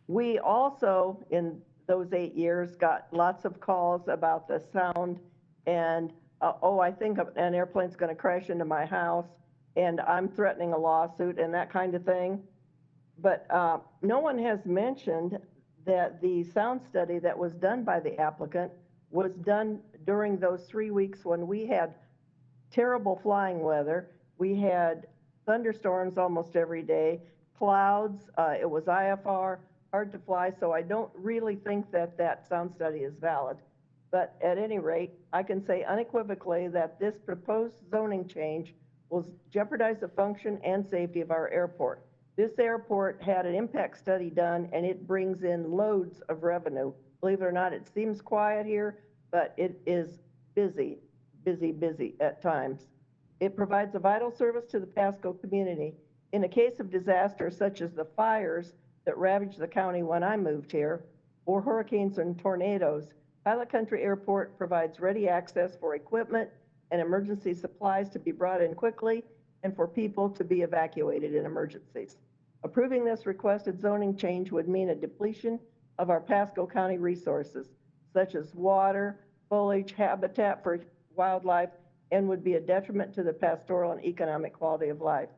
We also, in those 8 years, got lots of calls about the sound and, I think an airplane's going to crash into my house, and I'm threatening a lawsuit and that kind of thing. But no one has mentioned that the sound study that was done by the applicant was done during those 3 weeks when we had terrible flying weather. We had thunderstorms almost every day, clouds, it was IFR, hard to fly, so I don't really think that that sound study is valid. But at any rate, I can say unequivocally that this proposed zoning change will jeopardize the function and safety of our airport. This airport had an impact study done and it brings in loads of revenue. Believe it or not, it seems quiet here, but it is busy, busy at times. It provides a vital service to the Pasco community. In a case of disaster such as the fires that ravaged the county when I moved here, or hurricanes and tornadoes, Pilot Country Airport provides ready access for equipment and emergency supplies to be brought in quickly and for people to be evacuated in emergencies. Approving this requested zoning change would mean a depletion of our Pasco County resources, such as water, foliage, habitat for wildlife, and would be a detriment to the pastoral and economic quality of life.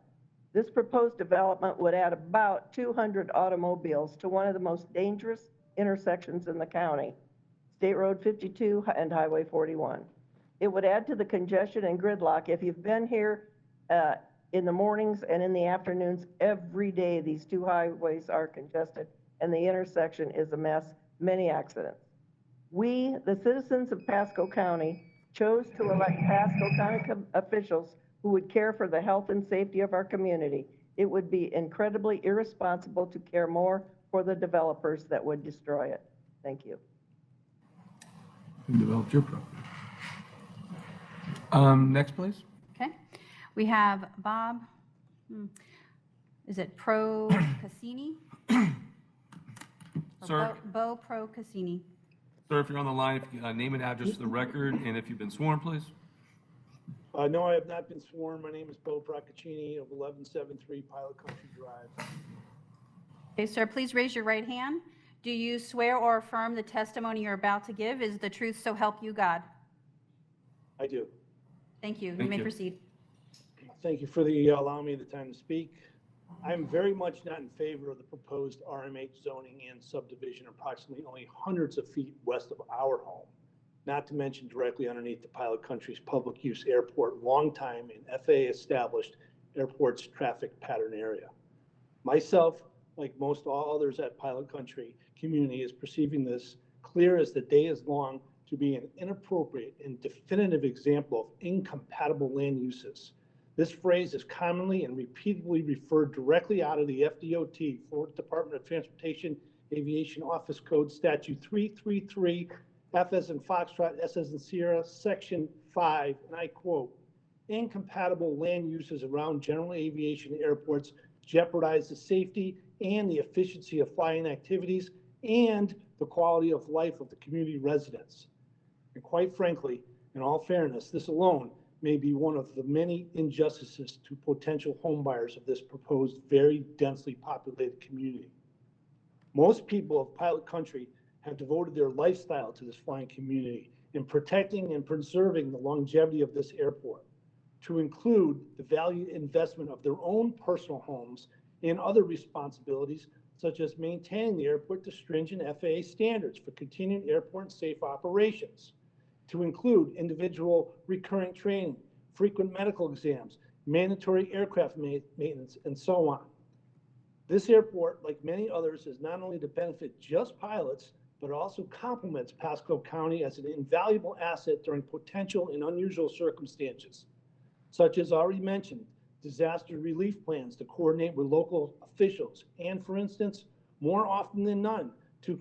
This proposed development would add about 200 automobiles to one of the most dangerous intersections in the county, State Road 52 and Highway 41. It would add to the congestion and gridlock. If you've been here in the mornings and in the afternoons, every day these two highways are congested and the intersection is a mess, many accidents. We, the citizens of Pasco County, chose to elect Pasco County officials who would care for the health and safety of our community. It would be incredibly irresponsible to care more for the developers that would destroy it. Thank you. You developed your property. Next, please. Okay. We have Bob, is it Pro Cassini? Sir. Bo Pro Cassini. Sir, if you're on the line, if you can, name and address for the record, and if you've been sworn, please. No, I have not been sworn. My name is Bo Procaccini of 1173 Pilot Country Drive. Okay, sir, please raise your right hand. Do you swear or affirm the testimony you're about to give is the truth, so help you God? I do. Thank you. You Thank may you. proceed. Thank you for allowing me the time to speak. I'm very much not in favor of the proposed RMH zoning and subdivision approximately only hundreds of feet west of our home, not to mention directly underneath the Pilot Country's public use airport, longtime and FAA established airport's traffic pattern area. Myself, like most all others at Pilot Country community, is perceiving this clear as the day is long to be an inappropriate and definitive example of incompatible land uses. This phrase is commonly and repeatedly referred directly out of the FDOT, Florida Department of Transportation Aviation Office Code Statute 333, F as in Foxtrot, S as in Sierra, Section 5, and I quote, incompatible land uses around general aviation airports jeopardize the safety and the efficiency of flying activities and the quality of life of the community residents. And quite frankly, in all fairness, this alone may be one of the many injustices to potential homebuyers of this proposed very densely populated community. Most people of Pilot Country have devoted their lifestyle to this flying community in protecting and preserving the longevity of this airport, to include the value investment of their own personal homes and other responsibilities, such as maintaining the airport to stringent FAA standards for continued airport and safe operations, to include individual recurring training, frequent medical exams, mandatory aircraft maintenance, and so on. This airport, like many others, is not only to benefit just pilots, but also complements Pasco County as an invaluable asset during potential and unusual circumstances, such as already mentioned, disaster relief plans to coordinate with local officials, and for instance, more often than none, to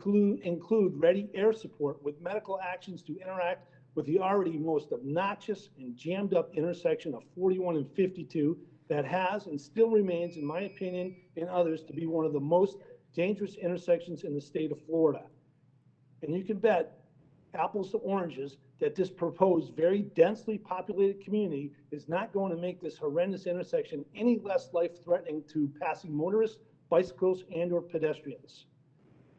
include ready air support with medical actions to interact with the already most obnoxious and jammed up intersection of 41 and 52 that has and still remains, in my opinion and others, to be one of the most dangerous intersections in the state of Florida. And you can bet, apples to oranges, that this proposed very densely populated community is not going to make this horrendous intersection any less life-threatening to passing motorists, bicycles, and/or pedestrians.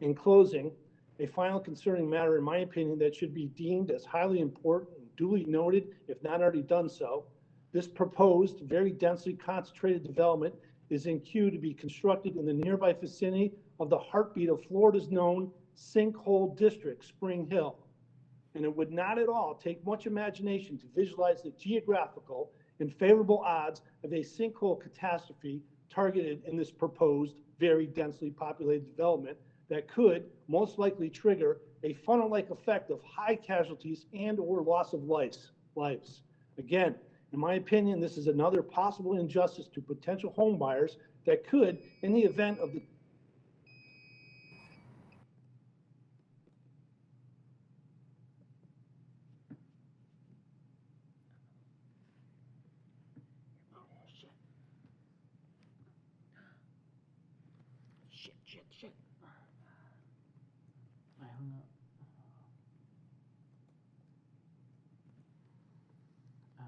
In closing, a final concerning matter, in my opinion, that should be deemed as highly important and duly noted, if not already done so. This proposed, very densely concentrated development is in queue to be constructed in the nearby vicinity of the heartbeat of Florida's known sinkhole district, Spring Hill. And it would not at all take much imagination to visualize the geographical and favorable odds of a sinkhole catastrophe targeted in this proposed, very densely populated development that could most likely trigger a funnel-like effect of high casualties and/or loss of lives. Again, in my opinion, this is another possible injustice to potential home buyers that could, in the event of the Shit. I hung up. I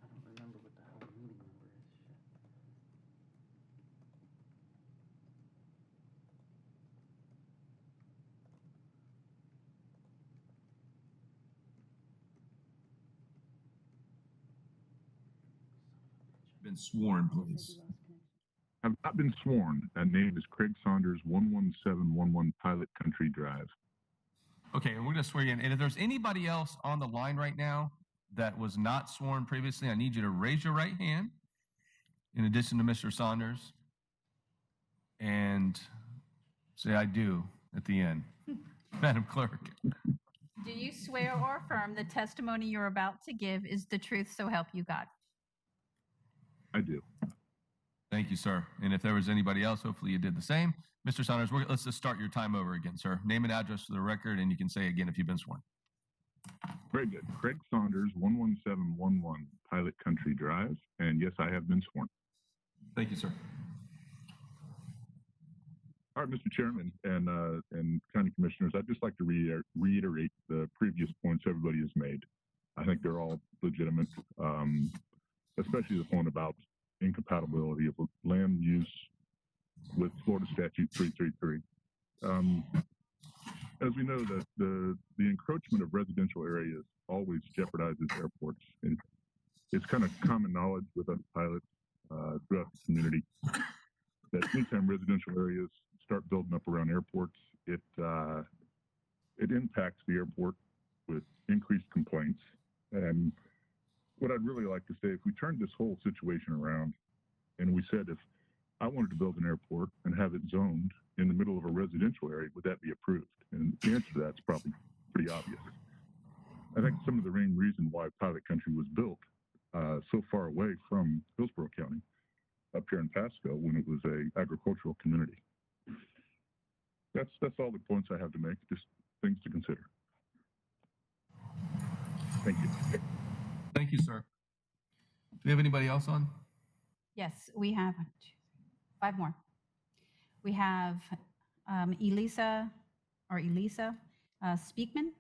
don't remember what the hell the meeting number is. Shit. Been sworn, please. Have not been sworn. That name is Craig Saunders, 11711 Pilot Country Drive. Okay, and we're going to swear you in. And if there's anybody else on the line right now that was not sworn previously, I need you to raise your right hand, in addition to Mr. Saunders, and say "I do" at the end. Madam Clerk. Do you swear or affirm the testimony you're about to give is the truth, so help you God? I do. Thank you, sir. And if there was anybody else, hopefully you did the same. Mr. Saunders, let's just start your time over again, sir. Name and address for the record, and you can say again if you've been sworn. Very good. Craig Saunders, 11711 Pilot Country Drive. And yes, I have been sworn. Thank you, sir. All right, Mr. Chairman and County Commissioners, I'd just like to reiterate the previous points everybody has made. I think they're all legitimate, especially the point about incompatibility of land use with Florida Statute 333. As we know, that the encroachment of residential areas always jeopardizes airports. And it's kind of common knowledge with us pilots throughout the community that anytime residential areas start building up around airports, it impacts the airport with increased complaints. And what I'd really like to say, if we turned this whole situation around and we said, if I wanted to build an airport and have it zoned in the middle of a residential area, would that be approved? And the answer to that's probably pretty obvious. I think some of the main reason why Pilot Country was built so far away from Hillsborough County up here in Pasco when it was a agricultural community. That's all the points I have to make, just things to consider. Thank you. Thank you, sir. Do we have anybody else on? Yes, we have 5 more. We have Elisa Speakman.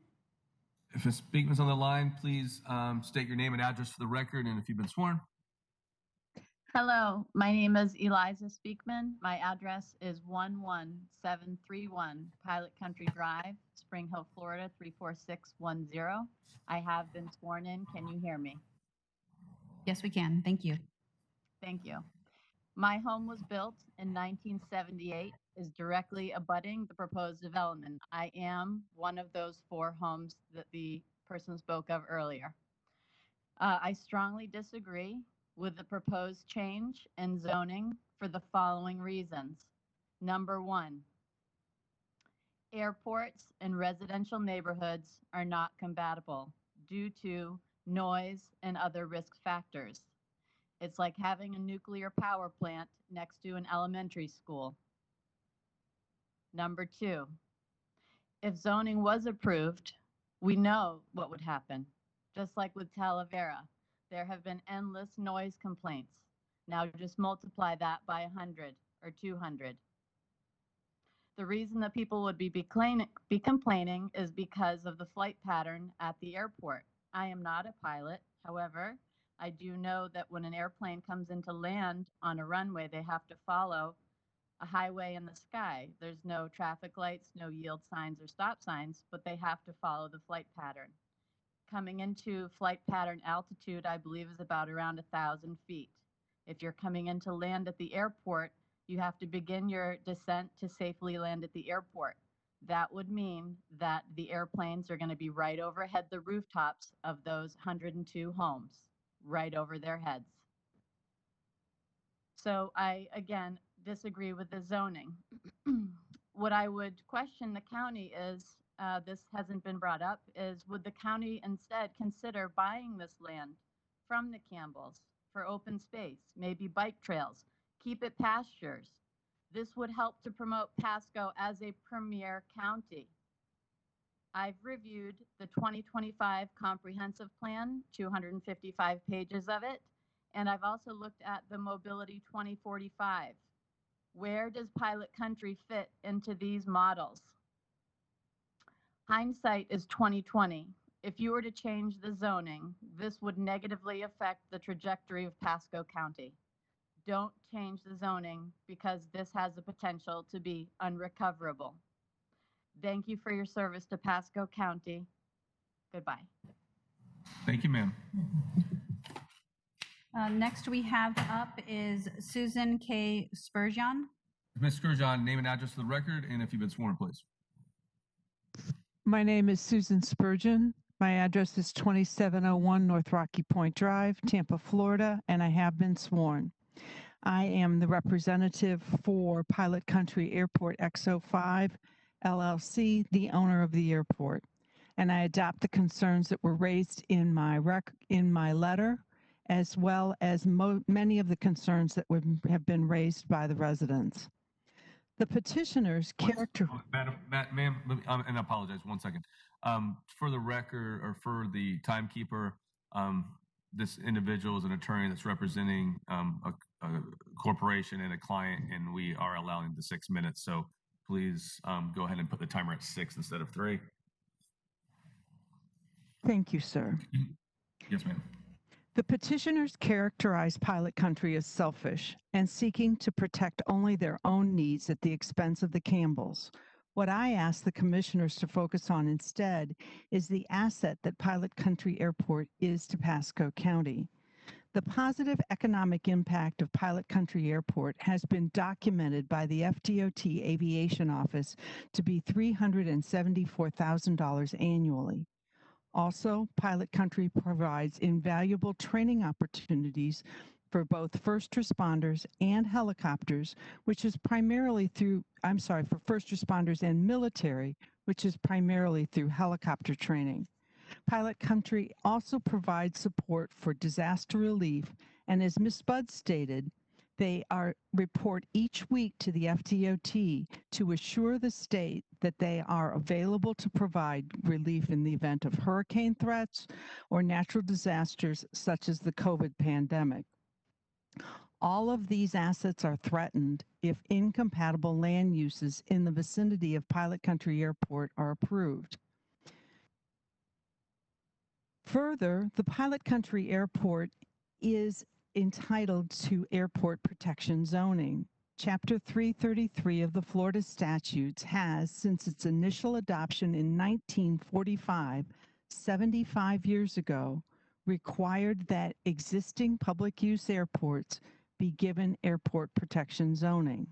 If Ms. Speakman's on the line, please state your name and address for the record, and if you've been sworn. Hello, my name is Eliza Speakman. My address is 11731 Pilot Country Drive, Spring Hill, Florida 34610. I have been sworn in. Can you hear me? Yes, we can. Thank you. Thank you. My home was built in 1978, is directly abutting the proposed development. I am one of those 4 homes that the person spoke of earlier. I strongly disagree with the proposed change in zoning for the following reasons. Number 1, airports and residential neighborhoods are not compatible due to noise and other risk factors. It's like having a nuclear power plant next to an elementary school. Number 2, if zoning was approved, we know what would happen. Just like with Talavera, there have been endless noise complaints. Now just multiply that by 100 or 200. The reason that people would be complaining is because of the flight pattern at the airport. I am not a pilot. However, I do know that when an airplane comes into land on a runway, they have to follow a highway in the sky. There's no traffic lights, no yield signs or stop signs, but they have to follow the flight pattern. Coming into flight pattern altitude, I believe, is about around 1,000 feet. If you're coming into land at the airport, you have to begin your descent to safely land at the airport. That would mean that the airplanes are going to be right overhead the rooftops of those 102 homes, right over their heads. So I, again, disagree with the zoning. What I would question the county is, this hasn't been brought up, is would the county instead consider buying this land from the Campbells for open space, maybe bike trails, Keep it pastures. This would help to promote Pasco as a premier county. I've reviewed the 2025 comprehensive plan, 255 pages of it, and I've also looked at the Mobility 2045. Where does Pilot Country fit into these models? Hindsight is 2020. If you were to change the zoning, this would negatively affect the trajectory of Pasco County. Don't change the zoning because this has the potential to be unrecoverable. Thank you for your service to Pasco County. Goodbye. Thank you, ma'am. Next we have up is Susan K. Spurgeon. Ms. Sturgeon, name and address for the record, and if you've been sworn, please. My name is Susan Spurgeon. My address is 2701 North Rocky Point Drive, Tampa, Florida, and I have been sworn. I am the representative for Pilot Country Airport XO5 LLC, the owner of the airport. And I adopt the concerns that were raised in my letter, as well as many of the concerns that have been raised by the residents. The petitioner's character. Ma'am, and I apologize, 1 second. For the record, or for the timekeeper, this individual is an attorney that's representing a corporation and a client, and we are allowing the 6 minutes. So please go ahead and put the timer at 6 instead of 3. Thank you, sir. Yes, ma'am. The petitioners characterize Pilot Country as selfish and seeking to protect only their own needs at the expense of the Campbells. What I ask the commissioners to focus on instead is the asset that Pilot Country Airport is to Pasco County. The positive economic impact of Pilot Country Airport has been documented by the FDOT Aviation Office to be $374,000 annually. Also, Pilot Country provides invaluable training opportunities for both first responders and helicopters, which is primarily through, for first responders and military, which is primarily through helicopter training. Pilot Country also provides support for disaster relief, and as Ms. Budd stated, they report each week to the FDOT to assure the state that they are available to provide relief in the event of hurricane threats or natural disasters such as the COVID pandemic. All of these assets are threatened if incompatible land uses in the vicinity of Pilot Country Airport are approved. Further, the Pilot Country Airport is entitled to airport protection zoning. Chapter 333 of the Florida statutes has, since its initial adoption in 1945, 75 years ago, required that existing public use airports be given airport protection zoning.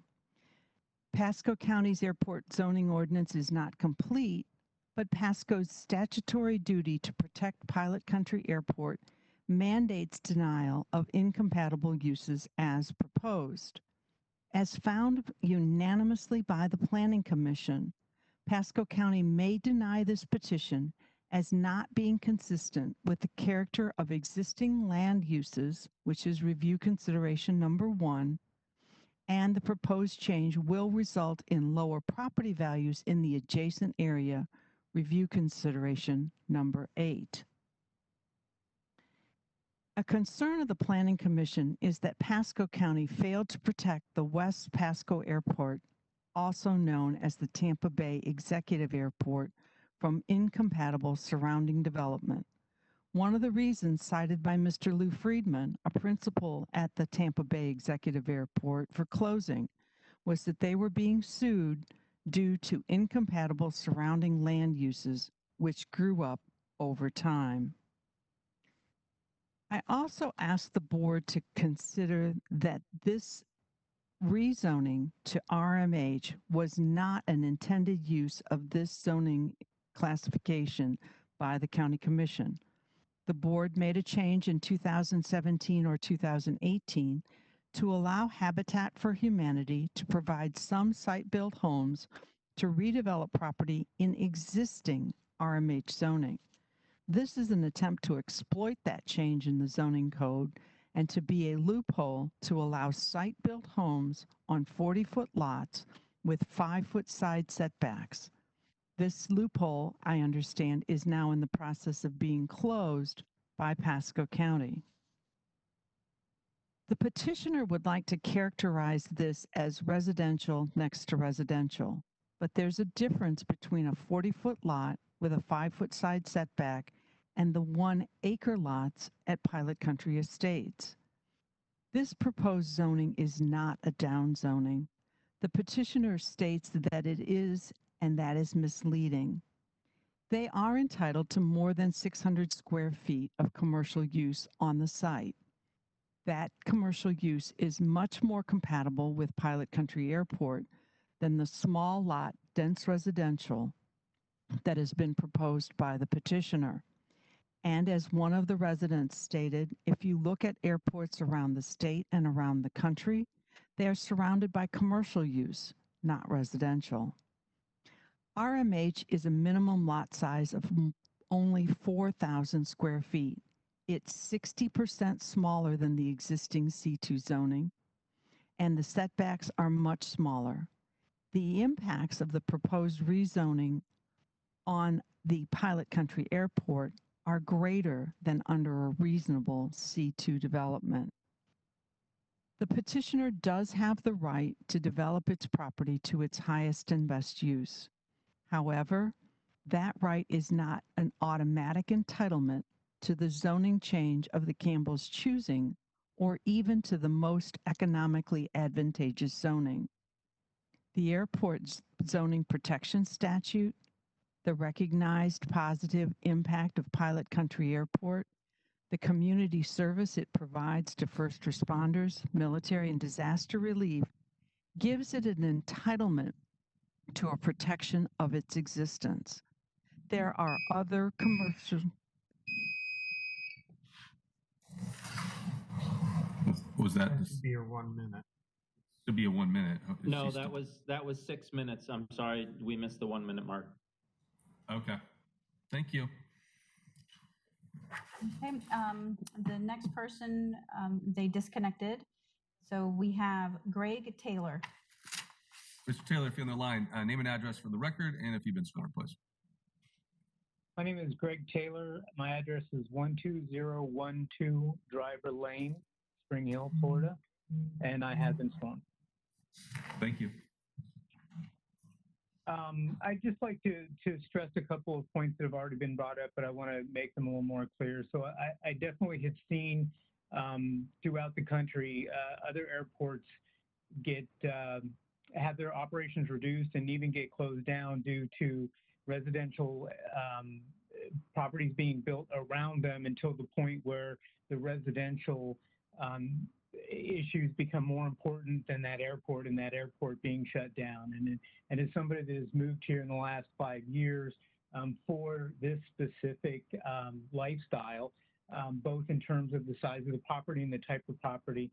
Pasco County's airport zoning ordinance is not complete, but Pasco's statutory duty to protect Pilot Country Airport mandates denial of incompatible uses as proposed. As found unanimously by the Planning Commission, Pasco County may deny this petition as not being consistent with the character of existing land uses, which is review consideration number 1, and the proposed change will result in lower property values in the adjacent area, review consideration number 8. A concern of the Planning Commission is that Pasco County failed to protect the West Pasco Airport, also known as the Tampa Bay Executive Airport, from incompatible surrounding development. One of the reasons cited by Mr. Lou Friedman, a principal at the Tampa Bay Executive Airport, for closing was that they were being sued due to incompatible surrounding land uses, which grew up over time. I also asked the board to consider that this rezoning to RMH was not an intended use of this zoning classification by the County Commission. The board made a change in 2017 or 2018 to allow Habitat for Humanity to provide some site-built homes to redevelop property in existing RMH zoning. This is an attempt to exploit that change in the zoning code and to be a loophole to allow site-built homes on 40-foot lots with 5-foot side setbacks. This loophole, I understand, is now in the process of being closed by Pasco County. The petitioner would like to characterize this as residential next to residential, but there's a difference between a 40-foot lot with a 5-foot side setback and the 1-acre lots at Pilot Country Estates. This proposed zoning is not a down zoning. The petitioner states that it is, and that is misleading. They are entitled to more than 600 square feet of commercial use on the site. That commercial use is much more compatible with Pilot Country Airport than the small lot dense residential that has been proposed by the petitioner. And as one of the residents stated, if you look at airports around the state and around the country, they are surrounded by commercial use, not residential. RMH is a minimum lot size of only 4,000 square feet. It's 60% smaller than the existing C2 zoning, and the setbacks are much smaller. The impacts of the proposed rezoning on the Pilot Country Airport are greater than under a reasonable C2 development. The petitioner does have the right to develop its property to its highest and best use. However, that right is not an automatic entitlement to the zoning change of the Campbell's choosing, or even to the most economically advantageous zoning. The airport zoning protection statute, the recognized positive impact of Pilot Country Airport, the community service it provides to first responders, military, and disaster relief gives it an entitlement to a protection of its existence. There are other commercial. What was that? That should be your 1 minute. Should be a 1 minute. Oh, No, she's that was 6 minutes. I'm sorry, we missed the 1 minute mark. Okay. Thank you. Okay, the next person, they disconnected. So we have Greg Taylor. Mr. Taylor, if you're on the line, name and address for the record, and if you've been sworn, please. My name is Greg Taylor. My address is 12012 Driver Lane, Spring Hill, Florida, and I have been sworn. Thank you. I'd just like to stress a couple of points that have already been brought up, but I want to make them a little more clear. So I definitely have seen throughout the country other airports have their operations reduced and even get closed down due to residential properties being built around them until the point where the residential issues become more important than that airport and that airport being shut down. And as somebody that has moved here in the last 5 years for this specific lifestyle, both in terms of the size of the property and the type of property,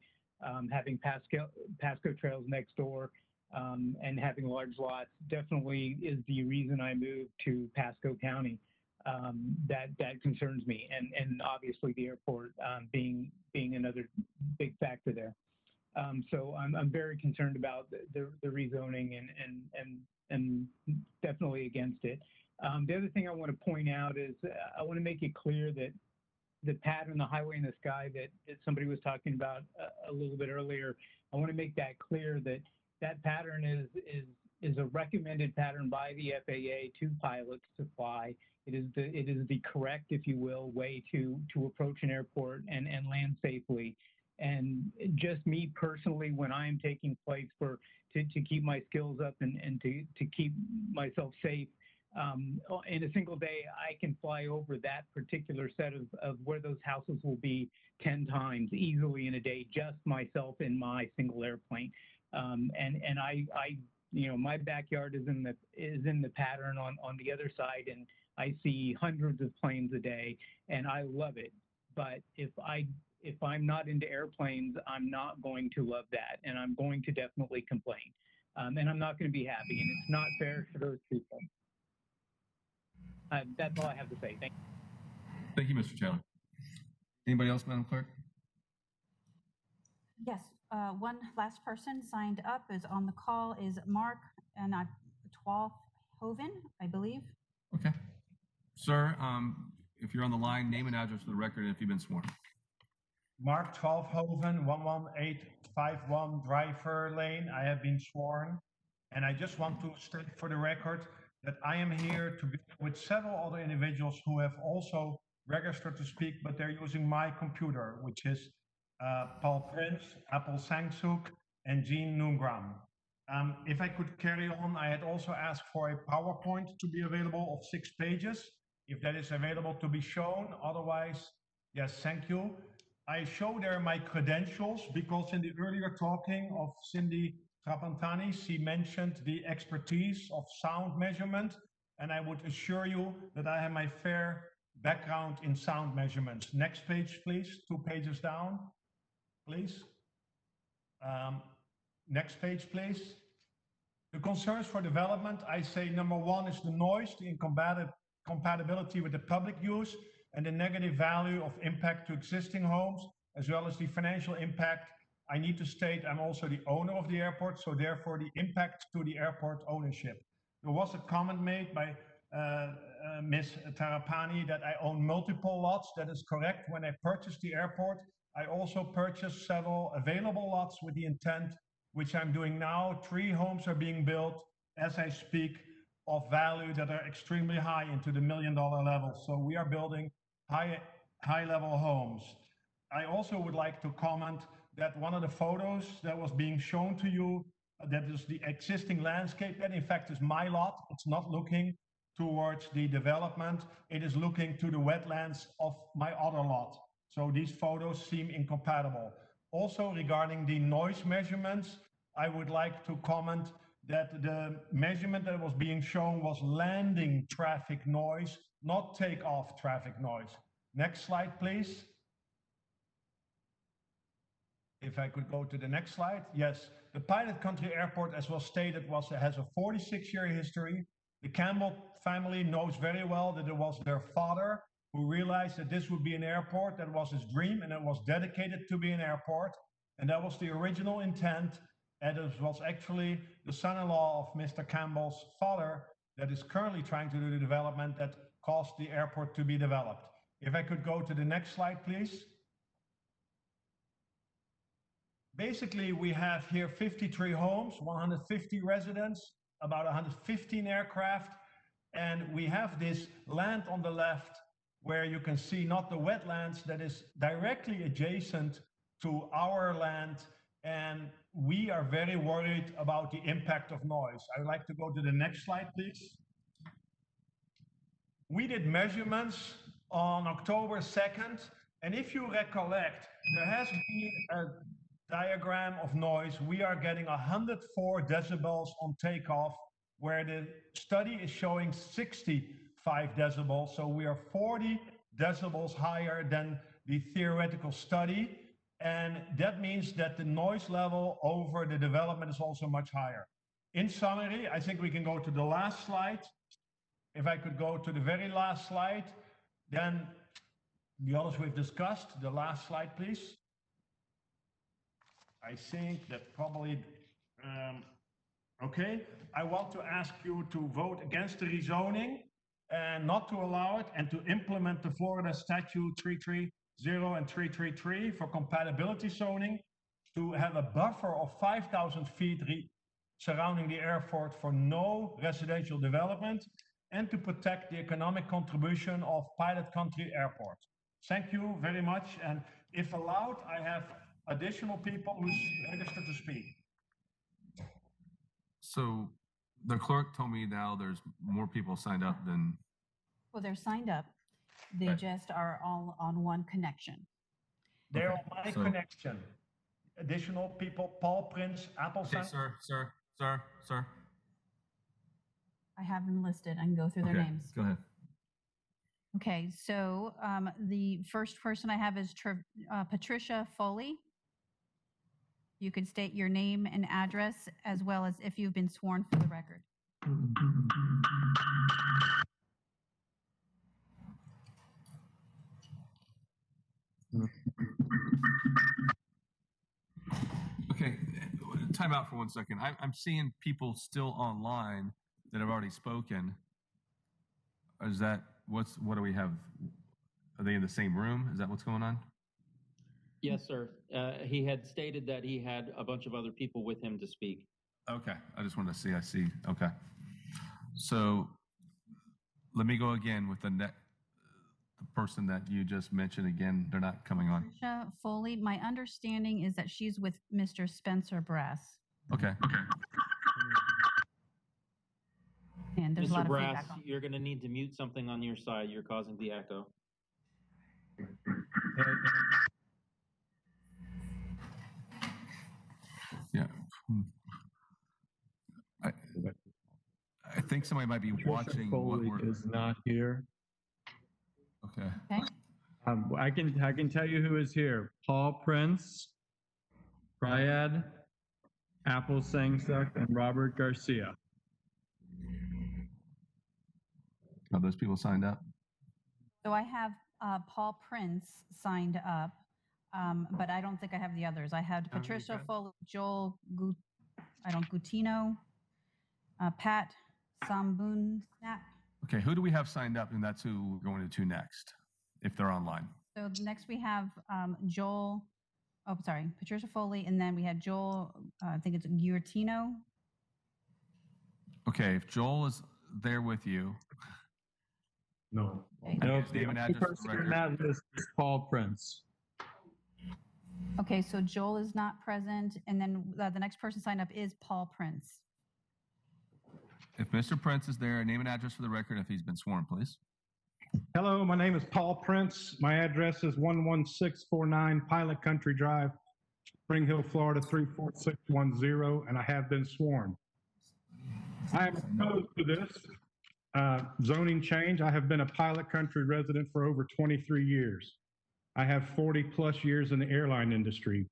having Pasco trails next door, and having large lots definitely is the reason I moved to Pasco County. That concerns me, and obviously the airport being another big factor there. So I'm very concerned about the rezoning and definitely against it. The other thing I want to point out is I want to make it clear that the pattern, the highway in the sky that somebody was talking about a little bit earlier, I want to make that clear that pattern is a recommended pattern by the FAA to pilots to fly. It is the correct, if you will, way to approach an airport and land safely. And just me personally, when I am taking flights to keep my skills up and to keep myself safe, in a single day, I can fly over that particular set of where those houses will be 10 times easily in a day, just myself in my single airplane. And I my backyard is in the pattern on the other side, and I see hundreds of planes a day, and I love it. But if I'm not into airplanes, I'm not going to love that, and I'm going to definitely complain, and I'm not going to be happy, and it's not fair to those people. That's all I have to say. Thank you. Thank you, Mr. Taylor. Anybody else, Madam Clerk? Yes, one last person signed up is on the call is Mark and Hoven, I believe. Okay. Sir, if you're on the line, name and address for the record and if you've been sworn. Mark 12 Hoven, 11851 Driver Lane. I have been sworn. And I just want to state for the record that I am here together with several other individuals who have also registered to speak, but they're using my computer, which is Paul Prince, Apple Sangsuk, and Jean Noongram. If I could carry on, I had also asked for a PowerPoint to be available of 6 pages, if that is available to be shown. Otherwise, yes, thank you. I show there my credentials because in the earlier talking of Cindy Trapantani, she mentioned the expertise of sound measurement, and I would assure you that I have my fair background in sound measurements. Next page, please, 2 pages down, please. Next page, please. The concerns for development, I say number 1 is the noise, the incompatibility with the public use, and the negative value of impact to existing homes, as well as the financial impact. I need to state I'm also the owner of the airport, so therefore the impact to the airport ownership. There was a comment made by Ms. Tarapani that I own multiple lots. That is correct. When I purchased the airport, I also purchased several available lots with the intent, which I'm doing now. 3 homes are being built as I speak of value that are extremely high into the $1 million level. So we are building high-level homes. I also would like to comment that one of the photos that was being shown to you, that is the existing landscape, that in fact is my lot. It's not looking towards the development. It is looking to the wetlands of my other lot. So these photos seem incompatible. Also regarding the noise measurements, I would like to comment that the measurement that was being shown was landing traffic noise, not takeoff traffic noise. Next slide, please. If I could go to the next slide. Yes, the Pilot Country Airport, as was stated, has a 46-year history. The Campbell family knows very well that it was their father who realized that this would be an airport. That was his dream, and it was dedicated to be an airport. And that was the original intent. And it was actually the son-in-law of Mr. Campbell's father that is currently trying to do the development that caused the airport to be developed. If I could go to the next slide, please. Basically, we have here 53 homes, 150 residents, about 115 aircraft, and we have this land on the left where you can see not the wetlands that is directly adjacent to our land, and we are very worried about the impact of noise. I would like to go to the next slide, please. We did measurements on October 2nd, and if you recollect, there has been a diagram of noise. We are getting 104 decibels on takeoff, where the study is showing 65 decibels. So we are 40 decibels higher than the theoretical study. And that means that the noise level over the development is also much higher. In summary, I think we can go to the last slide. If I could go to the very last slide, then the others we've discussed. The last slide, please. I think that probably, okay. I want to ask you to vote against the rezoning and not to allow it, and to implement the Florida Statute 330 and 333 for compatibility zoning, to have a buffer of 5,000 feet surrounding the airport for no residential development, and to protect the economic contribution of Pilot Country Airport. Thank you very much, and if allowed, I have additional people who's registered to speak. So the clerk told me now there's more people signed up than. Well, they're signed up. They Right. just are all on one connection. They're Okay, on my so- connection. Additional people, Paul Prince, Apple Okay, sir. I have them listed. I can go through their Okay, names. go ahead. Okay, so the first person I have is Patricia Foley. You could state your name and address, as well as if you've been sworn for the record. time out for 1 second. I'm seeing people still online that have already spoken. Is that, what do we have? Are they in the same room? Is that what's going on? Yes, sir. He had stated that he had a bunch of other people with him to speak. Okay, I just wanted to see, I see, okay. So let me go again with the person that you just mentioned again, they're not coming on. Patricia Foley, my understanding is that she's with Mr. Spencer Brass. Okay. And there's a lot Mr. of Brass, feedback on. you're going to need to mute something on your side. You're causing the echo. Yeah. I think somebody might be watching what Foley we're. is not here. Okay. Okay. I can tell you who is here. Paul Prince, Triad, Apple Sangsuck, and Robert Garcia. Are those people signed up? So I have Paul Prince signed up, but I don't think I have the others. I had Patricia Foley, Joel Gutino, Pat Sambun Snap. Okay, who do we have signed up? And that's who we're going to next, if they're online. So next we have Patricia Foley, and then we had Joel, I think it's Gutino. Okay, if Joel is there with you. No. Okay. No, His name and the address for person the in record. that list is Paul Prince. Okay, so Joel is not present, and then the next person signed up is Paul Prince. If Mr. Prince is there, name and address for the record if he's been sworn, please. Hello, my name is Paul Prince. My address is 11649 Pilot Country Drive, Spring Hill, Florida 34610, and I have been sworn. I am opposed to this zoning change. I have been a Pilot Country resident for over 23 years. I have 40 plus years in the airline industry.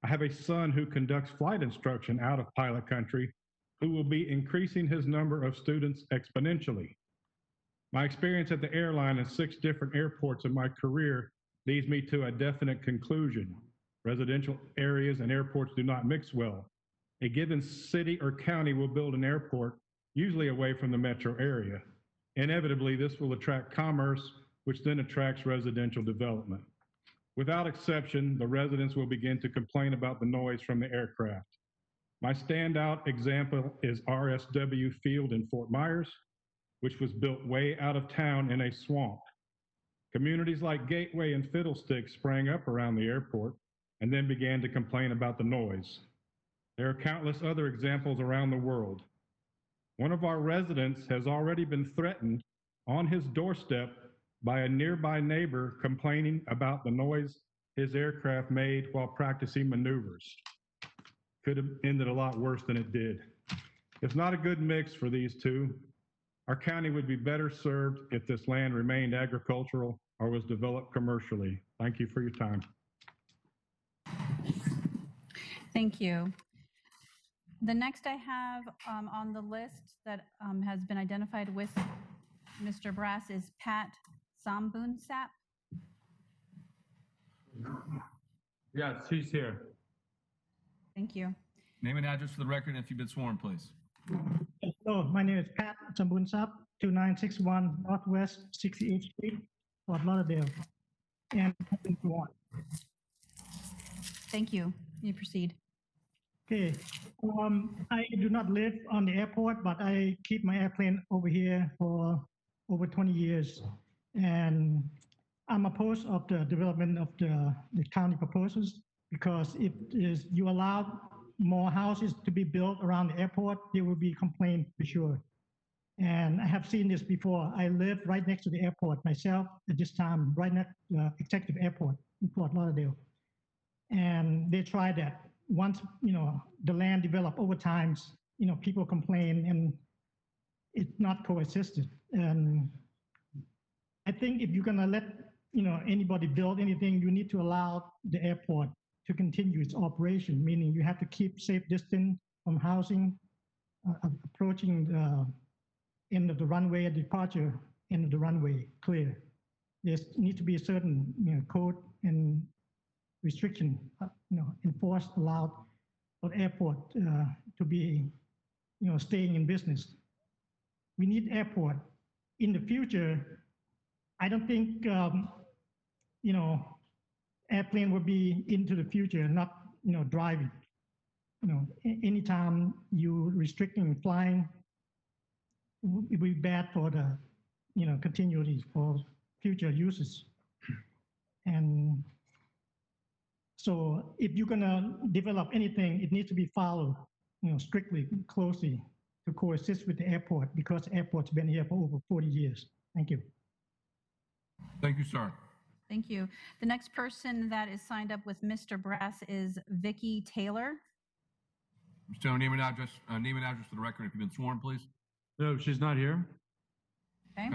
I have a son who conducts flight instruction out of Pilot Country, who will be increasing his number of students exponentially. My experience at the airline in 6 different airports in my career leads me to a definite conclusion. Residential areas and airports do not mix well. A given city or county will build an airport, usually away from the metro area. Inevitably, this will attract commerce, which then attracts residential development. Without exception, the residents will begin to complain about the noise from the aircraft. My standout example is RSW Field in Fort Myers, which was built way out of town in a swamp. Communities like Gateway and Fiddlesticks sprang up around the airport and then began to complain about the noise. There are countless other examples around the world. One of our residents has already been threatened on his doorstep by a nearby neighbor complaining about the noise his aircraft made while practicing maneuvers. Could have ended a lot worse than it did. It's not a good mix for these two. Our county would be better served if this land remained agricultural or was developed commercially. Thank you for your time. Thank you. The next I have on the list that has been identified with Mr. Brass is Pat Sambunsap. Yes, he's here. Thank you. Name and address for the record if you've been sworn, please. Hello, my name is Pat Sambunsap, 2961 Northwest 68th Street, Fort Lauderdale, and Thank you. You proceed. Okay, I do not live on the airport, but I keep my airplane over here for over 20 years. And I'm opposed of the development of the county proposals because if you allow more houses to be built around the airport, there will be complaints for sure. And I have seen this before. I live right next to the airport myself at this time, right next to the Executive Airport in Fort Lauderdale. And they tried that. Once, the land developed over time, people complain and it's not coexisted. And I think if you're gonna let, anybody build anything, you need to allow the airport to continue its operation, meaning you have to keep safe distance from housing, approaching the end of the runway and departure, end of the runway clear. There needs to be a certain, code and restriction, enforced, allowed for the airport to be, staying in business. We need airport. In the future, I don't think, airplane will be into the future, not, driving. Anytime you restricting flying, it will be bad for the, continuity for future uses. And so if you're gonna develop anything, it needs to be followed, strictly, closely to coexist with the airport because the airport's been here for over 40 years. Thank you. Thank you, sir. Thank you. The next person that is signed up with Mr. Brass is Vicky Taylor. Mr. Taylor, name and address for the record if you've been sworn, please. No, she's not here. Okay.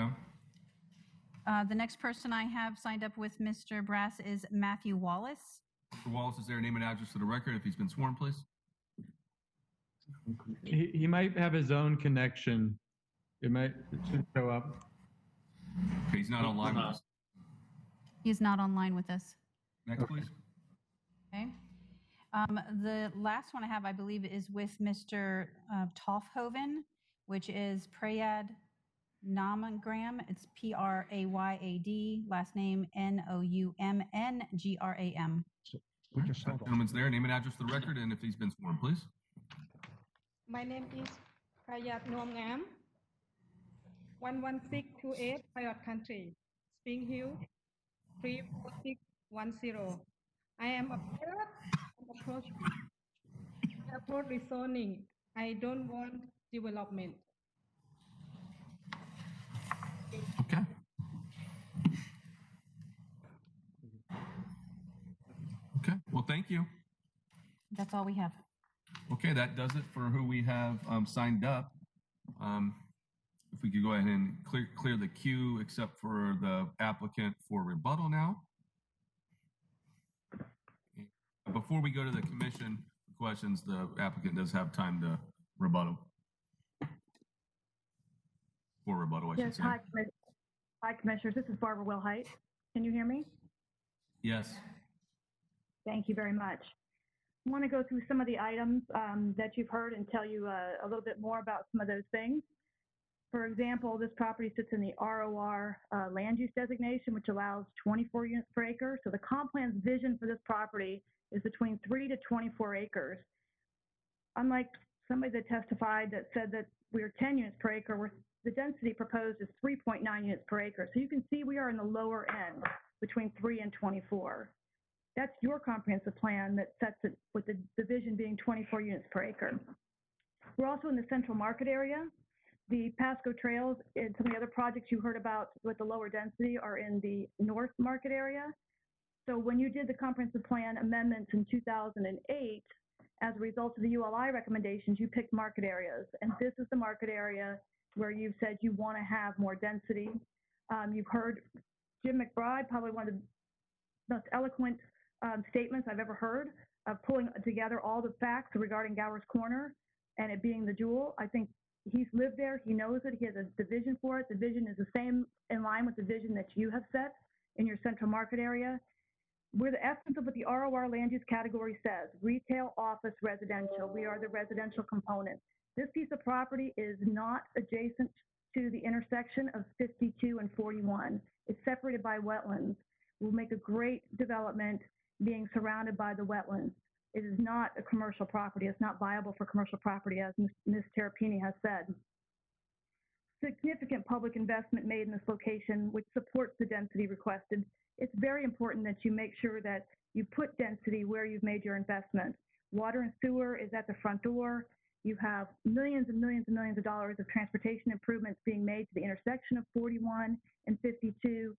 The next person I have signed up with Mr. Brass is Matthew Wallace. Mr. Wallace, is there a name and address for the record if he's been sworn, please? He might have his own connection. It should show up. Okay, he's not online with us. He's not online with us. Next, please. Okay. The last one I have, I believe, is with Mr. Toffhoven, which is Prayad Nomogram. It's Prayad, last name Noumngram. Gentleman's there. Name and address for the record, and if he's been sworn, please. My name is Prayad Nomogram, 11628 Prayad Country, Spring Hill, 34610. I am afraid of approach airport rezoning. I don't want development. Okay. Okay, well, thank you. That's all we have. Okay, that does it for who we have signed up. If we could go ahead and clear the queue except for the applicant for rebuttal now. Before we go to the commission questions, the applicant does have time to rebuttal. For rebuttal, I should Yes, say. hi, Commissioners. This is Barbara Wilhite. Can you hear me? Yes. Thank you very much. I want to go through some of the items that you've heard and tell you a little bit more about some of those things. For example, this property sits in the ROR land use designation, which allows 24 units per acre. So the comp plan's vision for this property is between 3 to 24 acres. Unlike somebody that testified that said that we are 10 units per acre, the density proposed is 3.9 units per acre. So you can see we are in the lower end between 3 and 24. That's your comprehensive plan that sets it with the division being 24 units per acre. We're also in the central market area. The Pasco trails and some of the other projects you heard about with the lower density are in the north market area. So when you did the comprehensive plan amendments in 2008, as a result of the ULI recommendations, you picked market areas. And this is the market area where you've said you want to have more density. You've heard Jim McBride, probably one of the most eloquent statements I've ever heard of pulling together all the facts regarding Gower's Corner and it being the jewel. I think he's lived there. He knows it. He has a vision for it. The vision is the same in line with the vision that you have set in your central market area. We're the essence of what the ROR land use category says, retail, office, residential. We are the residential component. This piece of property is not adjacent to the intersection of 52 and 41. It's separated by wetlands. We'll make a great development being surrounded by the wetlands. It is not a commercial property. It's not viable for commercial property, as Ms. Terrapini has said. Significant public investment made in this location, which supports the density requested. It's very important that you make sure that you put density where you've made your investment. Water and sewer is at the front door. You have millions and millions and millions of dollars of transportation improvements being made to the intersection of 41 and 52,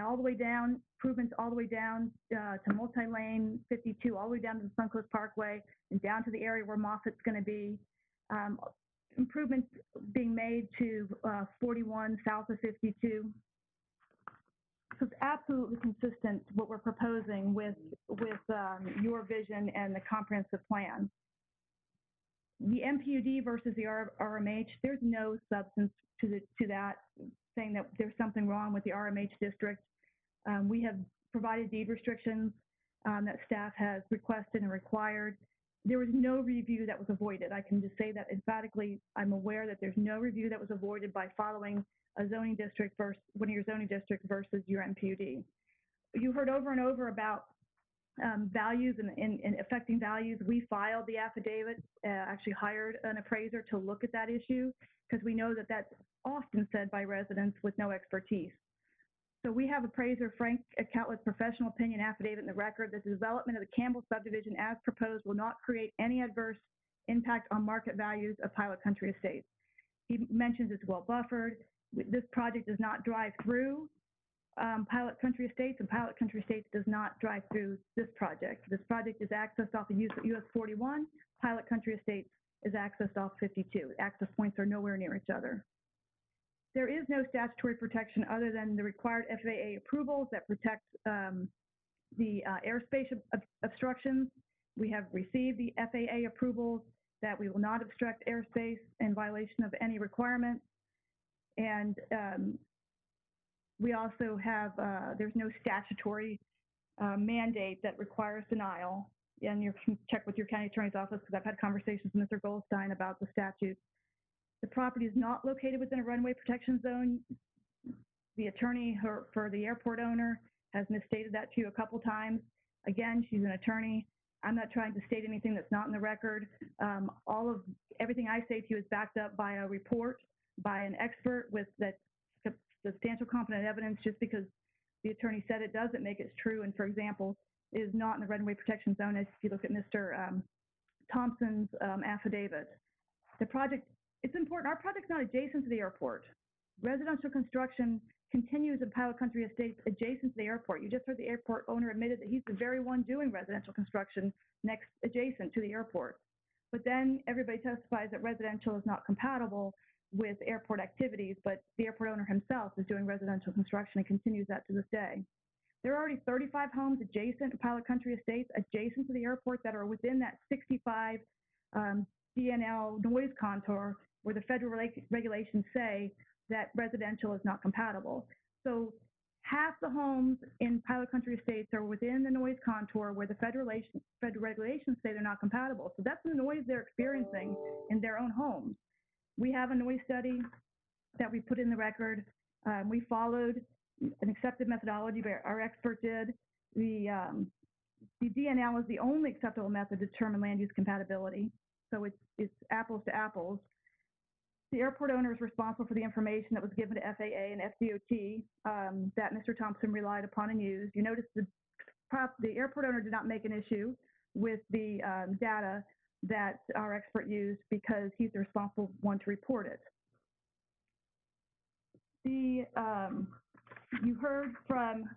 all the way down, improvements all the way down to multi-lane 52, all the way down to the Suncoast Parkway and down to the area where Moffitt's going to be. Improvements being made to 41 south of 52. So it's absolutely consistent what we're proposing with your vision and the comprehensive plan. The MPUD versus the RMH, there's no substance to that, saying that there's something wrong with the RMH district. We have provided deed restrictions that staff has requested and required. there was no review that was avoided. I can just say that emphatically. I'm aware that there's no review that was avoided by following a zoning district versus one of your zoning districts versus your MPUD. You heard over and over about values and affecting values. We filed the affidavit, actually hired an appraiser to look at that issue because we know that that's often said by residents with no expertise. So we have appraiser Frank Catlett professional opinion affidavit in the record that the development of the Campbell subdivision as proposed will not create any adverse impact on market values of Pilot Country Estates. He mentions it's well buffered. This project does not drive through Pilot Country Estates, and Pilot Country Estates does not drive through this project. This project is accessed off of US 41. Pilot Country Estates is accessed off 52. Access points are nowhere near each other. There is no statutory protection other than the required FAA approvals that protect the airspace obstructions. We have received the FAA approvals that we will not obstruct airspace in violation of any requirements. And we also have, there's no statutory mandate that requires denial. And you can check with your county attorney's office because I've had conversations with Mr. Goldstein about the statute. The property is not located within a runway protection zone. The attorney for the airport owner has misstated that to you a couple times. Again, she's an attorney. I'm not trying to state anything that's not in the record. Everything I say to you is backed up by a report by an expert with that substantial competent evidence. Just because the attorney said it doesn't make it true. And for example, it is not in the runway protection zone. As if you look at Mr. Thompson's affidavit, the project, it's important. Our project's not adjacent to the airport. Residential construction continues in Pilot Country Estates adjacent to the airport. You just heard the airport owner admitted that he's the very one doing residential construction next adjacent to the airport. But then everybody testifies that residential is not compatible with airport activities, but the airport owner himself is doing residential construction and continues that to this day. There are already 35 homes adjacent to Pilot Country Estates, adjacent to the airport, that are within that 65 DNL noise contour where the federal regulations say that residential is not compatible. So half the homes in Pilot Country Estates are within the noise contour where the federal regulations say they're not compatible. So that's the noise they're experiencing in their own homes. We have a noise study that we put in the record. We followed an accepted methodology, but our expert did. The DNL is the only acceptable method to determine land use compatibility. So it's apples to apples. The airport owner is responsible for the information that was given to FAA and FDOT that Mr. Thompson relied upon and used. You notice the airport owner did not make an issue with the data that our expert used because he's the responsible one to report it. You heard from,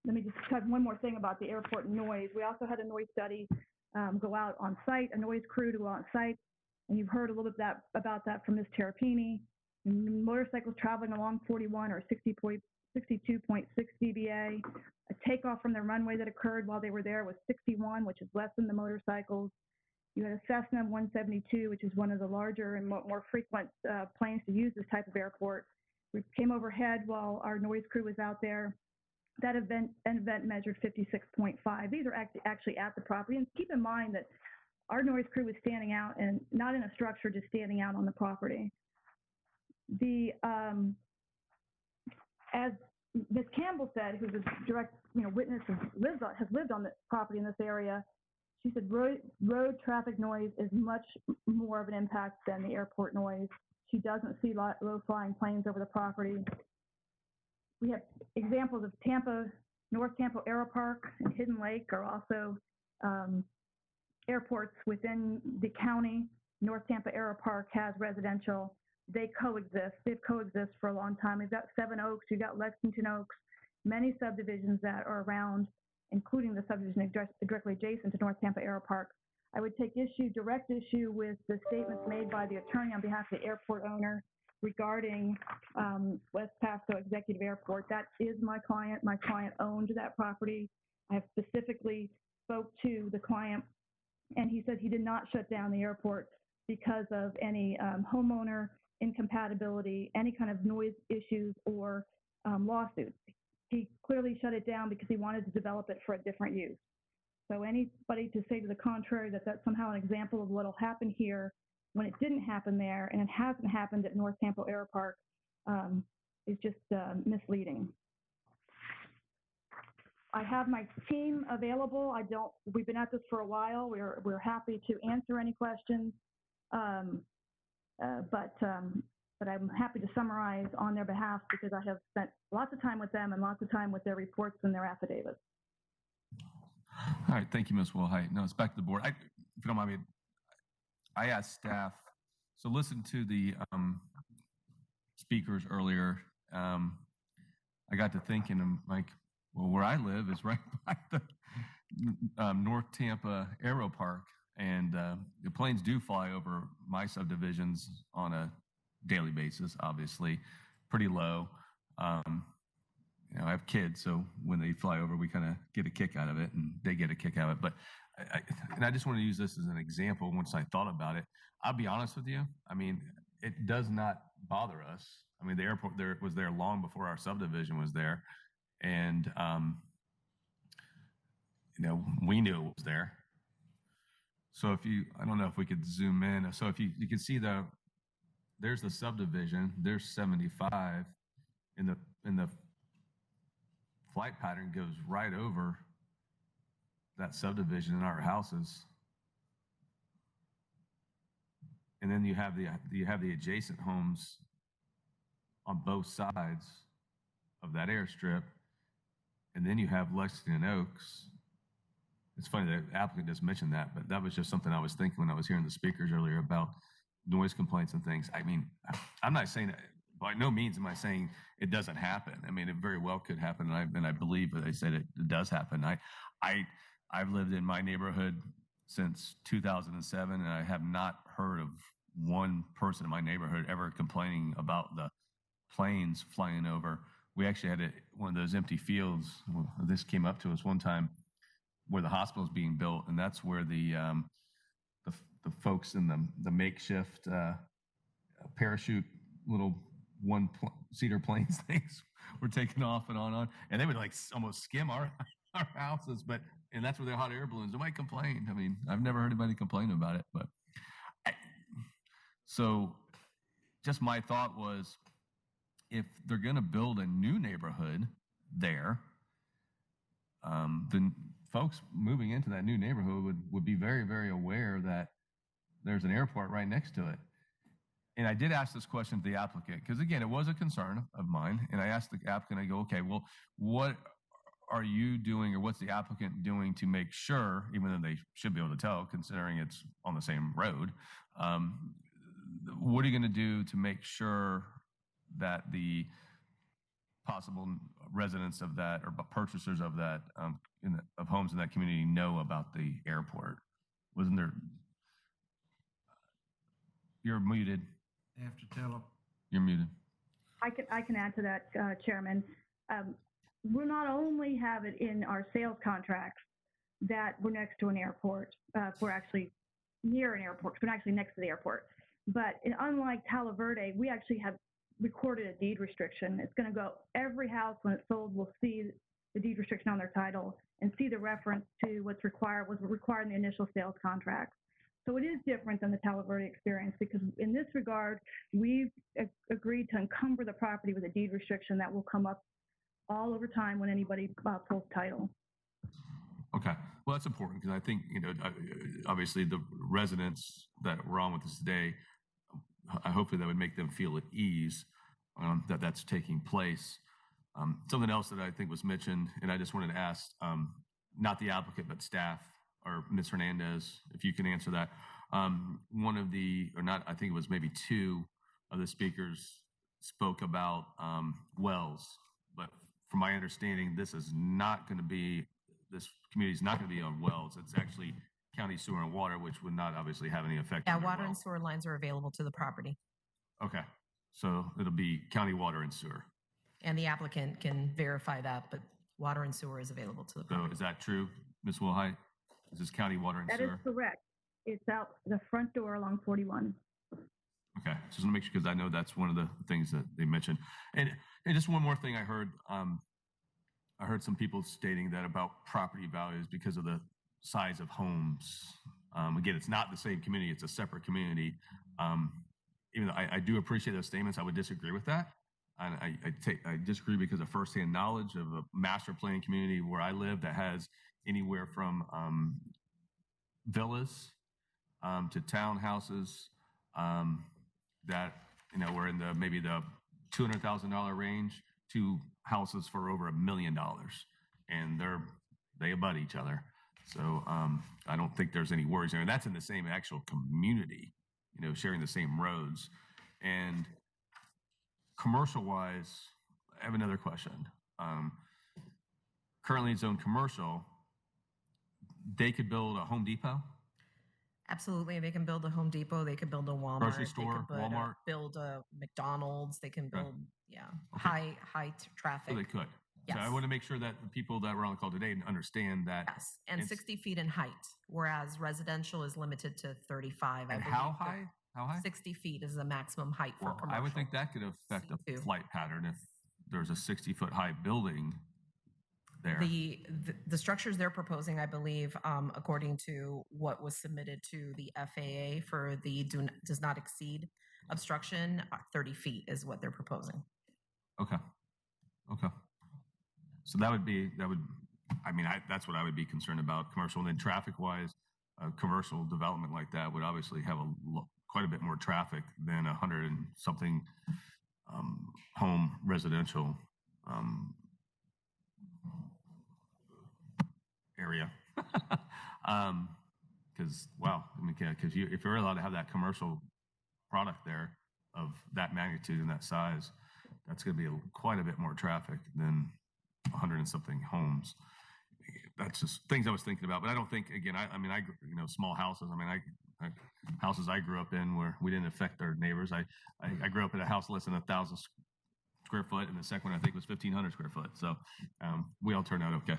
let me just touch one more thing about the airport noise. We also had a noise study go out on site, a noise crew to go out on site. And you've heard a little bit about that from Ms. Terrapini. Motorcycles traveling along 41 or 62.6 dBA. A takeoff from the runway that occurred while they were there was 61, which is less than the motorcycles. You had a Cessna 172, which is one of the larger and more frequent planes to use this type of airport. We came overhead while our noise crew was out there. That event measured 56.5. These are actually at the property. And keep in mind that our noise crew was standing out and not in a structure, just standing out on the property. As Ms. Campbell said, who's a direct witness who has lived on the property in this area, she said road traffic noise is much more of an impact than the airport noise. She doesn't see low-flying planes over the property. We have examples of North Tampa Aero Park and Hidden Lake are also airports within the county. North Tampa Aero Park has residential. They coexist. They've coexisted for a long time. We've got Seven Oaks, we've got Lexington Oaks, many subdivisions that are around, including the subdivision directly adjacent to North Tampa Aero Park. I would take direct issue with the statements made by the attorney on behalf of the airport owner regarding West Pasco Executive Airport. That is my client. My client owned that property. I have specifically spoke to the client, and he said he did not shut down the airport because of any homeowner incompatibility, any kind of noise issues or lawsuits. He clearly shut it down because he wanted to develop it for a different use. So anybody to say to the contrary that that's somehow an example of what will happen here when it didn't happen there and it hasn't happened at North Tampa Air Park is just misleading. I have my team available. We've been at this for a while. We're happy to answer any questions. But I'm happy to summarize on their behalf because I have spent lots of time with them and lots of time with their reports and their affidavits. All right, thank you, Ms. Wilhite. No, it's back to the board. If you don't mind me, I asked staff, so listen to the speakers earlier. I got to thinking, I'm like, well, where I live is right by the North Tampa Aero Park, and the planes do fly over my subdivisions on a daily basis, obviously, pretty low. I have kids, so when they fly over, we kind of get a kick out of it, and they get a kick out of it. But I just want to use this as an example. Once I thought about it, I'll be honest with you. I mean, it does not bother us. I mean, the airport was there long before our subdivision was there, and we knew it was there. So I don't know if we could zoom in. So if you can see there's the subdivision. There's 75, in the flight pattern goes right over that subdivision in our houses. And then you have the adjacent homes on both sides of that airstrip. And then you have Lexington Oaks. It's funny that the applicant just mentioned that, but that was just something I was thinking when I was hearing the speakers earlier about noise complaints and things. I mean, I'm not saying that, by no means am I saying it doesn't happen. I mean, it very well could happen, and I believe that they said it does happen. I've lived in my neighborhood since 2007, and I have not heard of one person in my neighborhood ever complaining about the planes flying over. We actually had one of those empty fields. This came up to us one time where the hospital is being built, and that's where the folks in the makeshift parachute little one-seater planes things were taking off and on, and they would like almost skim our houses. And that's where the hot air balloons. Nobody complained. I mean, I've never heard anybody complain about it. But so, just my thought was, if they're going to build a new neighborhood there, then folks moving into that new neighborhood would be very, very aware that there's an airport right next to it. And I did ask this question to the applicant, because again, it was a concern of mine. And I asked the applicant, I go, okay, well, what are you doing, or what's the applicant doing to make sure, even though they should be able to tell, considering it's on the same road, what are you going to do to make sure that the possible residents of that, or purchasers of that, of homes in that community, know about the airport? Wasn't there? You're muted. They have to tell them. You're muted. I can add to that, Chairman. We'll not only have it in our sales contracts that we're next to an airport, we're actually near an airport, we're actually next to the airport. But unlike Palo Verde, we actually have recorded a deed restriction. It's going to go, every house when it's sold will see the deed restriction on their title and see the reference to was required in the initial sales contract. So it is different than the Palo Verde experience, because in this regard, we've agreed to encumber the property with a deed restriction that will come up all over time when anybody pulls title. Okay, well, that's important, because I think, obviously the residents that were on with us today, hopefully that would make them feel at ease that that's taking place. Something else that I think was mentioned, and I just wanted to ask, not the applicant, but staff, or Ms. Hernandez, if you can answer that. One of I think it was maybe two of the speakers spoke about wells, but from my understanding, this community is not going to be on wells. It's actually county sewer and water, which would not obviously have any effect on their Water well. and sewer lines are available to the property, Okay, so it'll be county water and sewer. and the applicant can verify that, but water and sewer is available to the So property. is that true, Ms. Wilhite? Is this county water and That is sewer? correct. It's out the front door along 41. Okay, just want to make sure, because I know that's one of the things that they mentioned. And just one more thing I heard some people stating that about property values, because of the size of homes. Again, it's not the same community, it's a separate community. Even though I do appreciate those statements, I would disagree with that. And I disagree because of firsthand knowledge of a master planning community where I live that has anywhere from villas to townhouses that, you know, were in the maybe the $200,000 range to houses for over $1 million, and they abut each other. So I don't think there's any worries there. And that's in the same actual community, you know, sharing the same roads. And commercial-wise, I have another question. Currently zoned commercial, they could build a Home Depot? Absolutely. They can build a Home Depot. They could build a Walmart. Grocery store, they could Walmart. Build a McDonald's. They can build, Okay. high traffic. So they could. Yes. So I want to make sure that the people that were on the call today understand that. Yes, and it's- 60 feet in height, whereas residential is limited to 35. I And believe. how high? How high? 60 feet is the maximum height for Well, commercial. I would think that could affect the C2. flight pattern if there's a 60-foot high building there. The structures they're proposing, I believe, according to what was submitted to the FAA for the does not exceed obstruction, 30 feet is what they're proposing. Okay. So that's what I would be concerned about, commercial. And then traffic-wise, commercial development like that would obviously have quite a bit more traffic than 100 and something home residential area. Because if you're allowed to have that commercial product there of that magnitude and that size, that's going to be quite a bit more traffic than 100 and something homes. That's just things I was thinking about, but I don't think, again, small houses. Houses I grew up in where we didn't affect our neighbors. I grew up in a house less than 1,000 square foot, and the second one I think was 1,500 square foot. So we all turned out okay.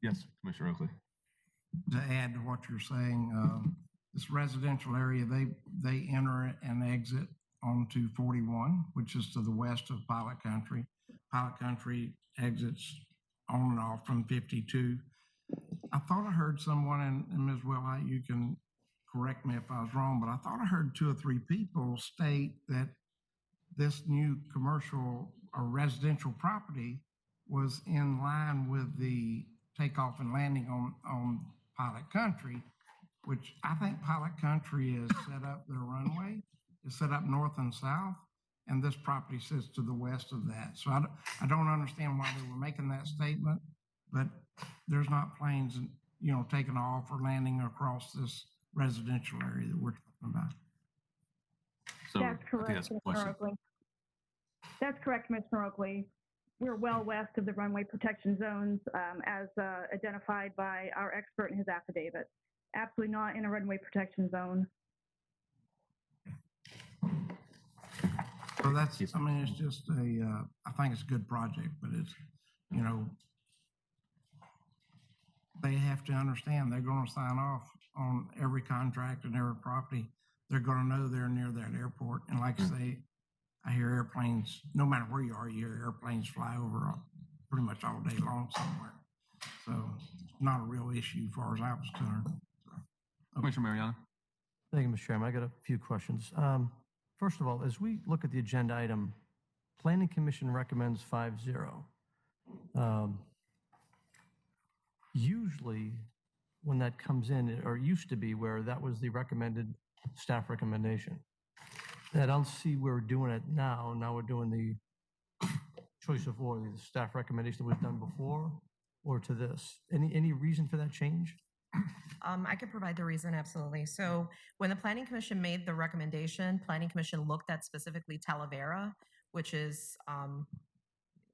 Yes, Commissioner Oakley. To add to what you're saying, this residential area, they enter and exit onto 41, which is to the west of Pilot Country. Pilot Country exits on and off from 52. I thought I heard someone, and Ms. Willhite, you can correct me if I was wrong, but I thought I heard 2 or 3 people state that this new commercial or residential property was in line with the takeoff and landing on Pilot Country, which I think Pilot Country is set up, their runway is set up north and south, and this property sits to the west of that. So I don't understand why they were making that statement, but there's not planes, taking off or landing across this residential area that we're talking about. So That's correct, Commissioner Oakley. That's correct, Commissioner Oakley. We're well west of the runway protection zones as identified by our expert in his affidavit. Absolutely not in a runway protection zone. So that's, it's just I think it's a good project, but it's, they have to understand they're going to sign off on every contract and every property. They're going to know they're near that airport. And like I say, I hear airplanes, no matter where you are, you hear airplanes fly over pretty much all day long somewhere. So not a real issue as far as I was concerned. Commissioner Mariano. Thank you, Mr. Chairman. I got a few questions. First of all, as we look at the agenda item, Planning Commission recommends 5-0. Usually when that comes in, or used to be where that was the recommended staff recommendation. I don't see where we're doing it now. Now we're doing the choice of law, the staff recommendation that was done before, or to this. Any reason for that change? I could provide the reason, absolutely. So when the Planning Commission made the recommendation, Planning Commission looked at specifically Talavera, which is,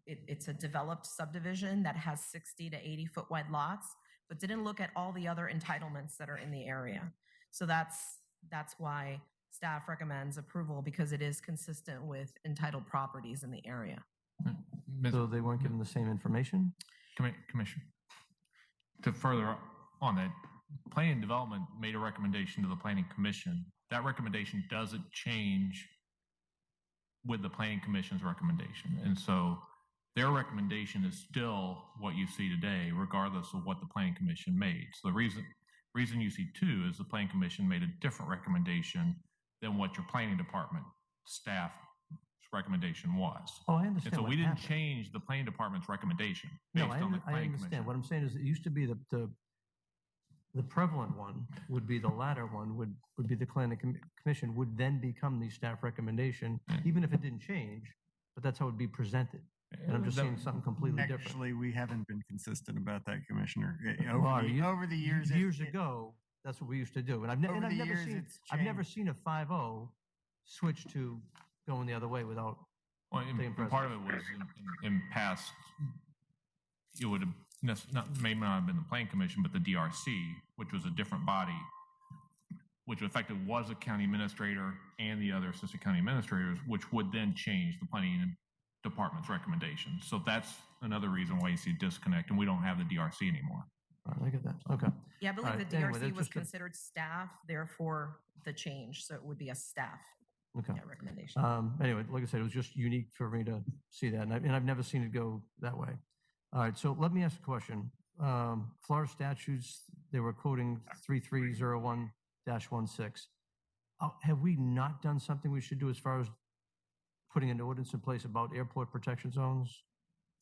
it's a developed subdivision that has 60 to 80 foot wide lots, but didn't look at all the other entitlements that are in the area. So that's why staff recommends approval, because it is consistent with entitled properties in the area. So they weren't given the same information? Commissioner, to further on that, Planning and Development made a recommendation to the Planning Commission. That recommendation doesn't change with the Planning Commission's recommendation. And so their recommendation is still what you see today, regardless of what the planning commission made. So the reason you see two is the planning commission made a different recommendation than what your planning department staff recommendation was. Oh, I understand. And so what we didn't happened. change the planning department's recommendation No, based on the I planning understand. commission. What I'm saying is it used to be the prevalent one would be the latter one, would be the planning commission, would then become the staff recommendation, even if it didn't change, but that's how it would be presented. And I'm just seeing something completely different. Actually, we haven't been consistent about that, Commissioner. Well, Over the years, years ago, that's what we used to do. And I've Over the never years, seen, it's I've never changed. seen a 5-0 switch to going the other way without Well, taking and part of it precedence. was in past, it would have may not have been the planning commission, but the DRC, which was a different body, which effectively was a county administrator and the other assistant county administrators, which would then change the planning department's recommendation. So that's another reason why you see disconnect, and we don't have the DRC anymore. All right, I get that. Okay. Yeah, I believe All right, the anyway, DRC that's was just a- considered staff, therefore the change, so it would be a staff Okay. recommendation. Anyway, like I said, it was just unique for me to see that, and I've never seen it go that way. All right, so let me ask a question. Florida statutes, they were quoting 3301-16. Have we not done something we should do as far as putting an ordinance in place about airport protection zones?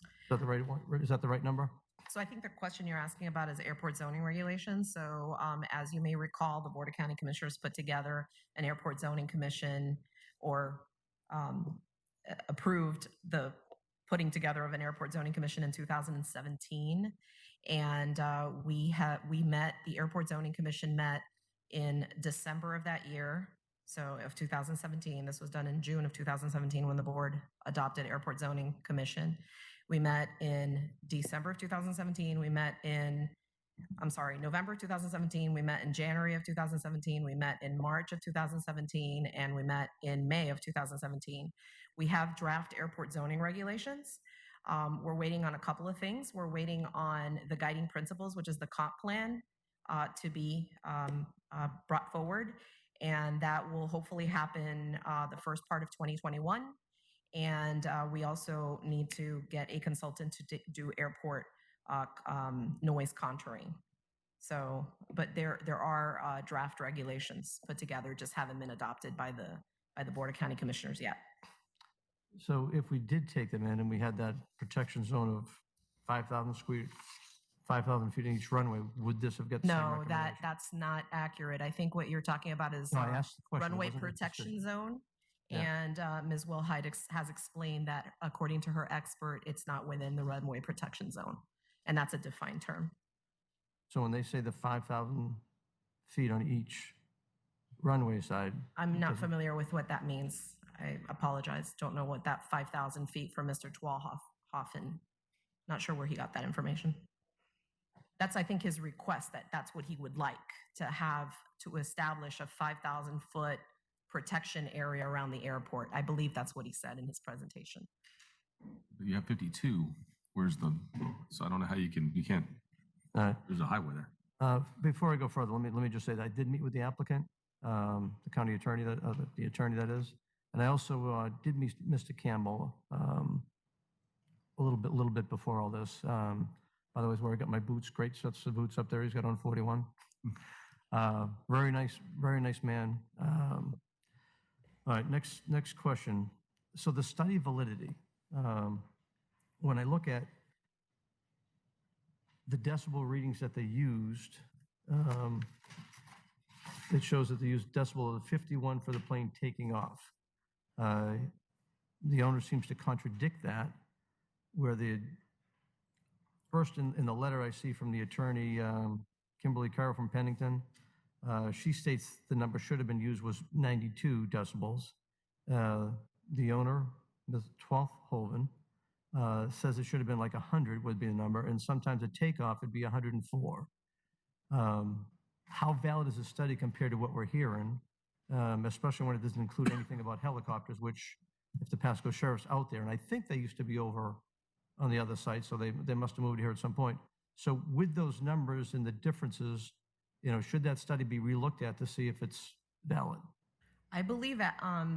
Is that the right one? Is that the right number? So I think the question you're asking about is airport zoning regulations. So as you may recall, the Board of County Commissioners put together an airport zoning commission or approved the putting together of an airport zoning commission in 2017. And the airport zoning commission met in December of that year. So of 2017, this was done in June of 2017 when the board adopted airport zoning commission. We met in December of 2017. We met in, November 2017. We met in January of 2017. We met in March of 2017, and we met in May of 2017. We have draft airport zoning regulations. We're waiting on a couple of things. We're waiting on the guiding principles, which is the comp plan, to be brought forward. And that will hopefully happen the first part of 2021. And we also need to get a consultant to do airport noise contouring. So, but there are draft regulations put together, just haven't been adopted by the Board of County Commissioners yet. So if we did take them in and we had that protection zone of 5,000 feet in each runway, would this have got the same No, recommendation? that's not accurate. I think what you're talking about is No, I asked the question, it runway wasn't a protection decision. zone. Yeah. And Ms. Wilhite has explained that according to her expert, it's not within the runway protection zone. And that's a defined term. So when they say the 5,000 feet on each runway side. I'm it not doesn't- familiar with what that means. I apologize. Don't know what that 5,000 feet from Mr. Twalhoffen. Not sure where he got that information. That's, I think, his request, that's what he would like to have, to establish a 5,000 foot protection area around the airport. I believe that's what he said in his presentation. You have 52. So I don't know how you can't, there's a highway there. Before I go further, let me just say that I did meet with the applicant, the county attorney, the attorney that is, and I also did meet Mr. Campbell a little bit before all this. By the way, is where I got my boots, great sets of boots up there. He's got on 41. Very nice man. All right, next question. So the study validity, when I look at the decibel readings that they used, it shows that they used decibel of 51 for the plane taking off. The owner seems to contradict that, where first in the letter I see from the attorney, Kimberly Carroll from Pennington, she states the number should have been used was 92 decibels. The owner, Ms. Twalhoffen, says it should have been like 100 would be the number, and sometimes a takeoff would be 104. How valid is the study compared to what we're hearing, especially when it doesn't include anything about helicopters, which if the Pasco Sheriff's out there, and I think they used to be over on the other side, so they must have moved here at some point. So with those numbers and the differences, should that study be relooked at to see if it's valid? I believe that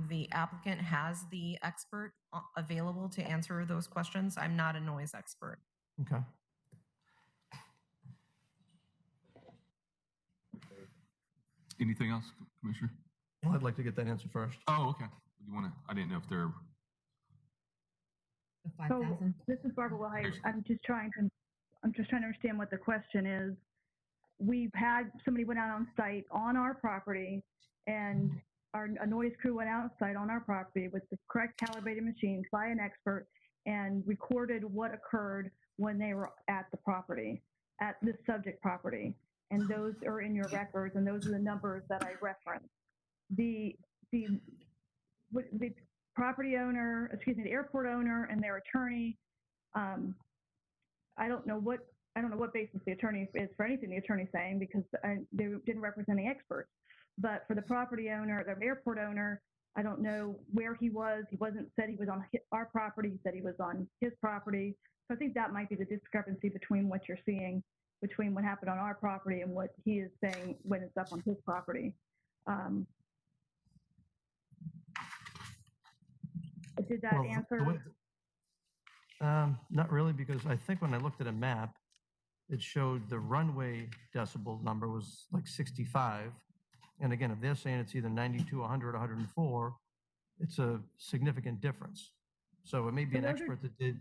the applicant has the expert available to answer those questions. I'm not a noise expert. Okay. Anything else, Commissioner? Well, I'd like to get that answer first. Oh, okay. You want to, I didn't know if they're, So this is Barbara Wilhite. I'm just trying to understand what the question is. We've had somebody went out on site on our property, and a noise crew went out site on our property with the correct calibrated machines by an expert and recorded what occurred when they were at the property, at this subject property. And those are in your records, and those are the numbers that I referenced. The property owner, excuse me, the airport owner and their attorney, I don't know what basis the attorney is for anything the attorney's saying, because they didn't represent the experts. But for the property owner, the airport owner, I don't know where he was. He wasn't said he was on our property. He said he was on his property. So I think that might be the discrepancy between what you're seeing, between what happened on our property and what he is saying when it's up on his property. Did that answer? Not really, because I think when I looked at a map, it showed the runway decibel number was like 65. And again, if they're saying it's either 92, 100, 104, it's a significant difference. So it may be an expert that did.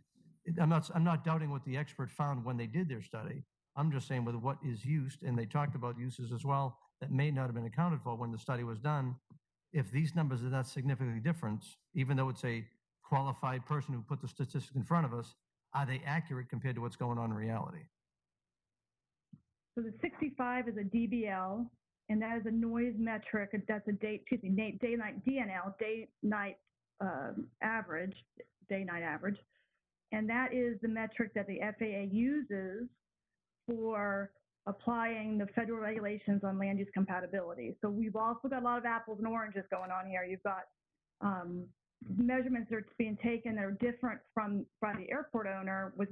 I'm not doubting what the expert found when they did their study. I'm just saying with what is used, and they talked about uses as well that may not have been accounted for when the study was done. If these numbers are that significantly different, even though it's a qualified person who put the statistic in front of us, are they accurate compared to what's going on in reality? So the 65 is a DBL, and that is a noise metric. That's a day-night DNL, day-night average, day-night average. And that is the metric that the FAA uses for applying the federal regulations on land use compatibility. So we've also got a lot of apples and oranges going on here. You've got measurements that are being taken that are different from by the airport owner with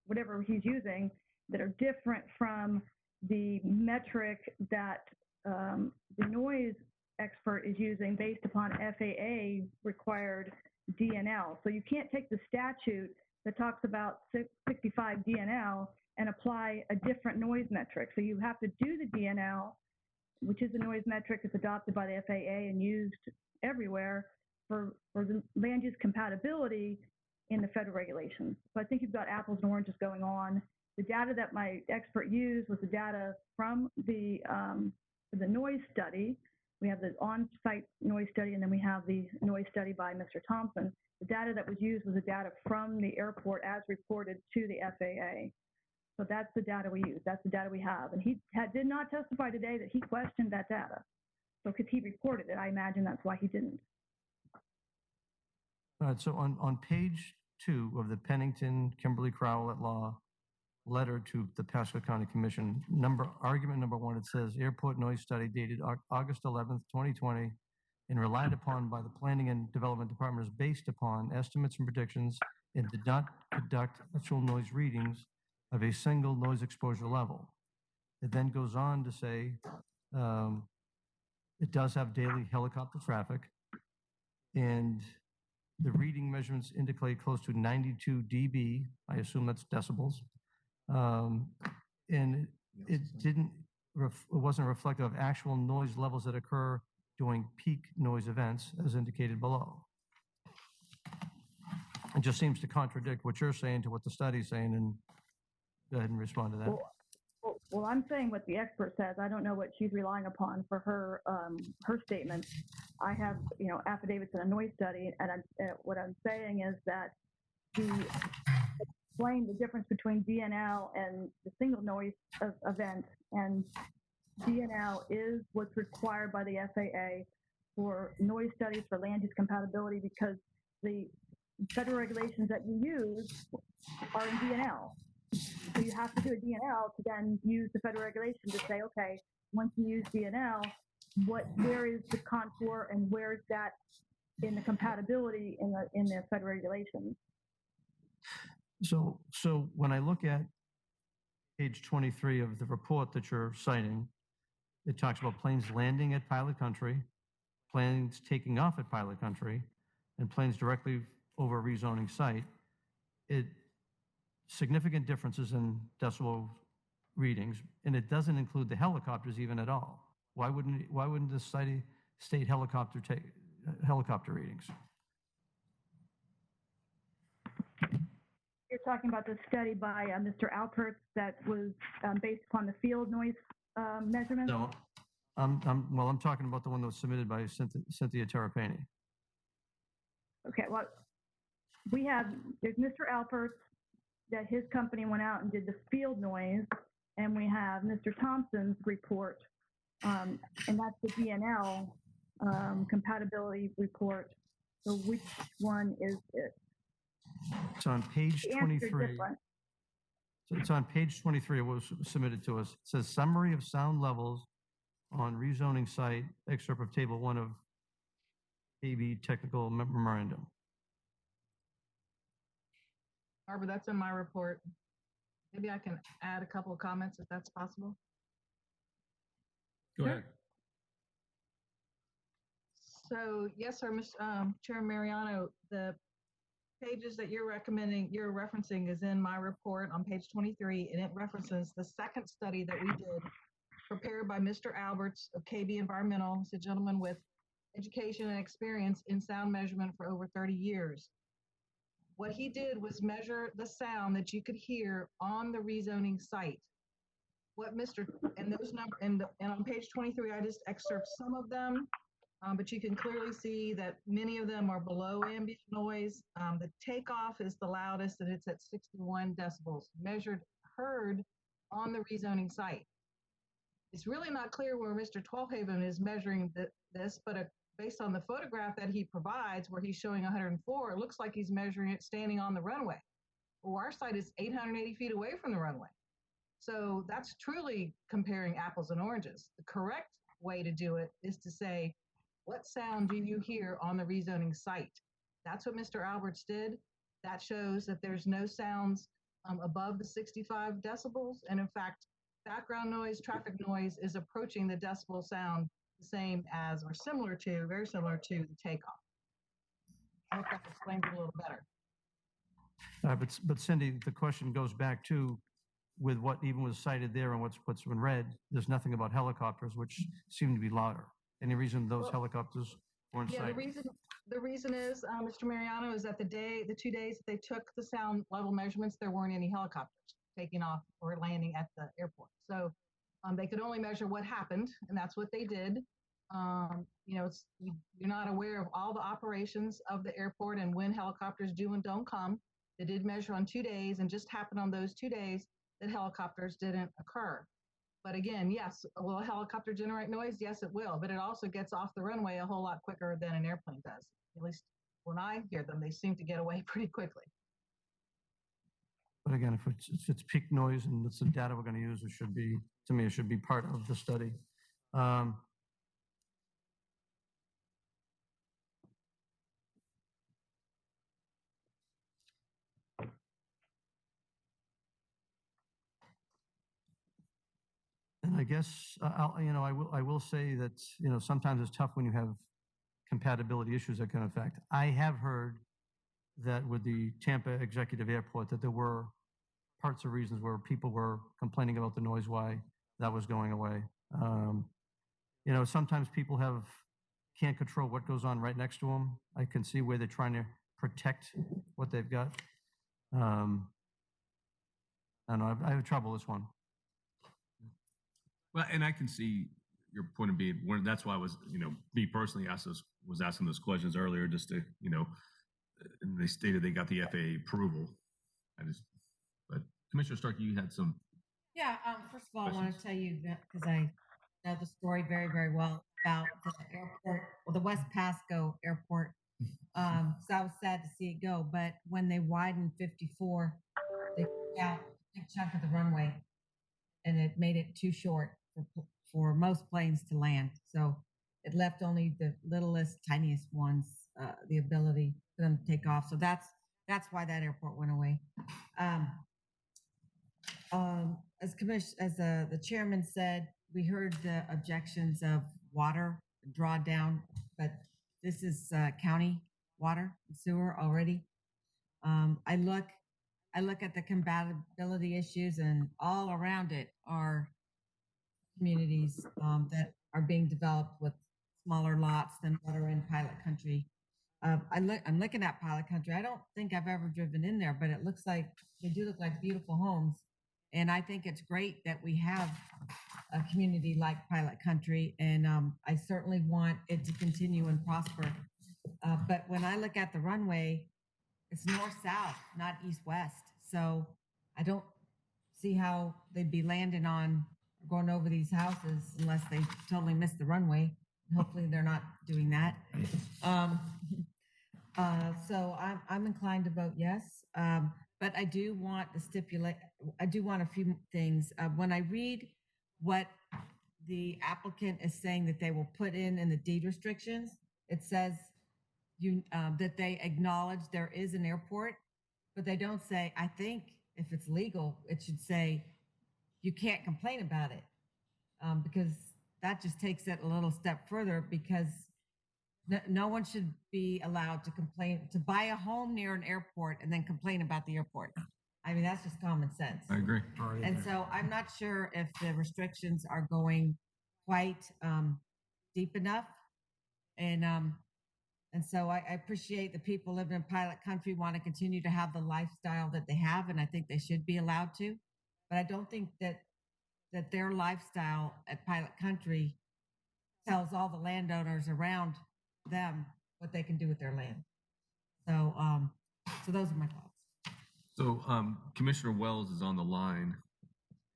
whatever he's using, that are different from the metric that the noise expert is using based upon FAA required DNL. So you can't take the statute that talks about 65 DNL and apply a different noise metric. So you have to do the DNL, which is the noise metric that's adopted by the FAA and used everywhere for the land use compatibility in the federal regulations. So I think you've got apples and oranges going on. The data that my expert used was the data from the noise study. We have the on-site noise study, and then we have the noise study by Mr. Thompson. The data that was used was the data from the airport as reported to the FAA. So that's the data we use. That's the data we have. And he did not testify today that he questioned that data. So because he reported it, I imagine that's why he didn't. All right, so on page 2 of the Pennington Kimberly Crowell et al. Letter to the Pasco County Commission, argument number 1, it says airport noise study dated August 11th, 2020, and relied upon by the Planning and Development Department is based upon estimates and predictions and did not conduct actual noise readings of a single noise exposure level. It then goes on to say it does have daily helicopter traffic, and the reading measurements indicate close to 92 dB. I assume that's decibels. And it wasn't reflective of actual noise levels that occur during peak noise events as indicated below. It just seems to contradict what you're saying to what the study's saying, and go ahead and respond to that. Well, I'm saying what the expert says. I don't know what she's relying upon for her her statement. I have, affidavits in a noise study, and what I'm saying is that explain the difference between DNL and the single noise event, and DNL is what's required by the FAA for noise studies for land use compatibility, because the federal regulations that you use are in DNL. So you have to do a DNL to then use the federal regulation to say, okay, once you use DNL, where is the contour and where is that in the compatibility in the federal regulations? So when I look at page 23 of the report that you're citing, it talks about planes landing at pilot country, planes taking off at Pilot Country and planes directly over a rezoning site, significant differences in decibel readings, and it doesn't include the helicopters even at all. Why wouldn't the state helicopter take helicopter readings? You're talking about the study by Mr. Alpert that was based upon the field noise measurements? No, I'm talking about the one that was submitted by Cynthia Terrapini. Okay, well, there's Mr. Alpert, that his company went out and did the field noise, and we have Mr. Thompson's report, and that's the DNL compatibility report. So which one is it? It's on page The answer's 23. different. So it's on page 23. It was submitted to us. It says summary of sound levels on rezoning site, excerpt of table 1 of AB technical memorandum. Barbara, that's in my report. Maybe I can add a couple of comments if that's possible. Go ahead. So, yes, sir, Chair Mariano, the pages that you're referencing is in my report on page 23, and it references the second study that we did prepared by Mr. Alberts of KB Environmental. He's a gentleman with education and experience in sound measurement for over 30 years. What he did was measure the sound that you could hear on the rezoning site. And those numbers, and on page 23, I just excerpt some of them, but you can clearly see that many of them are below ambient noise. The takeoff is the loudest, and it's at 61 decibels, heard on the rezoning site. It's really not clear where Mr. Twelhaven is measuring this, but based on the photograph that he provides, where he's showing 104, it looks like he's measuring it standing on the runway. Well, our site is 880 feet away from the runway. So that's truly comparing apples and oranges. The correct way to do it is to say, what sound do you hear on the rezoning site? That's what Mr. Alberts did. That shows that there's no sounds above the 65 decibels. And in fact, background noise, traffic noise is approaching the decibel sound the same as, or very similar to the takeoff. I hope that explains it a little better. But Cindy, the question goes back to, with what even was cited there and what's been read, there's nothing about helicopters, which seem to be louder. Any reason those helicopters weren't cited? The reason is, Mr. Mariano, is that the 2 days that they took the sound level measurements, there weren't any helicopters taking off or landing at the airport. So they could only measure what happened, and that's what they did. You're not aware of all the operations of the airport and when helicopters do and don't come. They did measure on 2 days, and just happened on those 2 days that helicopters didn't occur. But again, yes, will a helicopter generate noise? Yes, it will, but it also gets off the runway a whole lot quicker than an airplane does. At least when I hear them, they seem to get away pretty quickly. But again, if it's peak noise and it's the data we're going to use, it should be part of the study. And I guess I will say that sometimes it's tough when you have compatibility issues that can affect. I have heard that with the Tampa Executive Airport that there were parts of reasons where people were complaining about the noise, why that was going away. Sometimes people can't control what goes on right next to them. I can see where they're trying to protect what they've got. I don't know. I have trouble with this one. Well, and I can see your point of being, that's why I was, me personally was asking those questions earlier, just to, and they stated they got the FAA approval. But Commissioner Stark, you had some. Yeah, first of all, I want to tell you that, because I know the story very, very well about the airport, the West Pasco Airport. So I was sad to see it go, but when they widened 54, they took out a big chunk of the runway, and it made it too short for most planes to land. So it left only the littlest, tiniest ones the ability for them to take off. So that's why that airport went away. As the chairman said, we heard the objections of water drawdown but this is county water and sewer already. I look at the compatibility issues, and all around it are communities that are being developed with smaller lots than what are in pilot country. I'm looking at pilot country. I don't think I've ever driven in there, but it looks like they do look like beautiful homes. And I think it's great that we have a community like pilot country. And I certainly want it to continue and prosper. But when I look at the runway, it's north-south, not east-west. So I don't see how they'd be landing on, going over these houses unless they totally missed the runway. Hopefully they're not doing that. So I'm inclined to vote yes. But I do want a few things. When I read what the applicant is saying that they will put in the deed restrictions, it says that they acknowledge there is an airport, but they don't say, I think if it's legal, it should say you can't complain about it, because that just takes it a little step further, because no one should be allowed to buy a home near an airport and then complain about the airport. I mean, that's just common sense. I agree. And so I'm not sure if the restrictions are going quite deep enough. And so I appreciate the people living in pilot country want to continue to have the lifestyle that they have, and I think they should be allowed to. But I don't think that their lifestyle at pilot country tells all the landowners around them what they can do with their land. So, so those are my thoughts. So Commissioner Wells is on the line,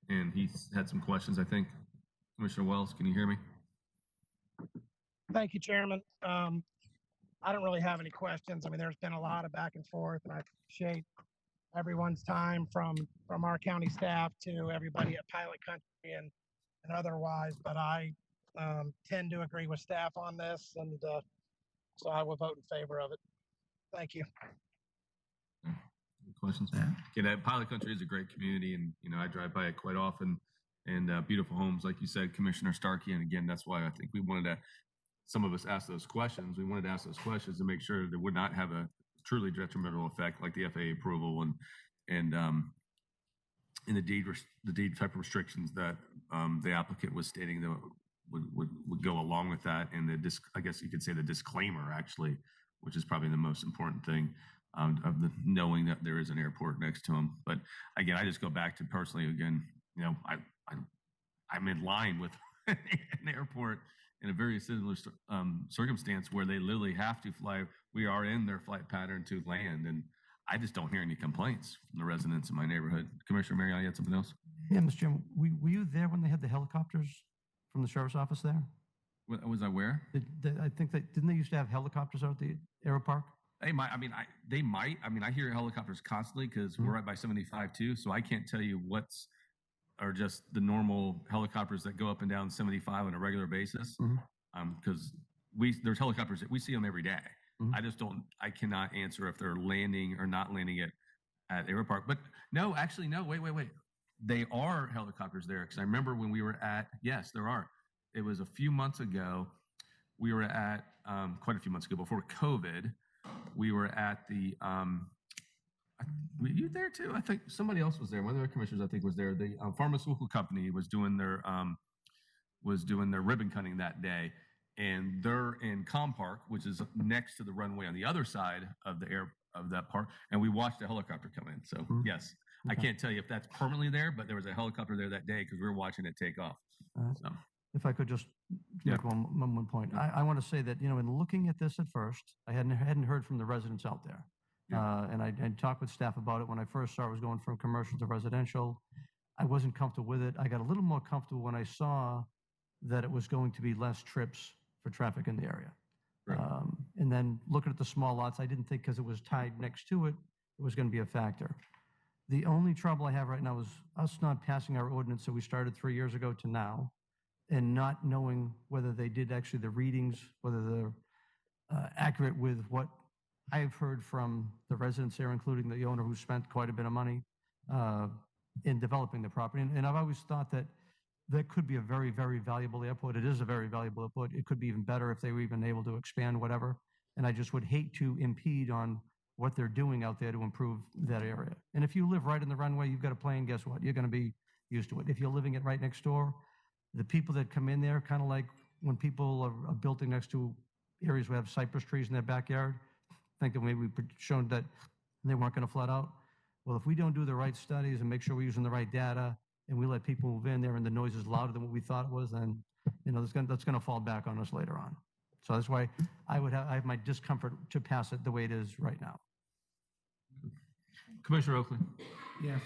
and he's had some questions, I think. Commissioner Wells, can you hear me? Thank you, Chairman. I don't really have any questions. I mean, there's been a lot of back and forth, and I appreciate everyone's time from our county staff to everybody at Pilot Country and otherwise. But I tend to agree with staff on this, and so I will vote in favor of it. Thank you. Any questions? Okay, that Pilot Country is a great community, and I drive by it quite often. And beautiful homes, like you said, Commissioner Starkey. And again, that's why I think we wanted to. Some of us asked those questions. We wanted to ask those questions to make sure that would not have a truly detrimental effect, like the FAA approval and the deed type of restrictions that the applicant was stating that would go along with that, and I guess you could say the disclaimer actually, which is probably the most important thing, of the knowing that there is an airport next to them. But again, I just go back to personally again, I'm in line with an airport in a very similar circumstance where they literally have to fly. We are in their flight pattern to land, and I just don't hear any complaints from the residents in my neighborhood. Commissioner Mariano, you had something else? Yeah, Mr. Chairman, were you there when they had the helicopters from the sheriff's office there? Was I where? I think didn't they used to have helicopters out at the aero park? They might. I hear helicopters constantly because we're right by 75 too, so I can't tell you are just the normal helicopters that go up and down 75 on a regular basis. Because there's helicopters that we see them every day. I cannot answer if they're landing or not landing at Aero Park. But no, actually, no, wait. They are helicopters there. Because I remember when we were yes, there are. It was a few months ago. We were at, quite a few months ago, before COVID, we were at the, were you there too? I think somebody else was there. One of the commissioners, I think, was there. The pharmaceutical company was doing their ribbon cutting that day, and they're in Com Park, which is next to the runway on the other side of that park. And we watched a helicopter come in. So yes, I can't tell you if that's permanently there, but there was a helicopter there that day because we were watching it take off. So. If I could just make one point, I want to say that in looking at this at first, I hadn't heard from the residents out there. And I talked with staff about it when I first saw it was going from commercial to residential. I wasn't comfortable with it. I got a little more comfortable when I saw that it was going to be less trips for traffic in the area. Right. And then looking at the small lots, I didn't think because it was tied next to it, it was going to be a factor. The only trouble I have right now is us not passing our ordinance that we started 3 years ago to now, and not knowing whether they did actually the readings, whether they're accurate with what I've heard from the residents here, including the owner who spent quite a bit of money in developing the property. And I've always thought that that could be a very, very valuable airport. It is a very valuable airport. It could be even better if they were even able to expand whatever. And I just would hate to impede on what they're doing out there to improve that area. And if you live right in the runway, you've got a plane, guess what? You're going to be used to it. If you're living it right next door, the people that come in there, kind of like when people are building next to areas where have cypress trees in their backyard, think that maybe we shown that they weren't going to flood out. Well, if we don't do the right studies and make sure we're using the right data, and we let people move in there and the noise is louder than what we thought it was, then, that's going to fall back on us later on. So that's why I have my discomfort to pass it the way it is right now. Commissioner Oakley. Yes,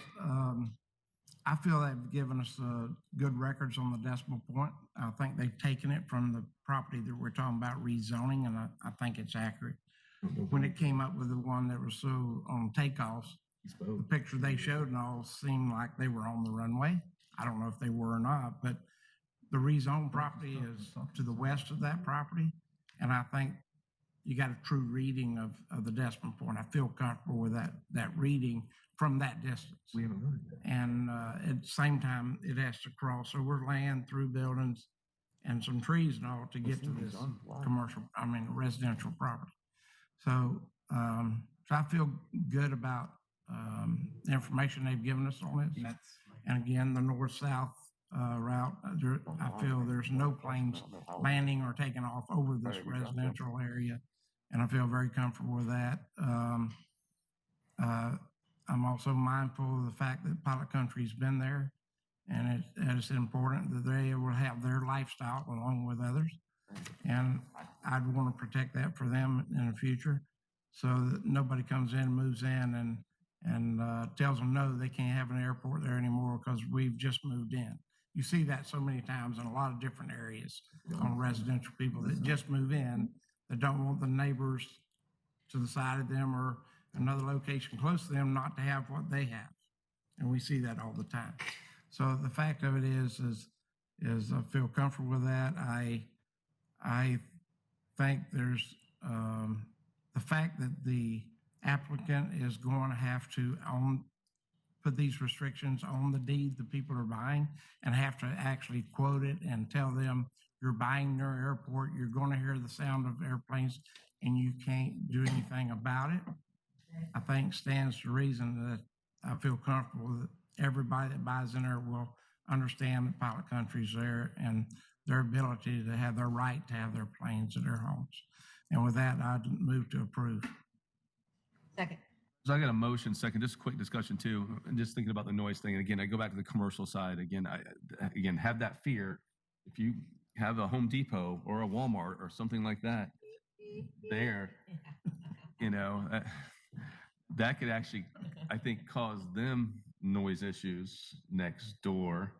I feel they've given us good records on the decimal point. I think they've taken it from the property that we're talking about rezoning, and I think it's accurate. When it came up with the one that was so on takeoffs, the picture they showed and all seemed like they were on the runway. I don't know if they were or not, but the rezoned property is to the west of that property, and I think you got a true reading of the decimal point. I feel comfortable with that reading from that distance. We haven't heard that. And at the same time, it has to cross over land, through buildings, and some trees and all to get to this residential property. So, so I feel good about the information they've given us on this. And again, the north-south route, I feel there's no planes landing or taking off over this residential area, and I feel very comfortable with that. I'm also mindful of the fact that Pilot Country's been there, and it's important that they will have their lifestyle along with others. And I'd want to protect that for them in the future, so that nobody comes in, moves in, and tells them, no, they can't have an airport there anymore because we've just moved in. You see that so many times in a lot of different areas on residential people that just move in, that don't want the neighbors to the side of them or another location close to them not to have what they have. And we see that all the time. So the fact of it is I feel comfortable with that. I think there's the fact that the applicant is going to have to put these restrictions on the deed the people are buying and have to actually quote it and tell them you're buying their airport, you're going to hear the sound of airplanes, and you can't do anything about it. I think stands to reason that I feel comfortable that everybody that buys in there will understand that Pilot Country's there and their ability to have their right to have their planes in their homes. And with that, I'd move to approve. Second. So I got a motion second, just a quick discussion too, and just thinking about the noise thing. And again, I go back to the commercial side. Again, I have that fear. If you have a Home Depot or a Walmart or something like that there, that could actually, I think, cause them noise issues next door.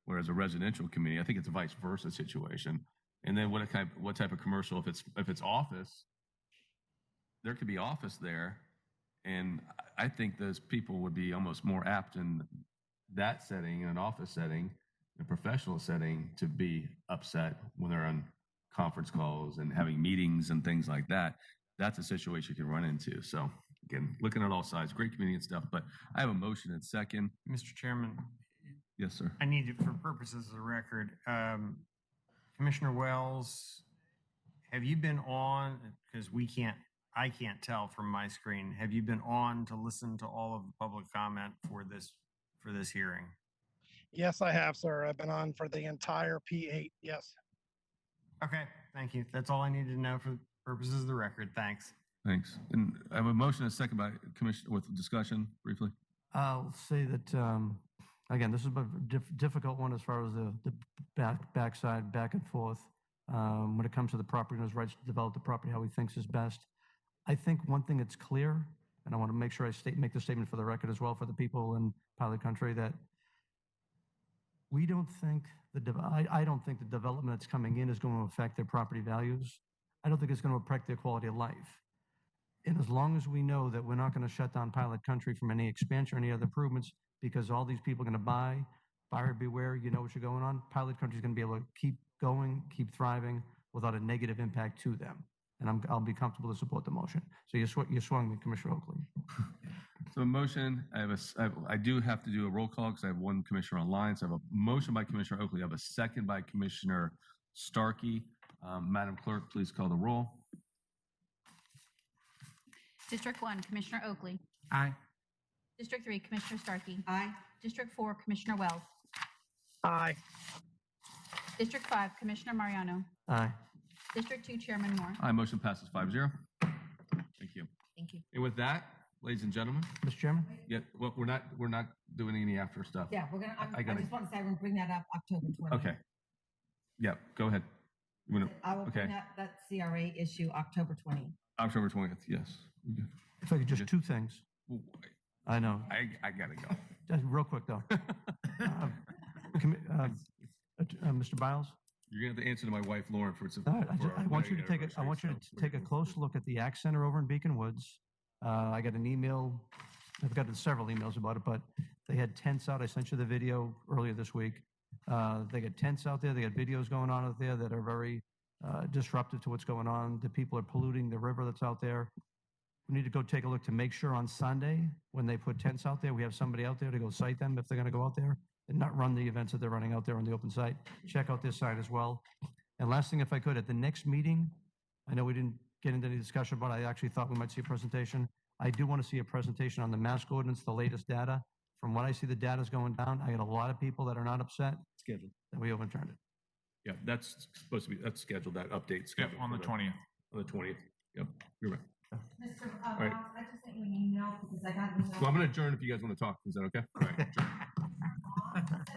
Whereas a residential community, I think it's a vice versa situation. And then what type of commercial? If it's office, there could be office there. And I think those people would be almost more apt in that setting, in an office setting, a professional setting, to be upset when they're on conference calls and having meetings and things like that. That's a situation you can run into. So again, looking at all sides, great community and stuff, but I have a motion and second. Mr. Chairman. Yes, sir. I need it for purposes of the record. Commissioner Wells, have you been on, because I can't tell from my screen, have you been on to listen to all of the public comment for this hearing? Yes, I have, sir. I've been on for the entire P8. Yes. Okay, thank you. That's all I needed to know for purposes of the record. Thanks. Thanks. And I have a motion and a second by Commissioner with discussion briefly. I'll say that, again, this is a difficult one as far as the backside, back and forth. When it comes to the property owner's rights to develop the property how he thinks is best. I think one thing that's clear, and I want to make sure I make the statement for the record as well for the people in Pilot Country, that we don't think I don't think the development that's coming in is going to affect their property values. I don't think it's going to affect their quality of life. And as long as we know that we're not going to shut down Pilot Country from any expansion or any other improvements, because all these people are going to buyer beware, you know what's going on, Pilot Country is going to be able to keep going, keep thriving without a negative impact to them. and I'll be comfortable to support the motion. So you swung me, Commissioner Oakley. So a motion, I do have to do a roll call because I have one commissioner online. So I have a motion by Commissioner Oakley. I have a second by Commissioner Starkey. Madam Clerk, please call the roll. District 1, Commissioner Oakley. Aye. District 3, Commissioner Starkey. Aye. District 4, Commissioner Wells. Aye. District 5, Commissioner Mariano. Aye. District 2, Chairman Moore. Aye, motion passes 5-0. Thank you. Thank you. And with that, ladies and gentlemen, Mr. Chairman? yeah, well, we're not doing any after stuff. Yeah, we're gonna, I I gotta- just want to say, we're gonna bring that up October 20th. Okay. Yeah, go ahead. You wanna- I will okay. bring up that CRA issue October 20th. October 20th, yes. If I could just two things. I know. I gotta go. Just real quick, though. Mr. Biles? You're gonna have to answer to my wife, Lauren, for some. All right, I want you to take a close look at the Act Center over in Beacon Woods. I got an email, I've gotten several emails about it, but they had tents out. I sent you the video earlier this week. They got tents out there. They got videos going on out there that are very disruptive to what's going on. The people are polluting the river that's out there. We need to go take a look to make sure on Sunday, when they put tents out there, we have somebody out there to go site them if they're going to go out there and not run the events that they're running out there on the open site. Check out this site as well. And last thing, if I could, at the next meeting, I know we didn't get into any discussion, but I actually thought we might see a presentation. I do want to see a presentation on the mask ordinance, the latest data. From what I see, the data's going down. I got a lot of people that are not upset Scheduled. that we overturned it. Yeah, that's supposed to be, that's scheduled, that update Yep, scheduled. on the 20th. On the 20th. Yep, you're right. Mr. right. Ross, I just sent you an email because I got an email. Well, I'm gonna adjourn if you guys want to talk. Is that okay? All right. adjourn.